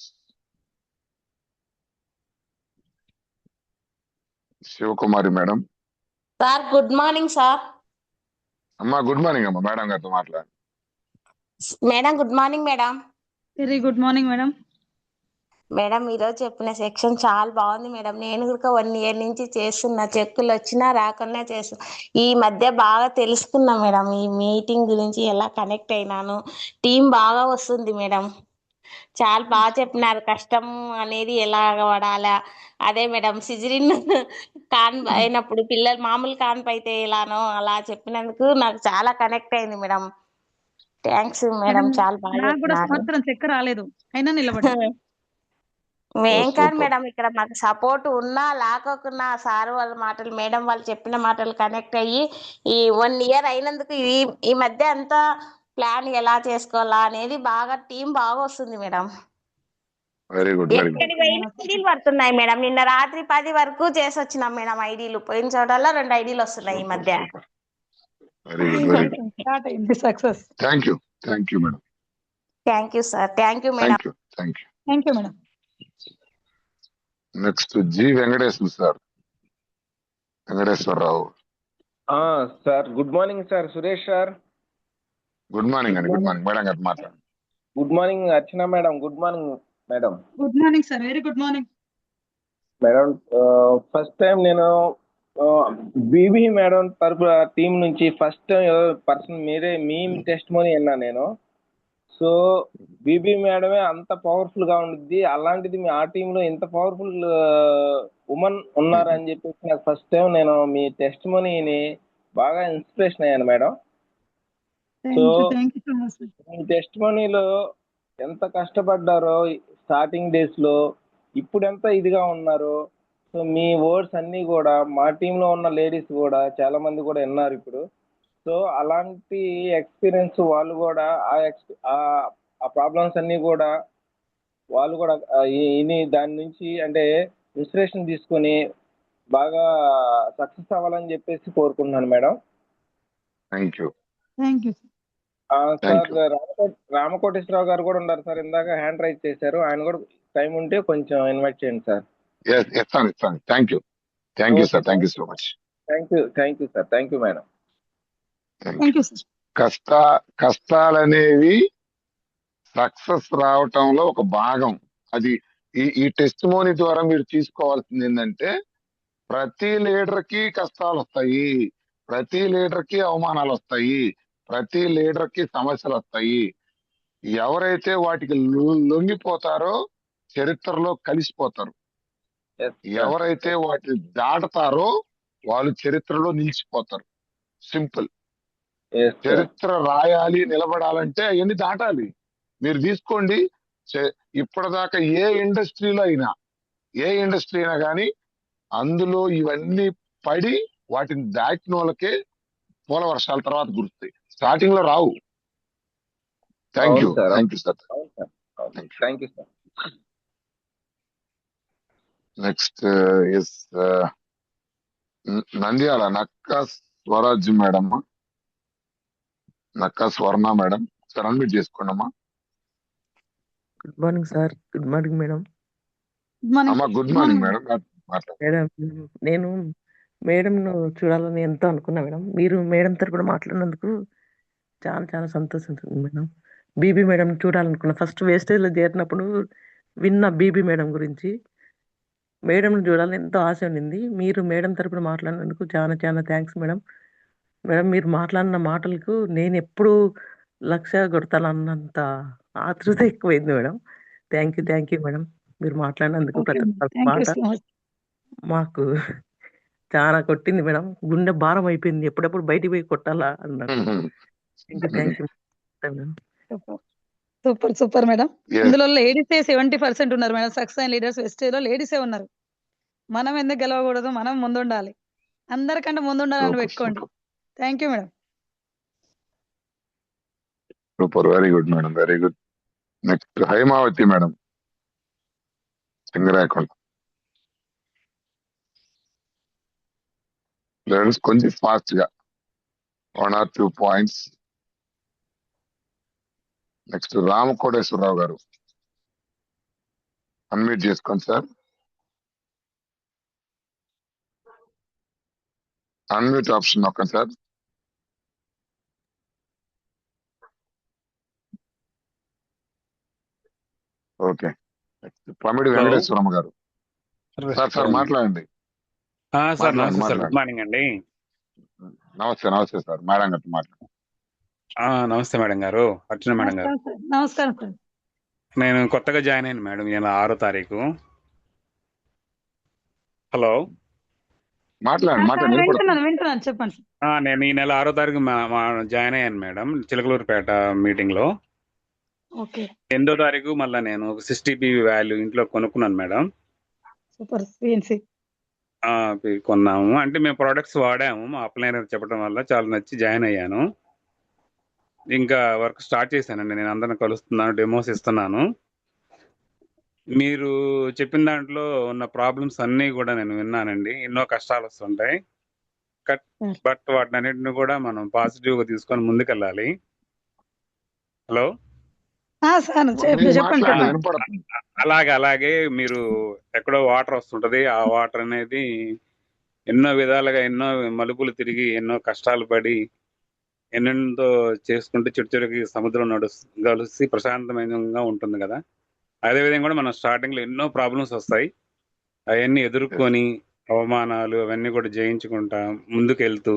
Sivakumari madam. Sir good morning sir. అమ్మా గుడ్ మార్నింగ్ అమ్మా. మేడం గారితో మాట్లాడండి. Madam good morning madam. Very good morning madam. Madam ఈరోజు చెప్పిన సెక్షన్ చాలా బాగుంది మేడం. నేను కూడా 1 ఇయర్ నుంచి చేస్తున్నా, చెక్కులు వచ్చినా రాకున్నా చేస్తున్నా. ఈ మధ్య బాగా తెలుసుకున్నా మేడం, ఈ మీటింగ్ గురించి ఎలా కనెక్ట్ అయినాను. టీం బాగా వస్తుంది మేడం. చాలా బాగా చెప్పినారు, కష్టం అనేది ఎలా పడాలా. అదే మేడం సిజరిన్ అయినప్పుడు పిల్లలు మామూలు కాన్పు అయితే ఎలానో అలా చెప్పినందుకు నాకు చాలా కనెక్ట్ అయింది మేడం. థ్యాంక్స్ మేడం, చాలా బాగా నాకు కూడా చెప్పినారు. సంవత్సరం చక్కెర రాలేదు, అయినా నిలబడి. మేం కాదు సూపర్. మేడం, ఇక్కడ మాకు సపోర్ట్ ఉన్నా లేకపోకున్నా సార్ వాళ్ళ మాటలు, మేడం వాళ్ళు చెప్పిన మాటలు కనెక్ట్ అయ్యి ఈ 1 ఇయర్ అయినందుకు ఈ మధ్య అంతా ప్లాన్ ఎలా చేసుకోవాలా అనేది బాగా టీం బాగా వస్తుంది madam. Very good very good. ఎక్కడి పోయినా ఐడీలు పడుతున్నాయి మేడం. నిన్న రాత్రి 10 వరకు చేసి వచ్చినాం మేడం ఐడీలు. పోయిన చోటల్లో 2 ఐడీలు వస్తున్నాయి ఈ సూపర్ మధ్య. Super. Very good very good. Start అయింది success. Thank you madam. Thank you sir. Thank you madam. Thank you. Thank you madam. Next G Venkateswara sir. Venkateswararao. Sir good morning sir. Suresh sir good morning అండి. Good morning madam గారు మాట్లాడండి. Good morning Archana madam. Good morning madam. Good morning sir. Very good morning madam. First time నేను BB madam తరపు team నుంచి first time person మీరే మీ test money విన్నా నేను. So BB మేడమే అంత పవర్ఫుల్ గా ఉండిద్ది, అలాంటిది మీ ఆ టీంలో ఇంత పవర్ఫుల్ ఉమెన్ ఉన్నారని చెప్పేసి నాకు ఫస్ట్ టైం నేను మీ టెస్ట్ మనీని బాగా ఇన్స్పిరేషన్ అయ్యాను మేడం. సో మీ టెస్ట్ మనీలో ఎంత కష్టపడ్డారో స్టార్టింగ్ డేస్ లో, ఇప్పుడు ఎంత ఇదిగా ఉన్నారో. సో మీ వర్డ్స్ అన్ని కూడా మా టీంలో ఉన్న లేడీస్ కూడా చాలా మంది కూడా విన్నారు ఇప్పుడు. సో అలాంటి ఎక్స్పీరియన్స్ వాళ్ళు కూడా ఆ ప్రాబ్లమ్స్ అన్ని కూడా వాళ్ళు కూడా దాని నుంచి అంటే ఇన్స్పిరేషన్ తీసుకొని బాగా సక్సెస్ అవ్వాలని చెప్పేసి కోరుకుంటున్నాను madam. Thank you. Sir Ramakoteswararao గారు కూడా ఉన్నారు సార్. ఇందాక హ్యాండ్ రైజ్ చేశారు, ఆయన కూడా టైం ఉంటే కొంచెం ఇన్వైట్ చేయండి సార్. ఇస్తాను. Thank you sir. Thank you so much. Thank you sir. Thank you madam. కష్టాలనేవి సక్సెస్ రావటంలో ఒక భాగం. అది ఈ టెస్ట్ మోనీ ద్వారా మీరు తీసుకోవాల్సింది ఏంటంటే, ప్రతి లీడర్ కి కష్టాలు వస్తాయి, ప్రతి లీడర్ కి అవమానాలు వస్తాయి, ప్రతి లీడర్ కి సమస్యలు వస్తాయి. ఎవరైతే వాటికి లొంగిపోతారో చరిత్రలో కలిసిపోతారు. ఎవరైతే వాటిని దాటుతారో వాళ్ళు చరిత్రలో నిలిచిపోతారు. సింపుల్. చరిత్ర రాయాలి, నిలబడాలంటే అవన్నీ దాటాలి. మీరు తీసుకోండి, ఇప్పటిదాకా ఏ ఇండస్ట్రీలో అయినా కానీ అందులో ఇవన్నీ పడి వాటిని దాటిన వాళ్ళకే పూల వర్షాల తర్వాత గుర్తాయి, స్టార్టింగ్ లో రావు. Thank you sir. Next is Nandyala Nakka Swaraj madam. Nakka Swarna madam. Sir unmute చేసుకోండి అమ్మా. Good morning sir. Good morning madam. అమ్మా గుడ్ మార్నింగ్ మేడం. మేడం నేను మేడంను చూడాలని ఎంతో అనుకున్నా మేడం. మీరు మేడం తరపున మాట్లాడినందుకు చాలా చాలా సంతోషం మేడం. బీబీ మేడం చూడాలనుకున్నా. ఫస్ట్ వేస్టేజ్లో చేరినప్పుడు విన్న బీబీ మేడం గురించి. మేడం చూడాలని ఎంతో ఆశ ఉండింది. మీరు మేడం తరపున మాట్లాడినందుకు చాలా చాలా థ్యాంక్స్ మేడం. మేడం మీరు మాట్లాడిన మాటలకు నేను ఎప్పుడు లక్ష్య కొడతానన్నంత ఆతృత ఎక్కువైంది మేడం. Thank you madam. మీరు మాట్లాడినందుకు ప్రతి ఒక్క మాట మాకు చాలా కొట్టింది మేడం. గుండె భారం అయిపోయింది, ఎప్పుడెప్పుడు బయటికి పోయి కొట్టాలా అన్నారు. Thank you madam. Super madam. ఇందులో లేడీసే 70% ఉన్నారు మేడం. సక్సెస్ అయిన లీడర్స్ వెస్టేజ్ లో లేడీసే ఉన్నారు. మనం ఎందుకు గెలవకూడదు, మనం ముందుండాలి, అందరికంటే ముందుండాలని పెట్టుకోండి. Thank you madam. Super. Very good madam. Very good. Next Haimavathi madam, Singarayakonda. Friends కొంచెం ఫాస్ట్ గా 1 or 2 పాయింట్స్. నెక్స్ట్ రామకోటేశ్వరరావు గారు, అన్మ్యూట్ చేసుకోండి సార్. అన్మ్యూట్ ఆప్షన్ నొక్కండి సార్. ఓకే. పమిడి వెంకటేశ్వరమ్మ గారు. సార్ మాట్లాడండి. సార్ నమస్తే సార్. గుడ్ మార్నింగ్ అండి. నమస్తే సార్. మేడం గారు మాట్లాడండి. నమస్తే మేడం గారు. అర్చన మేడం గారు. నమస్కారం సార్. నేను కొత్తగా జాయిన్ అయ్యాను మేడం, ఈ నెల 6వ తారీఖు. హలో, వింటున్నాను చెప్పండి. నేను ఈ నెల 6వ తారీఖు జాయిన్ అయ్యాను మేడం, చిలకలూరుపేట మీటింగ్ లో. 8వ తారీఖు మళ్ళీ నేను ఒక 60 PV వాల్యూ ఇంట్లో కొనుక్కున్నాను మేడం. సూపర్. కొన్నాము అంటే మేము ప్రొడక్ట్స్ వాడాము, మా అప్లైనర్ చెప్పడం వల్ల చాలా నచ్చి జాయిన్ అయ్యాను. ఇంకా వర్క్ స్టార్ట్ చేశానండి. నేను అందరిని కలుస్తున్నాను, డెమోస్ ఇస్తున్నాను. మీరు చెప్పిన దాంట్లో ఉన్న ప్రాబ్లమ్స్ అన్నీ కూడా నేను విన్నానండి. ఎన్నో కష్టాలు వస్తుంటాయి. బట్ వాటినన్నిటిని కూడా మనం పాజిటివ్‌గా తీసుకొని ముందుకెళ్ళాలి. హలో! సార్ మీరు చెప్పండి మాట్లాడండి, చెప్పండి. వినపడుతుంది. అలాగే మీరు ఎక్కడో వాటర్ వస్తుంటది. ఆ వాటర్ అనేది ఎన్నో విధాలుగా ఎన్నో మలుపులు తిరిగి ఎన్నో కష్టాలు పడి ఎన్నెంతో చేసుకుంటూ చివరికి సముద్రం కలిసి ప్రశాంతమైనంగా ఉంటుంది కదా! అదేవిధంగా కూడా మనం స్టార్టింగ్‌లో ఎన్నో ప్రాబ్లమ్స్ వస్తాయి. అవన్నీ ఎదుర్కొని అవమానాలు అవన్నీ కూడా జయించుకుంటా ముందుకెళ్తూ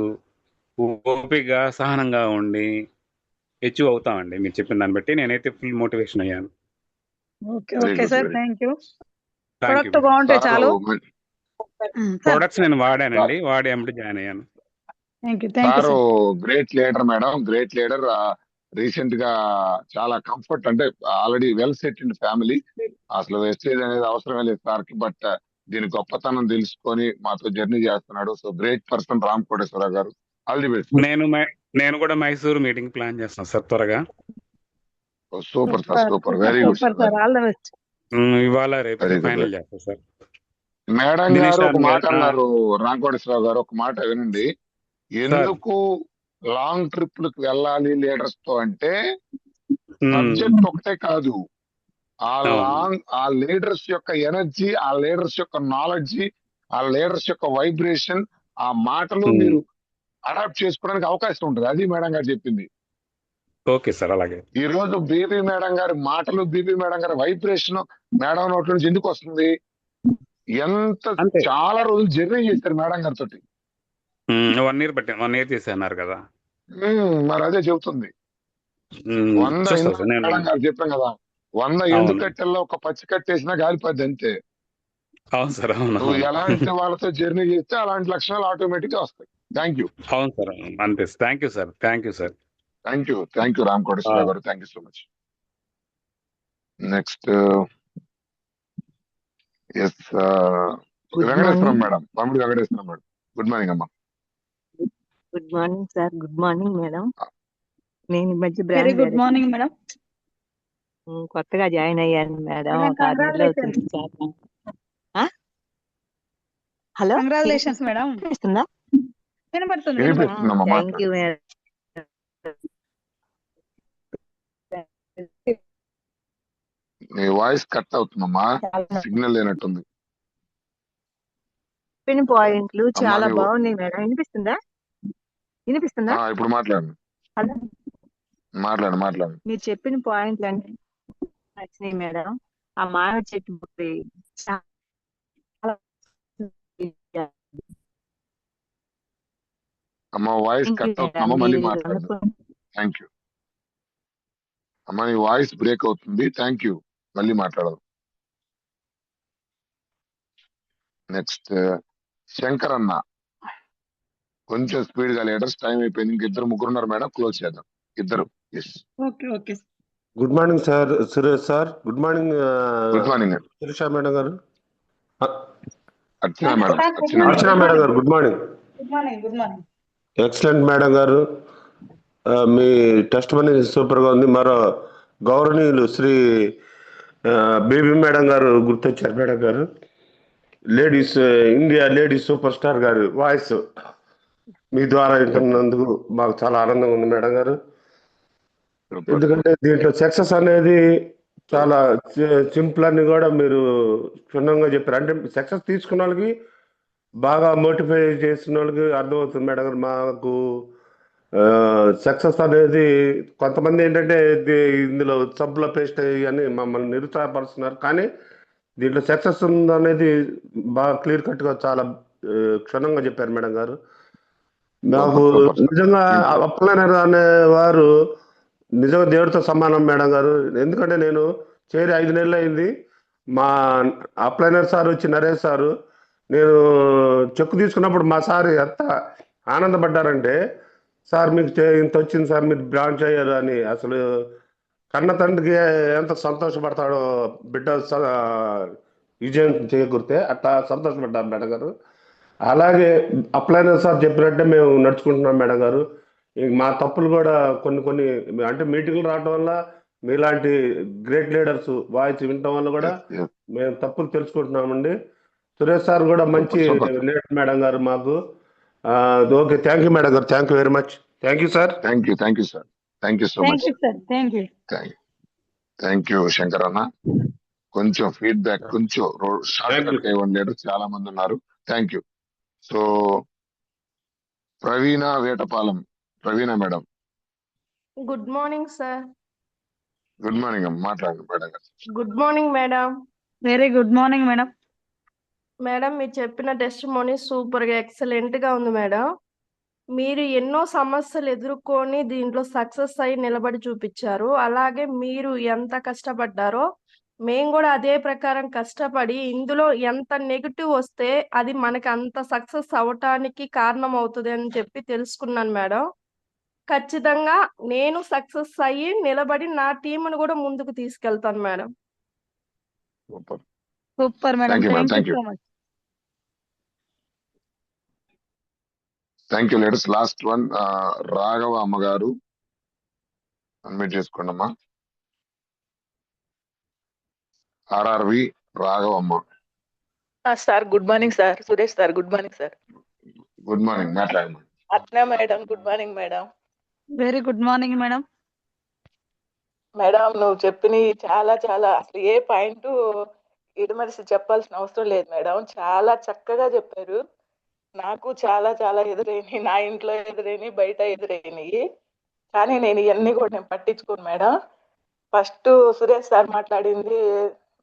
ఓపికగా, సహనంగా ఉండి అచీవ్ అవుతామండి. మీరు చెప్పిన దాన్ని బట్టి నేనైతే ఫుల్ మోటివేషన్ అయ్యాను. Okay very okay good, sir, very thank you. Thank you product బాగుంటే సార్. చాలు. సార్ ప్రొడక్ట్స్ నేను వాడానండి. వాడి ఎమ్మటే జాయిన్ అయ్యాను. Thank you sir sir. Great leader madam, great leader. Recent గా చాలా కంఫర్ట్, అంటే already well set in family. అసలు వెస్టేజ్ అనేది అవసరమే లేదు సార్కి. బట్ దీని గొప్పతనం తెలుసుకొని మాతో జర్నీ చేస్తున్నాడు. So great person Ram Koteswararao గారు. All the best. నేను కూడా మైసూరు మీటింగ్ ప్లాన్ చేస్తాను సార్ త్వరగా. Super sir, super, very good super sir. Sir, all the best. ఇవాళ రేపు వెరీ గుడ్. ఫైనల్ చేస్తాను సార్. మేడం దినేష్ గారు ఒక రామ్ మాట గారు, అన్నారు, రామ్ కోటేశ్వరరావు గారు ఒక మాట వినండి. ఎందుకు లాంగ్ ట్రిప్లకు వెళ్ళాలి లీడర్స్ తో అంటే, సబ్జెక్ట్ ఒకటే కాదు, ఆ లీడర్స్ యొక్క ఎనర్జీ, ఆ లీడర్స్ యొక్క నాలెడ్జ్, ఆ లీడర్స్ యొక్క వైబ్రేషన్, ఆ మాటలు మీరు అడాప్ట్ చేసుకోవడానికి అవకాశం ఉంటుంది. అది మేడం గారు చెప్పింది. ఓకే సార్, అలాగే. ఈ రోజు బీబీ మేడం గారి మాటలు, బీబీ మేడం గారి వైబ్రేషన్ మేడం నోట్ల నుంచి ఎందుకు వస్తుంది? ఎంత చాలా రోజులు జర్నీ చేశారు మేడం గారితో. 1 year పట్టింది. 1 year చేశారు కదా. మరి అదే చెబుతుంది. 100 మేడం గారు చెప్పాం కదా, 100 ఎండు కట్టెల్లో ఒక పచ్చి కట్టేసినా గాలిపోద్ది అంతే. అవును సార్, అవును. నువ్వు ఎలాంటి వాళ్ళతో జర్నీ చేస్తే అలాంటి లక్షణాలు ఆటోమేటిక్ గా వస్తాయి. Thank you. అవును సార్, అంతే. Thank you sir, thank you sir. Thank you Ram Koteswararao గారు. Thank you so much. Next S Venkateswaram madam, Pamidi Venkateswaram madam. Good morning అమ్మా. Good morning sir. Good morning madam. నేను ఈ మధ్య వెరీ గుడ్ మార్నింగ్ మేడం. కొత్తగా join అయ్యాను madam. Hello, congratulations madam. వినిపిస్తుందా? వినపడుతుంది. Thank you madam. నీ వాయిస్ కట్ అవుతుందమ్మా, సిగ్నల్ లేనట్టుంది. చెప్పిన పాయింట్లు చాలా బాగున్నాయి మేడం. వినిపిస్తుందా? ఇప్పుడు మాట్లాడండి. హలో, మాట్లాడు. మీరు చెప్పిన పాయింట్లు అన్ని నచ్చినాయి మేడం. ఆ మామిడి చెట్టు అమ్మా వాయిస్ కట్ అవుతుందమ్మా, మళ్ళీ మాట్లాడండి. థ్యాంక్ యూ అమ్మా, నీ వాయిస్ బ్రేక్ అవుతుంది. థ్యాంక్ యూ, మళ్ళీ మాట్లాడదు. నెక్స్ట్ శంకర్ అన్న, కొంచెం స్పీడ్ గా లీడర్స్, టైం అయిపోయింది. ఇంకిద్దరు ముగ్గురున్నారు మేడం, క్లోజ్ చేద్దాం. ఇద్దరు. Okay. Good morning sir, Suresh sir. Good morning. Good morning Sirisha madam గారు. అర్చన మేడం గారు. Good morning. Good morning. Excellent madam గారు. మీ టెస్ట్ మనీ సూపర్ గా ఉంది. మరో గౌరవనీయులు శ్రీ బేబీ మేడం గారు గుర్తొచ్చారు. మేడం గారు ladies India ladies super star గారు వాయిస్ మీ ద్వారా వింటున్నందుకు మాకు చాలా ఆనందంగా ఉంది మేడం గారు. ఎందుకంటే దీంట్లో సక్సెస్ అనేది చాలా సింపుల్ అని కూడా మీరు క్షుణ్ణంగా చెప్పారు. అంటే సక్సెస్ తీసుకున్న వాళ్ళకి, బాగా మోటిఫై చేసిన వాళ్ళకి అర్థమవుతుంది మేడం గారు. మాకు సక్సెస్ అనేది కొంతమంది ఏంటంటే ఇందులో సబ్బుల పేస్ట్ అని మమ్మల్ని నిరుత్సాహపరుస్తున్నారు. కానీ దీంట్లో సక్సెస్ ఉందనేది బాగా క్లియర్ కట్ గా చాలా క్షుణ్ణంగా చెప్పారు మేడం గారు. నాకు నిజంగా అప్లైనర్ అనే వారు నిజంగా దేవుడితో సమానం మేడం గారు. ఎందుకంటే నేను చేరి 5 నెలలు అయింది. మా అప్లైనర్ సార్ వచ్చి నరేష్ సారు, నేను చెక్కు తీసుకున్నప్పుడు మా సార్ ఎంత ఆనందపడ్డారంటే, సార్ మీకు ఇంత వచ్చింది సార్, మీరు బ్రాంచ్ అయ్యారు అని. అసలు కన్న తండ్రికి ఎంత సంతోషపడతాడో బిడ్డ విజయం చేకూరితే అట్లా సంతోషపడ్డారు మేడం గారు. అలాగే అప్లైనర్ సార్ చెప్పినట్టే మేము నడుచుకుంటున్నాం మేడం గారు. మా తప్పులు కూడా కొన్ని అంటే మీటింగ్లు రావడం వల్ల మీలాంటి గ్రేట్ లీడర్స్ వాయిస్ వినటం వల్ల కూడా ఎస్ ఎస్ మేము తప్పులు తెలుసుకుంటున్నామండి. సురేష్ సార్ కూడా మంచి సూపర్ సూపర్ లీడర్ మేడం గారు మాకు. ఓకే, థ్యాంక్ యూ మేడం గారు, thank you very much. Thank you sir. Thank you sir, thank you so much. Sir, thank you. Thank you Shankar అన్న. కొంచెం ఫీడ్బ్యాక్ కొంచెం షార్ట్ థ్యాంక్ యూ. కట్ గా ఇవ్వండి, leaders చాలా మంది ఉన్నారు. Thank you. So Praveena Vetapalem, Praveena madam. Good morning sir. Good morning అమ్మ, మాట్లాడండి మేడం గారు. Good morning madam. Very good morning madam. Madam మీరు చెప్పిన టెస్టిమోనీ సూపర్ గా ఎక్సలెంట్ గా ఉంది మేడం. మీరు ఎన్నో సమస్యలు ఎదుర్కొని దీంట్లో సక్సెస్ అయ్యి నిలబడి చూపించారు. అలాగే మీరు ఎంత కష్టపడ్డారో మేము కూడా అదే ప్రకారం కష్టపడి ఇందులో ఎంత నెగిటివ్ వస్తే అది మనకి అంత సక్సెస్ అవటానికి కారణం అవుతుంది అని చెప్పి తెలుసుకున్నాను మేడం. ఖచ్చితంగా నేను సక్సెస్ అయ్యి నిలబడి నా టీంను కూడా ముందుకు తీసుకెళ్తాను madam. Super super madam, thank you madam, thank you thank you so much. Thank you leaders. Last one Raghava అమ్మగారు, అన్మ్యూట్ చేసుకోండి అమ్మా. ఆర్ఆర్వి Raghavamma. Sir good morning sir. Suresh sir good morning sir. Good morning, మాట్లాడమ్మా. అట్నా madam good morning madam. Very good morning madam. Madam నువ్వు చెప్పిన చాలా చాలా అసలు ఏ పాయింట్ ఇడమరిసి చెప్పాల్సిన అవసరం లేదు మేడం. చాలా చక్కగా చెప్పారు. నాకు చాలా చాలా ఎదురైనాయి, నా ఇంట్లో ఎదురైనాయి, బయట ఎదురైనాయి. కానీ నేను ఇవన్నీ కూడా నేను పట్టించుకోను మేడం. ఫస్ట్ సురేష్ సార్ మాట్లాడింది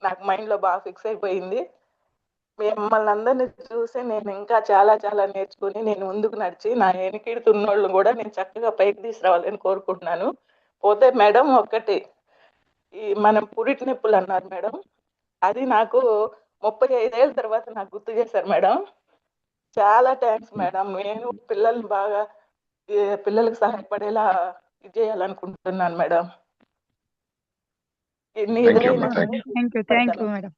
నాకు మైండ్లో బాగా ఫిక్స్ అయిపోయింది. మిమ్మల్ని అందరినీ చూసి నేను ఇంకా చాలా చాలా నేర్చుకుని నేను ముందుకు నడిచి నా వెనకిడుతున్నోళ్ళు కూడా నేను చక్కగా పైకి తీసుకురావాలని కోరుకుంటున్నాను. పోతే మేడం ఒకటి, ఈ మనం పురిటి నొప్పులు అన్నారు మేడం, అది నాకు 35 ఏళ్ళ తర్వాత నాకు గుర్తు చేశారు మేడం. చాలా థ్యాంక్స్ మేడం. నేను పిల్లల్ని బాగా పిల్లలకు సహాయపడేలా ఇది చేయాలనుకుంటున్నాను మేడం. ఎన్ని ఎదురైనా thank you madam.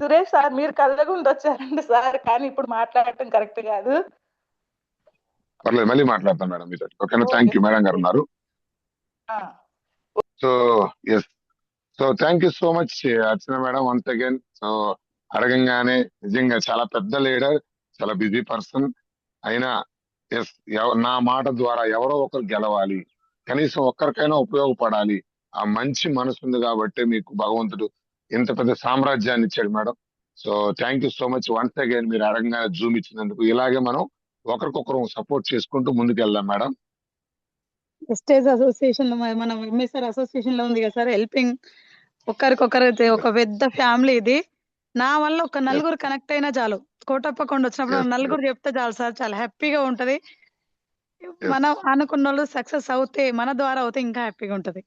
Suresh sir మీరు కళ్ళగుండి వచ్చారండి సార్, కానీ ఇప్పుడు మాట్లాడటం కరెక్ట్ కాదు. పర్లేదు, మళ్ళీ మాట్లాడతాను మేడం మీతో. ఓకేనా? థ్యాంక్ యూ మేడం గారు ఉన్నారు. So yes, so thank you so much Archana madam once again. So అడగంగానే నిజంగా చాలా పెద్ద లీడర్, చాలా బిజీ పర్సన్ అయినా ఎస్, నా మాట ద్వారా ఎవరో ఒకరు గెలవాలి, కనీసం ఒక్కరికైనా ఉపయోగపడాలి, ఆ మంచి మనసు ఉంది కాబట్టి మీకు భగవంతుడు ఇంత పెద్ద సామ్రాజ్యాన్ని ఇచ్చాడు madam. So thank you so much once again, మీరు అడగంగానే జూమ్ ఇచ్చినందుకు. ఇలాగే మనం ఒకరికొకరు సపోర్ట్ చేసుకుంటూ ముందుకు వెళ్దాం మేడం. ఎస్టేజ్ అసోసియేషన్ లో మనం ఎంఎస్ఆర్ అసోసియేషన్ లో ఉంది కదా సార్, హెల్పింగ్ ఒకరికొకరు ఒక పెద్ద ఫ్యామిలీ ఇది. నా వల్ల ఒక నలుగురు కనెక్ట్ అయినా చాలు. కోటప్పకొండ వచ్చినప్పుడు నలుగురు చెప్తే చాలు సార్, చాలా హ్యాపీగా ఉంటది. మనం అనుకున్న వాళ్ళు సక్సెస్ అవుతే, మన ద్వారా అవుతే ఇంకా హ్యాపీగా ఉంటది.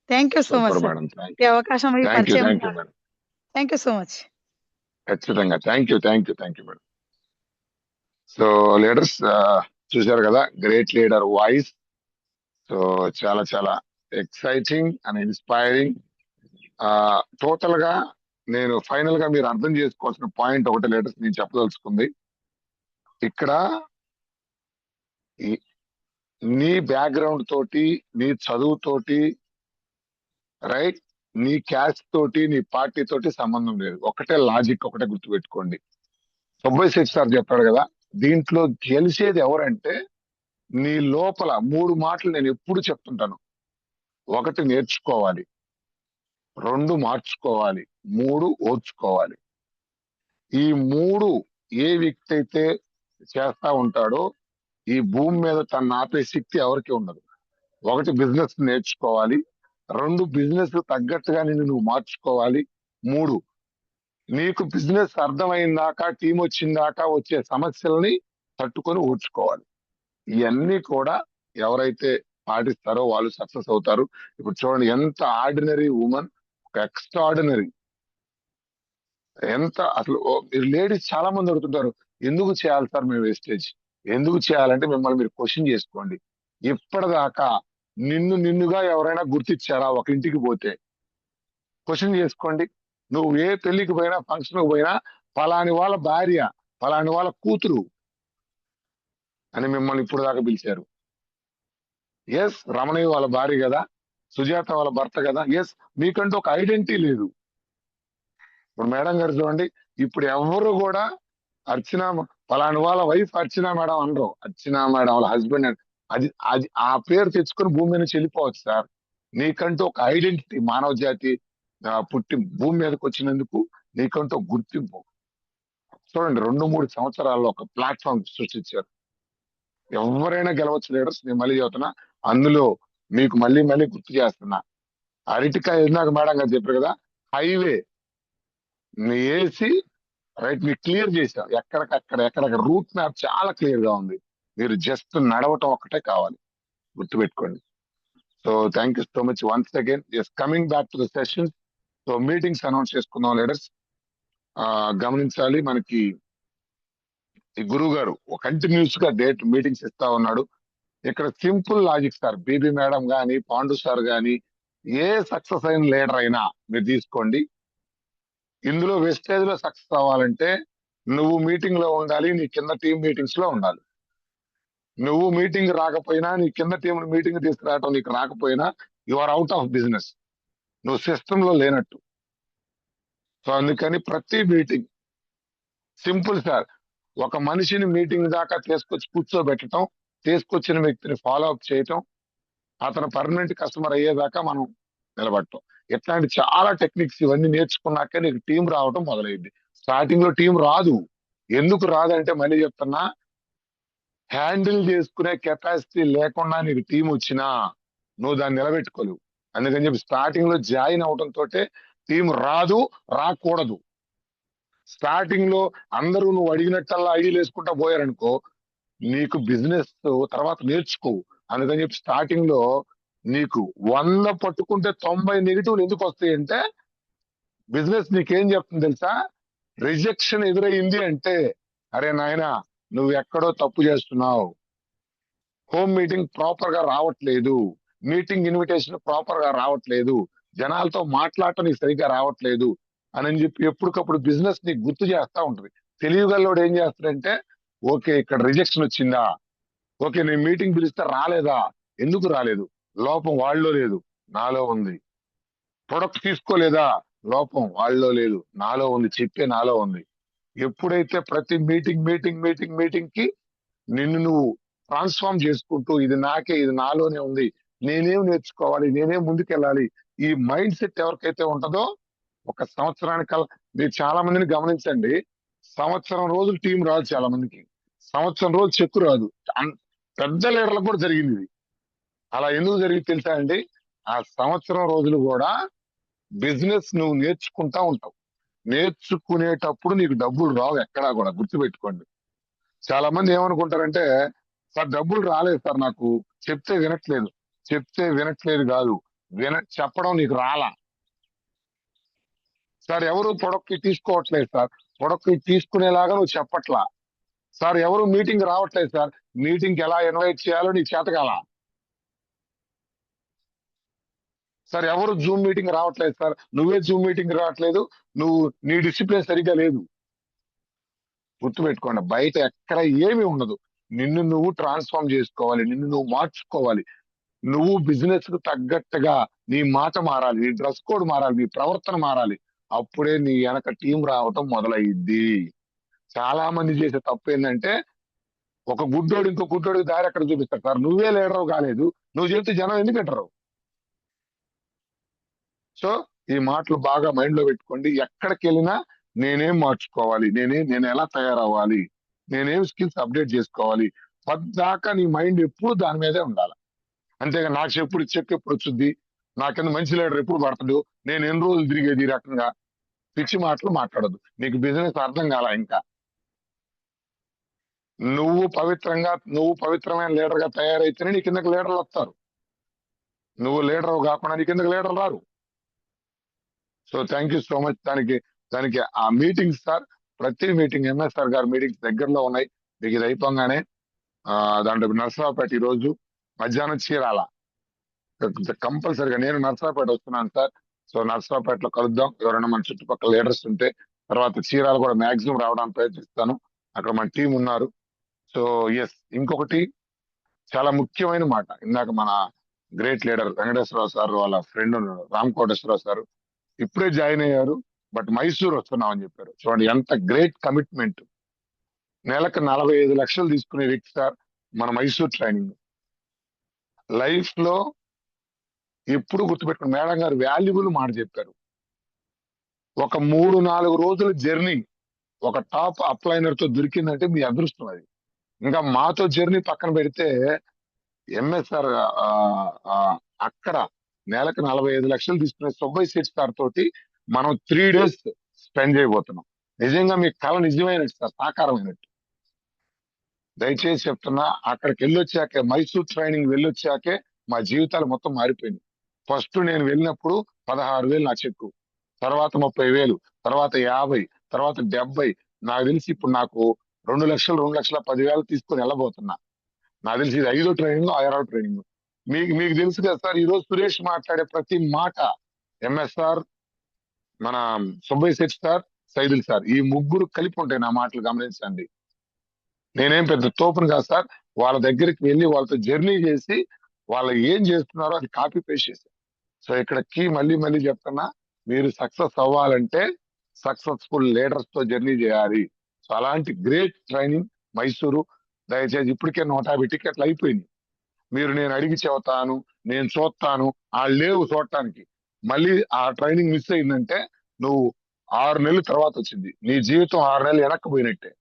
Thank you so much sir, ఈ అవకాశం పరిచయం. Thank you so much. ఖచ్చితంగా thank you madam. So leaders చూశారు కదా, గ్రేట్ లీడర్ వాయిస్. సో చాలా చాలా ఎక్సైటింగ్ అండ్ ఇన్స్పైరింగ్. టోటల్ గా నేను ఫైనల్ గా మీరు అర్థం చేసుకోవాల్సిన పాయింట్ ఒకటి లీడర్స్ నేను చెప్పదలుచుకుంది. ఇక్కడ నీ బ్యాక్గ్రౌండ్ తోటి, నీ చదువు తోటి, రైట్, నీ క్యాస్ట్ తోటి, నీ పార్టీ తోటి సంబంధం లేదు. ఒకటే లాజిక్, ఒకటే గుర్తుపెట్టుకోండి. సుబ్బయ్య శెట్టి సార్ చెప్పాడు కదా, దీంట్లో గెలిచేది ఎవరంటే నీ లోపల 3 మాటలు నేను ఎప్పుడు చెప్తుంటాను. 1 నేర్చుకోవాలి, 2 మార్చుకోవాలి, 3 ఓర్చుకోవాలి. ఈ 3 ఏ వ్యక్తి అయితే చేస్తా ఉంటాడో ఈ భూమి మీద తన ఆపే శక్తి ఎవరికి ఉండదు. 1 బిజినెస్ నేర్చుకోవాలి, 2 బిజినెస్ తగ్గట్టుగా నువ్వు మార్చుకోవాలి, 3 నీకు బిజినెస్ అర్థమైన దాకా, టీం వచ్చిన దాకా వచ్చే సమస్యల్ని తట్టుకొని ఓర్చుకోవాలి. ఇవన్నీ కూడా ఎవరైతే పాటిస్తారో వాళ్ళు సక్సెస్ అవుతారు. ఇప్పుడు చూడండి, ఎంత ఆర్డినరీ ఉమెన్, ఒక ఎక్స్ట్రాడినరీ. ఎంత అసలు లేడీస్ చాలా మంది అడుగుతుంటారు, ఎందుకు చేయాలి సార్ మేము వేస్టేజ్? ఎందుకు చేయాలంటే మిమ్మల్ని మీరు క్వశ్చన్ చేసుకోండి. ఇప్పటిదాకా నిన్నుగా ఎవరైనా గుర్తించారా? ఒక ఇంటికి పోతే క్వశ్చన్ చేసుకోండి. నువ్వు ఏ పెళ్లికి పోయినా, ఫంక్షన్కి పోయినా, పలాని వాళ్ళ భార్య, పలాని వాళ్ళ కూతురు అని మిమ్మల్ని ఇప్పుడు దాకా పిలిచారు. ఎస్, రమణయ్య వాళ్ళ భార్య కదా, సుజాత వాళ్ళ భర్త కదా. ఎస్, మీకంటూ ఒక ఐడెంటిటీ లేదు. ఇప్పుడు మేడం గారు చూడండి, ఇప్పుడు ఎవరు కూడా అర్చన పలాని వాళ్ళ వైఫ్ అర్చన మేడం అనరు. అర్చన మేడం వాళ్ళ హస్బెండ్ అది అది ఆ పేరు తెచ్చుకొని భూమి నుంచి వెళ్ళిపోవచ్చు సార్. నీకంటూ ఒక ఐడెంటిటీ, మానవ జాతి పుట్టి భూమి మీదకి వచ్చినందుకు నీకంటూ ఒక గుర్తింపు. చూడండి 2-3 సంవత్సరాల్లో ఒక ప్లాట్ఫామ్ సృష్టించారు. ఎవరైనా గెలవచ్చు లీడర్స్. నేను మళ్ళీ చెబుతున్నా, అందులో మీకు మళ్ళీ మళ్ళీ గుర్తు చేస్తున్నా, అరటికాయ ఇందాక మేడం గారు చెప్పారు కదా, హైవే వేసి రైట్ మీకు క్లియర్ చేశాం. ఎక్కడికక్కడ రూట్ మ్యాప్ చాలా క్లియర్ గా ఉంది. మీరు జస్ట్ నడవటం ఒక్కటే కావాలి, గుర్తుపెట్టుకోండి. So thank you so much once again. Yes, coming back to the sessions. So meetings announce చేసుకుందాం లీడర్స్. గమనించాలి, మనకి ఈ గురువు గారు కంటిన్యూస్ గా డేట్ మీటింగ్స్ ఇస్తా ఉన్నాడు. ఇక్కడ simple logic sir. BB madam గాని, పాండు సార్ గాని, ఏ సక్సెస్ అయిన లీడర్ అయినా మీరు తీసుకోండి, ఇందులో వెస్టేజ్ లో సక్సెస్ అవ్వాలంటే నువ్వు మీటింగ్ లో ఉండాలి, నీ కింద టీం మీటింగ్స్ లో ఉండాలి. నువ్వు మీటింగ్ రాకపోయినా, నీ కింద టీం మీటింగ్ తీసుకురావటం నీకు రాకపోయినా, you are out of business. నువ్వు సిస్టమ్ లో లేనట్టు. సో అందుకని ప్రతి మీటింగ్ సింపుల్ సార్. ఒక మనిషిని మీటింగ్ దాకా తీసుకొచ్చి కూర్చోబెట్టడం, తీసుకొచ్చిన వ్యక్తిని ఫాలో అప్ చేయటం, అతను పర్మనెంట్ కస్టమర్ అయ్యేదాకా మనం నిలబడటం. ఇట్లాంటి చాలా టెక్నిక్స్ ఇవన్నీ నేర్చుకున్నాక నీకు టీం రావటం మొదలైంది. స్టార్టింగ్ లో టీం రాదు. ఎందుకు రాదంటే మళ్ళీ చెప్తున్నా, హ్యాండిల్ చేసుకునే కెపాసిటీ లేకుండా నీకు టీం వచ్చినా నువ్వు దాన్ని నిలబెట్టుకోలేవు. అందుకని చెప్పి స్టార్టింగ్ లో జాయిన్ అవడంతో టీం రాదు, రాకూడదు. స్టార్టింగ్ లో అందరూ నువ్వు అడిగినట్టల్లా ఐడీలు వేసుకుంటా పోయారనుకో, నీకు బిజినెస్ తర్వాత నేర్చుకోవు. అందుకని చెప్పి స్టార్టింగ్ లో నీకు 100 పట్టుకుంటే 90 నెగిటివ్లు ఎందుకు వస్తాయి అంటే, బిజినెస్ నీకేం చెప్తుంది తెలుసా? రిజెక్షన్ ఎదురయ్యింది అంటే, అరే నాయన నువ్వు ఎక్కడో తప్పు చేస్తున్నావు, హోమ్ మీటింగ్ ప్రాపర్ గా రావట్లేదు, మీటింగ్ ఇన్విటేషన్ ప్రాపర్ గా రావట్లేదు, జనాలతో మాట్లాడటం నీకు సరిగ్గా రావట్లేదు అని చెప్పి ఎప్పటికప్పుడు బిజినెస్ నీకు గుర్తు చేస్తా ఉంటుంది. తెలియగలవాడు ఏం చేస్తాడంటే, ఓకే ఇక్కడ రిజెక్షన్ వచ్చిందా, ఓకే నేను మీటింగ్ పిలిస్తే రాలేదా, ఎందుకు రాలేదు, లోపం వాళ్ళలో లేదు నాలో ఉంది. ప్రొడక్ట్ తీసుకోలేదా, లోపం వాళ్ళలో లేదు నాలో ఉంది, చెప్పే నాలో ఉంది. ఎప్పుడైతే ప్రతి మీటింగ్ కి నిన్ను నువ్వు ట్రాన్స్ఫార్మ్ చేసుకుంటూ, ఇది నాకే, ఇది నాలోనే ఉంది, నేనేం నేర్చుకోవాలి, నేనేం ముందుకెళ్ళాలి, ఈ మైండ్ సెట్ ఎవరికైతే ఉంటుందో, ఒక సంవత్సరానికల్లా మీరు చాలా మందిని గమనించండి, సంవత్సరం రోజులు టీం రాదు చాలా మందికి, సంవత్సరం రోజులు చెక్కు రాదు. పెద్ద లీడర్లకు కూడా జరిగింది ఇది. అలా ఎందుకు జరిగింది తెలుసా అండి? ఆ సంవత్సరం రోజులు కూడా బిజినెస్ నువ్వు నేర్చుకుంటా ఉంటావు. నేర్చుకునేటప్పుడు నీకు డబ్బులు రావు ఎక్కడా కూడా, గుర్తుపెట్టుకోండి. చాలా మంది ఏమనుకుంటారంటే, సార్ డబ్బులు రాలేదు సార్, నాకు చెప్తే వినట్లేదు కాదు, చెప్పడం నీకు రాలా. సార్ ఎవరు ప్రొడక్ట్ తీసుకోవట్లేదు సార్, ప్రొడక్ట్ తీసుకునేలాగా నువ్వు చెప్పట్లా. సార్ ఎవరు మీటింగ్ రావట్లేదు సార్, మీటింగ్ ఎలా ఇన్వైట్ చేయాలో నీకు చేతకాల. సార్ ఎవరు జూమ్ మీటింగ్ రావట్లేదు సార్, నువ్వే జూమ్ మీటింగ్ రావట్లేదు, నీ డిసిప్లిన్ సరిగ్గా లేదు. గుర్తుపెట్టుకోండి, బయట ఎక్కడ ఏమీ ఉండదు. నిన్ను నువ్వు ట్రాన్స్ఫార్మ్ చేసుకోవాలి, నిన్ను నువ్వు మార్చుకోవాలి. నువ్వు బిజినెస్ కు తగ్గట్టుగా నీ మాట మారాలి, నీ డ్రెస్ కోడ్ మారాలి, నీ ప్రవర్తన మారాలి. అప్పుడే నీ వెనక టీం రావటం మొదలయ్యిద్ది. చాలా మంది చేసే తప్పు ఏంటంటే, ఒక గుడ్డోడు ఇంకో గుడ్డోడికి దారి ఎక్కడ చూపిస్తారు సార్, నువ్వే లీడర్ కాలేదు, నువ్వు చెప్తే జనం ఎందుకు అంటారు? సో ఈ మాటలు బాగా మైండ్ లో పెట్టుకోండి. ఎక్కడికి వెళ్ళినా నేనేం మార్చుకోవాలి, నేను ఎలా తయారవ్వాలి, నేనేం స్కిల్స్ అప్డేట్ చేసుకోవాలి, పద్దాకా నీ మైండ్ ఎప్పుడు దాని మీదే ఉండాలి. అంతేగా నాకు చెక్ ఎప్పుడు వచ్చుద్ది, నాకెందుకు మంచి లీడర్ ఎప్పుడు పడతాడు, నేను ఎన్ని రోజులు తిరిగేది, ఈ రకంగా పిచ్చి మాటలు మాట్లాడదు. నీకు బిజినెస్ అర్థం కాల. ఇంకా నువ్వు పవిత్రమైన లీడర్ గా తయారైతేనే నీ కిందకి లీడర్లు వస్తారు. నువ్వు లీడర్ కాకుండా నీ కిందకి లీడర్ రారు. So thank you so much. దానికి ఆ మీటింగ్ సార్, ప్రతి మీటింగ్ ఎంఎస్ఆర్ గారి మీటింగ్స్ దగ్గరలో ఉన్నాయి. మీకు ఇది అయిపోగానే దాంట్లో నర్సరావుపేట ఈ రోజు మధ్యాహ్నం చీరాల కంపల్సరిగా, నేను నర్సరావుపేట వస్తున్నాను సార్. సో నర్సరావుపేటలో కలుద్దాం. ఎవరైనా మన చుట్టుపక్కల లీడర్స్ ఉంటే, తర్వాత చీరాల కూడా మాక్సిమం రావడానికి ప్రయత్నిస్తాను, అక్కడ మన టీం ఉన్నారు. సో ఎస్, ఇంకొకటి చాలా ముఖ్యమైన మాట, ఇందాక మన గ్రేట్ లీడర్ వెంకటేశ్వరరావు సార్ వాళ్ళ ఫ్రెండ్ రామ్ కోటేశ్వరరావు సార్ ఇప్పుడే జాయిన్ అయ్యారు, బట్ మైసూర్ వస్తున్నాం అని చెప్పారు. చూడండి ఎంత గ్రేట్ కమిట్మెంట్. నెలకు 45 లక్షలు తీసుకునే వ్యక్తి సార్ మన మైసూర్ ట్రైనింగ్. లైఫ్ లో ఎప్పుడు గుర్తుపెట్టుకుని మేడం గారు వాల్యుబుల్ మాట చెప్పారు. ఒక 3-4 రోజుల జర్నీ ఒక టాప్ అప్లైనర్ తో దొరికిందంటే మీ అదృష్టం అది. ఇంకా మాతో జర్నీ పక్కన పెడితే ఎంఎస్ఆర్ అక్కడ నెలకు 45 లక్షలు తీసుకునే సుబ్బయ్య శెట్టి సార్ తోటి మనం 3 days స్పెండ్ చేయబోతున్నాం. నిజంగా మీ కళ నిజమైనట్టు సార్, సాకారమైనట్టు. దయచేసి చెప్తున్నా, అక్కడికి వెళ్ళొచ్చాకే, మైసూర్ ట్రైనింగ్ వెళ్ళొచ్చాకే మా జీవితాలు మొత్తం మారిపోయింది. ఫస్ట్ నేను వెళ్ళినప్పుడు 16,000 నా చెక్కు, తర్వాత 30,000, తర్వాత 50, తర్వాత 70. నాకు తెలిసి ఇప్పుడు నాకు 2 లక్షలు 2,10,000 తీసుకొని వెళ్ళబోతున్నా. నాకు తెలిసి ఇది 5వ ట్రైనింగ్ 6వ ట్రైనింగ్. మీకు తెలుసు కదా సార్, ఈ రోజు సురేష్ మాట్లాడే ప్రతి మాట ఎంఎస్ఆర్, మన సుబ్బయ్య శెట్టి సార్, సైదుల్ సార్, ఈ ముగ్గురు కలిపి ఉంటాయి నా మాటలు గమనించండి. నేనేం పెద్ద తోపును కాదు సార్, వాళ్ళ దగ్గరికి వెళ్ళి వాళ్ళతో జర్నీ చేసి వాళ్ళు ఏం చేస్తున్నారో అది కాపీ పేస్ట్ చేశారు. సో ఇక్కడ కీ మళ్ళీ చెప్తున్నా, మీరు సక్సెస్ అవ్వాలంటే సక్సెస్ఫుల్ లీడర్స్ తో జర్నీ చేయాలి. సో అలాంటి గ్రేట్ ట్రైనింగ్ మైసూరు. దయచేసి ఇప్పటికే 150 టికెట్లు అయిపోయినాయి. మీరు నేను అడిగి చెబుతాను, నేను చూస్తాను, ఆ లేవు చూడటానికి. మళ్ళీ ఆ ట్రైనింగ్ మిస్ అయిందంటే నువ్వు 6 నెలల తర్వాత వచ్చింది, నీ జీవితం 6 నెలలు వెనక్కిపోయినట్టే.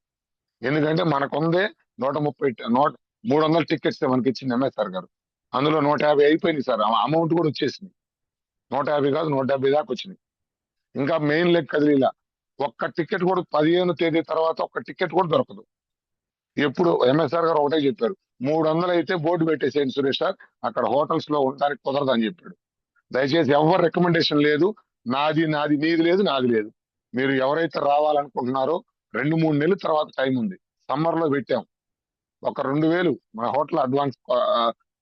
ఎందుకంటే మనకుందే 300 టికెట్స్ మనకి ఇచ్చింది ఎంఎస్ఆర్ గారు. అందులో 150 అయిపోయినాయి సార్, అమౌంట్ కూడా వచ్చేసింది. 150 కాదు 170 దాకా వచ్చినాయి. ఇంకా మెయిన్ లెగ్ కదిలిలా. ఒక్క టికెట్ కూడా 15వ తేదీ తర్వాత ఒక్క టికెట్ కూడా దొరకదు. ఎప్పుడు ఎంఎస్ఆర్ గారు ఒకటే చెప్పారు, 300 అయితే బోర్డు పెట్టేసేయండి సురేష్ సార్, అక్కడ హోటల్స్ లో ఉండడానికి కుదరదు అని చెప్పాడు. దయచేసి ఎవరు రికమెండేషన్ లేదు, నాది నీది లేదు, నాది లేదు. మీరు ఎవరైతే రావాలనుకుంటున్నారో 2-3 నెలల తర్వాత టైం ఉంది. సమ్మర్ లో పెట్టాం. ఒక 2,000 మన హోటల్ అడ్వాన్స్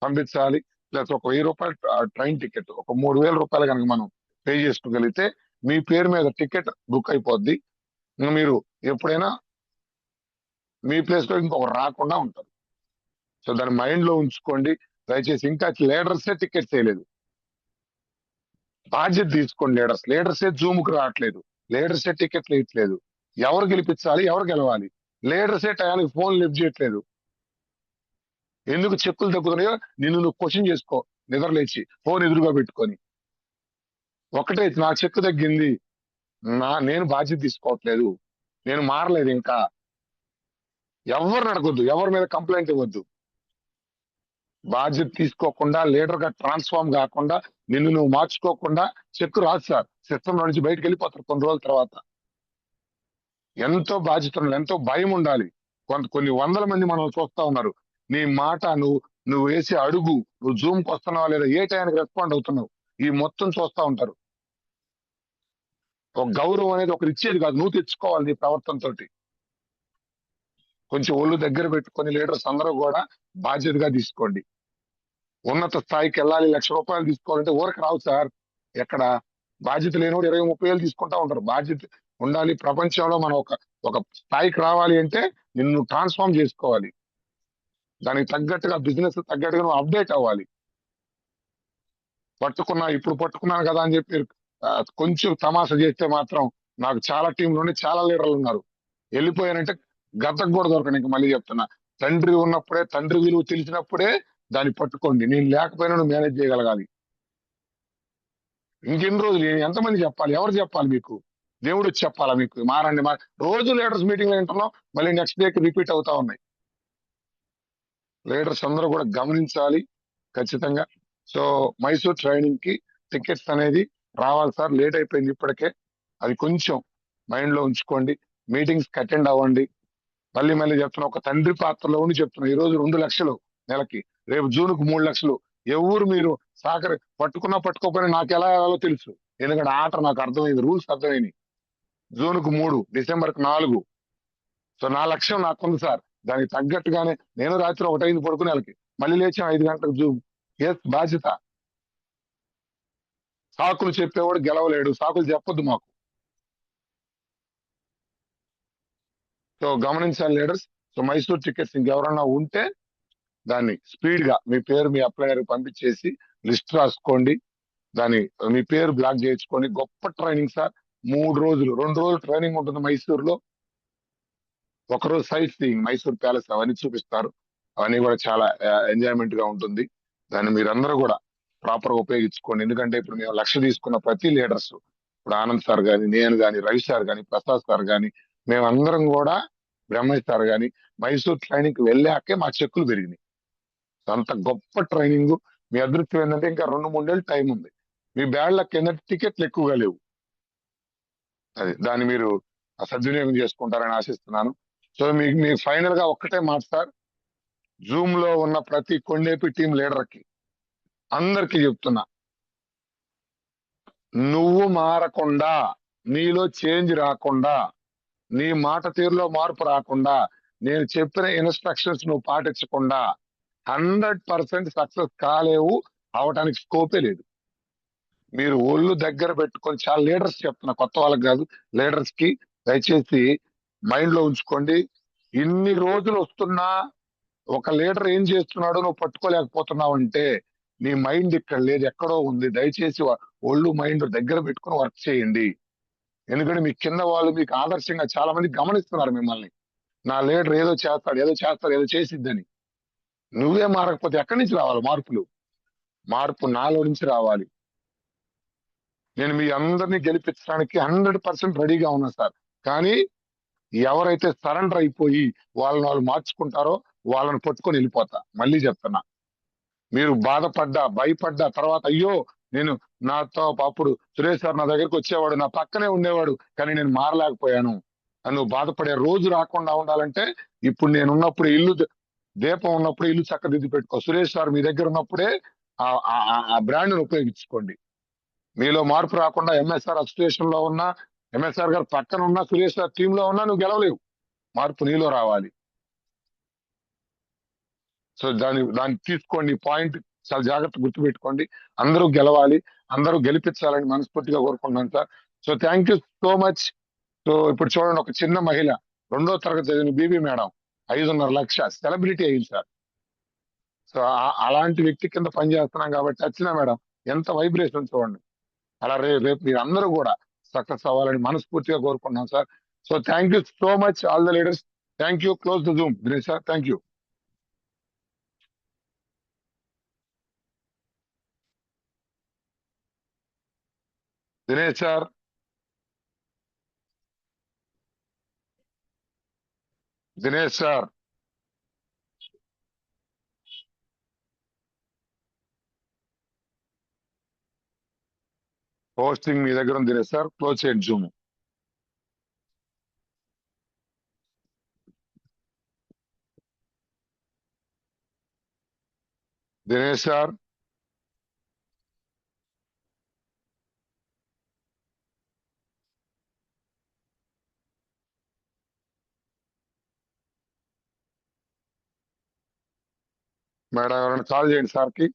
పంపించాలి, ప్లస్ ఒక 1,000 రూపాయలు ట్రైన్ టికెట్, ఒక 3,000 రూపాయలు కనుక మనం పే చేసుకోగలిగితే మీ పేరు మీద టికెట్ బుక్ అయిపోద్ది. ఇంకా మీరు ఎప్పుడైనా మీ ప్లేస్ లో ఇంకొకరు రాకుండా ఉంటారు. సో దాన్ని మైండ్ లో ఉంచుకోండి. దయచేసి ఇంకా లీడర్సే టికెట్ చేయలేదు, బాధ్యత తీసుకోండి. లీడర్సే జూమ్కి రావట్లేదు, లీడర్సే టికెట్లు ఇవ్వట్లేదు. ఎవరు గెలిపించాలి, ఎవరు గెలవాలి? లీడర్సే టయానికి ఫోన్ లిఫ్ట్ చేయట్లేదు. ఎందుకు చెక్కులు తగ్గుతున్నాయో నిన్ను నువ్వు క్వశ్చన్ చేసుకో, నిద్రలేచి ఫోన్ ఎదురుగా పెట్టుకొని. ఒకటే, నా చెక్కు తగ్గింది, నేను బాధ్యత తీసుకోవట్లేదు, నేను మారలేదు. ఇంకా ఎవరిని అడగొద్దు, ఎవరి మీద కంప్లైంట్ ఇవ్వద్దు. బాధ్యత తీసుకోకుండా, లీడర్ గా ట్రాన్స్ఫార్మ్ కాకుండా, నిన్ను నువ్వు మార్చుకోకుండా చెక్కు రాదు సార్. సిస్టమ్ నుంచి బయటకు వెళ్ళిపోతారు కొన్ని రోజుల తర్వాత. ఎంతో బాధ్యత ఉండాలి, ఎంతో భయం ఉండాలి. కొన్ని వందల మంది మనం చూస్తా ఉన్నారు. నీ మాట, నువ్వు వేసే అడుగు, నువ్వు జూమ్కి వస్తున్నావా లేదా, ఏ టైంకి రెస్పాండ్ అవుతున్నావు, ఈ మొత్తం చూస్తా ఉంటారు. ఒక గౌరవం అనేది ఒకరు ఇచ్చేది కాదు, నువ్వు తెచ్చుకోవాలి నీ ప్రవర్తనతో. కొంచెం ఒళ్ళు దగ్గర పెట్టుకొని లీడర్స్ అందరూ కూడా బాధ్యతగా తీసుకోండి. ఉన్నత స్థాయికి వెళ్ళాలి, 1,00,000 రూపాయలు తీసుకోవాలంటే ఊరికి రావు సార్. ఎక్కడ బాధ్యత లేనివాడు 20-30 తీసుకుంటా ఉంటారు. బాధ్యత ఉండాలి. ప్రపంచంలో మనం ఒక స్థాయికి రావాలి అంటే నిన్ను ట్రాన్స్ఫార్మ్ చేసుకోవాలి. దానికి తగ్గట్టుగా బిజినెస్ తగ్గట్టుగా నువ్వు అప్డేట్ అవ్వాలి. ఇప్పుడు పట్టుకున్నాను కదా అని చెప్పి కొంచెం తమాషా చేస్తే మాత్రం, నాకు చాలా టీంలోనే చాలా లీడర్లు ఉన్నారు, వెళ్ళిపోయానంటే గతకు కూడా దొరకండి. ఇంకా మళ్ళీ చెప్తున్నా, తండ్రి ఉన్నప్పుడే, తండ్రి విలువ తెలిసినప్పుడే దాన్ని పట్టుకోండి. నేను లేకపోయినా నువ్వు మేనేజ్ చేయగలగాలి. ఇంకెన్ని రోజులు, ఎంతమంది చెప్పాలి, ఎవరు చెప్పాలి మీకు? దేవుడు చెప్పాలా మీకు? మారండి. రోజు లీడర్స్ మీటింగ్ వింటున్నాం, మళ్ళీ నెక్స్ట్ డేకి రిపీట్ అవుతా ఉన్నాయి. లీడర్స్ అందరూ కూడా గమనించాలి ఖచ్చితంగా. సో మైసూర్ ట్రైనింగ్ కి టికెట్స్ అనేది రావాలి సార్, లేట్ అయిపోయింది ఇప్పటికే. అది కొంచెం మైండ్ లో ఉంచుకోండి. మీటింగ్స్ కి అటెండ్ అవ్వండి. మళ్ళీ చెప్తున్నా, ఒక తండ్రి పాత్రలో ఉండి చెప్తున్నా. ఈ రోజు 2 లక్షలు నెలకి, రేపు జూన్కు 3 లక్షలు. ఎవరు మీరు పట్టుకున్నా పట్టుకోకపోయినా నాకు ఎలా వెళ్ళాలో తెలుసు. ఎందుకంటే ఆట నాకు అర్థమైంది, రూల్స్ అర్థమైంది. జూన్కు 3, డిసెంబర్కి 4. సో నా లక్ష్యం నాకుంది సార్. దానికి తగ్గట్టుగానే నేను రాత్రి 1:05 పడుకునే వాళ్ళకి, మళ్ళీ లేచి 5 గంటలకు జూమ్. బాధ్యత. సాకులు చెప్పేవాడు గెలవలేడు, సాకులు చెప్పొద్దు మాకు. సో గమనించాలి లీడర్స్. సో మైసూర్ టికెట్స్ ఇంకెవరన్నా ఉంటే దాన్ని స్పీడ్ గా మీ పేరు మీ అప్లైనర్ పంపించేసి లిస్ట్ రాసుకోండి. దాని మీ పేరు బ్లాక్ చేయించుకొని గొప్ప ట్రైనింగ్ సార్. 3 రోజులు 2 రోజులు ట్రైనింగ్ ఉంటుంది మైసూర్లో. ఒకరోజు సైట్ సీయింగ్ మైసూర్ ప్యాలెస్ అవన్నీ చూపిస్తారు. అవన్నీ కూడా చాలా ఎంజాయ్మెంట్ గా ఉంటుంది. దాన్ని మీరందరూ కూడా ప్రాపర్ గా ఉపయోగించుకోండి. ఎందుకంటే ఇప్పుడు మేము 1,00,000 తీసుకున్న ప్రతి లీడర్స్, ఇప్పుడు ఆనంద్ సార్ గాని, నేను గాని, రవి సార్ గాని, ప్రసాద్ సార్ గాని, మేమందరం కూడా బ్రహ్మయ్య సార్ గాని మైసూర్ ట్రైనింగ్ కి వెళ్ళాకే మా చెక్కులు పెరిగినాయి. అంత గొప్ప ట్రైనింగ్. మీ అదృష్టం ఏంటంటే ఇంకా 2-3 నెలలు టైం ఉంది. మీ బ్యాడ్ లక్ ఏంటంటే టికెట్లు ఎక్కువగా లేవు. అది దాన్ని మీరు సద్వినియోగం చేసుకుంటారని ఆశిస్తున్నాను. సో మీకు ఫైనల్ గా ఒక్కటే మాట సార్, జూమ్ లో ఉన్న ప్రతి కొండేపి టీం లీడర్ కి అందరికీ చెప్తున్నా, నువ్వు మారకుండా, నీలో చేంజ్ రాకుండా, నీ మాట తీరులో మార్పు రాకుండా, నేను చెప్పిన ఇన్స్ట్రక్షన్స్ నువ్వు పాటించకుండా 100% సక్సెస్ కాలేవు. అవటానికి స్కోపే లేదు. మీరు ఒళ్ళు దగ్గర పెట్టుకొని, చాలా లీడర్స్ చెప్తున్నా, కొత్త వాళ్ళకి కాదు, లీడర్స్ కి దయచేసి మైండ్ లో ఉంచుకోండి. ఇన్ని రోజులు వస్తున్నా ఒక లీడర్ ఏం చేస్తున్నాడో నువ్వు పట్టుకోలేకపోతున్నావు అంటే నీ మైండ్ ఇక్కడ లేదు, ఎక్కడో ఉంది. దయచేసి ఒళ్ళు మైండ్ దగ్గర పెట్టుకొని వర్క్ చేయండి. ఎందుకంటే మీ కింద వాళ్ళు మీకు ఆదర్శంగా చాలా మంది గమనిస్తున్నారు మిమ్మల్ని. నా లీడర్ ఏదో చేస్తాడు, ఏదో చేస్తాడు, ఏదో చేసిద్దని. నువ్వే మారకపోతే ఎక్కడి నుంచి రావాలి మార్పులు? మార్పు నాలో నుంచి రావాలి. నేను మీ అందరినీ గెలిపించడానికి 100% రెడీగా ఉన్నా సార్. కానీ ఎవరైతే సరెండర్ అయిపోయి వాళ్ళని వాళ్ళు మార్చుకుంటారో వాళ్ళని పట్టుకొని వెళ్ళిపోతా. మళ్ళీ చెప్తున్నా, మీరు బాధపడ్డా, భయపడ్డా, తర్వాత అయ్యో నేను నాతో అప్పుడు సురేష్ సార్ నా దగ్గరికి వచ్చేవాడు, నా పక్కనే ఉండేవాడు, కానీ నేను మారలేకపోయాను అని నువ్వు బాధపడే రోజు రాకుండా ఉండాలంటే ఇప్పుడు నేను ఉన్నప్పుడు ఇల్లు దీపం ఉన్నప్పుడు ఇల్లు చక్కదిద్ది పెట్టుకో. సురేష్ సార్ మీ దగ్గర ఉన్నప్పుడే ఆ బ్రాండ్ ను ఉపయోగించుకోండి. మీలో మార్పు రాకుండా ఎంఎస్ఆర్ అసోసియేషన్ లో ఉన్నా, ఎంఎస్ఆర్ గారు పక్కన ఉన్నా, సురేష్ సార్ టీమ్ లో ఉన్నా నువ్వు గెలవలేవు. మార్పు నీలో రావాలి. సో దాన్ని తీసుకోండి. పాయింట్ చాలా జాగ్రత్త గుర్తుపెట్టుకోండి. అందరూ గెలవాలి, అందరూ గెలిపించాలని మనస్ఫూర్తిగా కోరుకుంటున్నాను sir. So thank you so much. So ఇప్పుడు చూడండి, ఒక చిన్న మహిళ 2వ తరగతి చదివిన బీబీ మేడం 5.5 లక్ష సెలబ్రిటీ అయింది సార్. సో అలాంటి వ్యక్తి కింద పనిచేస్తున్నాం కాబట్టి వచ్చిన మేడం ఎంత వైబ్రేషన్ చూడండి. అలా రేపు మీరు అందరూ కూడా సక్సెస్ అవ్వాలని మనస్ఫూర్తిగా కోరుకుంటున్నాం sir. So thank you so much all the leaders. Thank you. Close the zoom Dinesh sir. Thank you. Dinesh sir. Dinesh sir. Hosting మీ దగ్గర ఉంది దినేష్ సార్. క్లోజ్ చేయండి జూమ్. దినేష్ సార్. మేడం ఎవరైనా కాల్ చేయండి సార్ కి.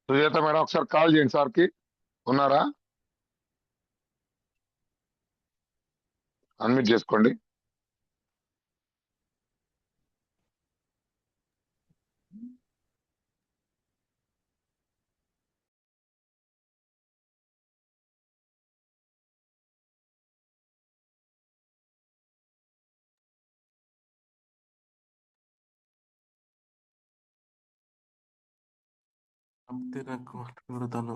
సుజాత మేడం ఒకసారి కాల్ చేయండి సార్ కి. ఉన్నారా? అన్మ్యూట్ చేసుకోండి. అంతే నాకు మాట్లాడతాను.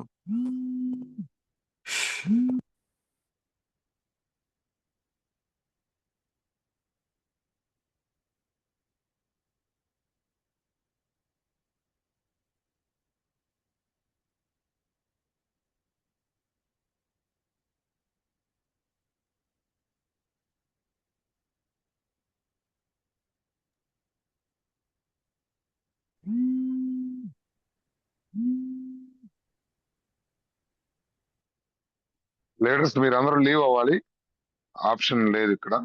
లీడర్స్ మీరందరూ లీవ్ అవ్వాలి, ఆప్షన్ లేదు ఇక్కడ.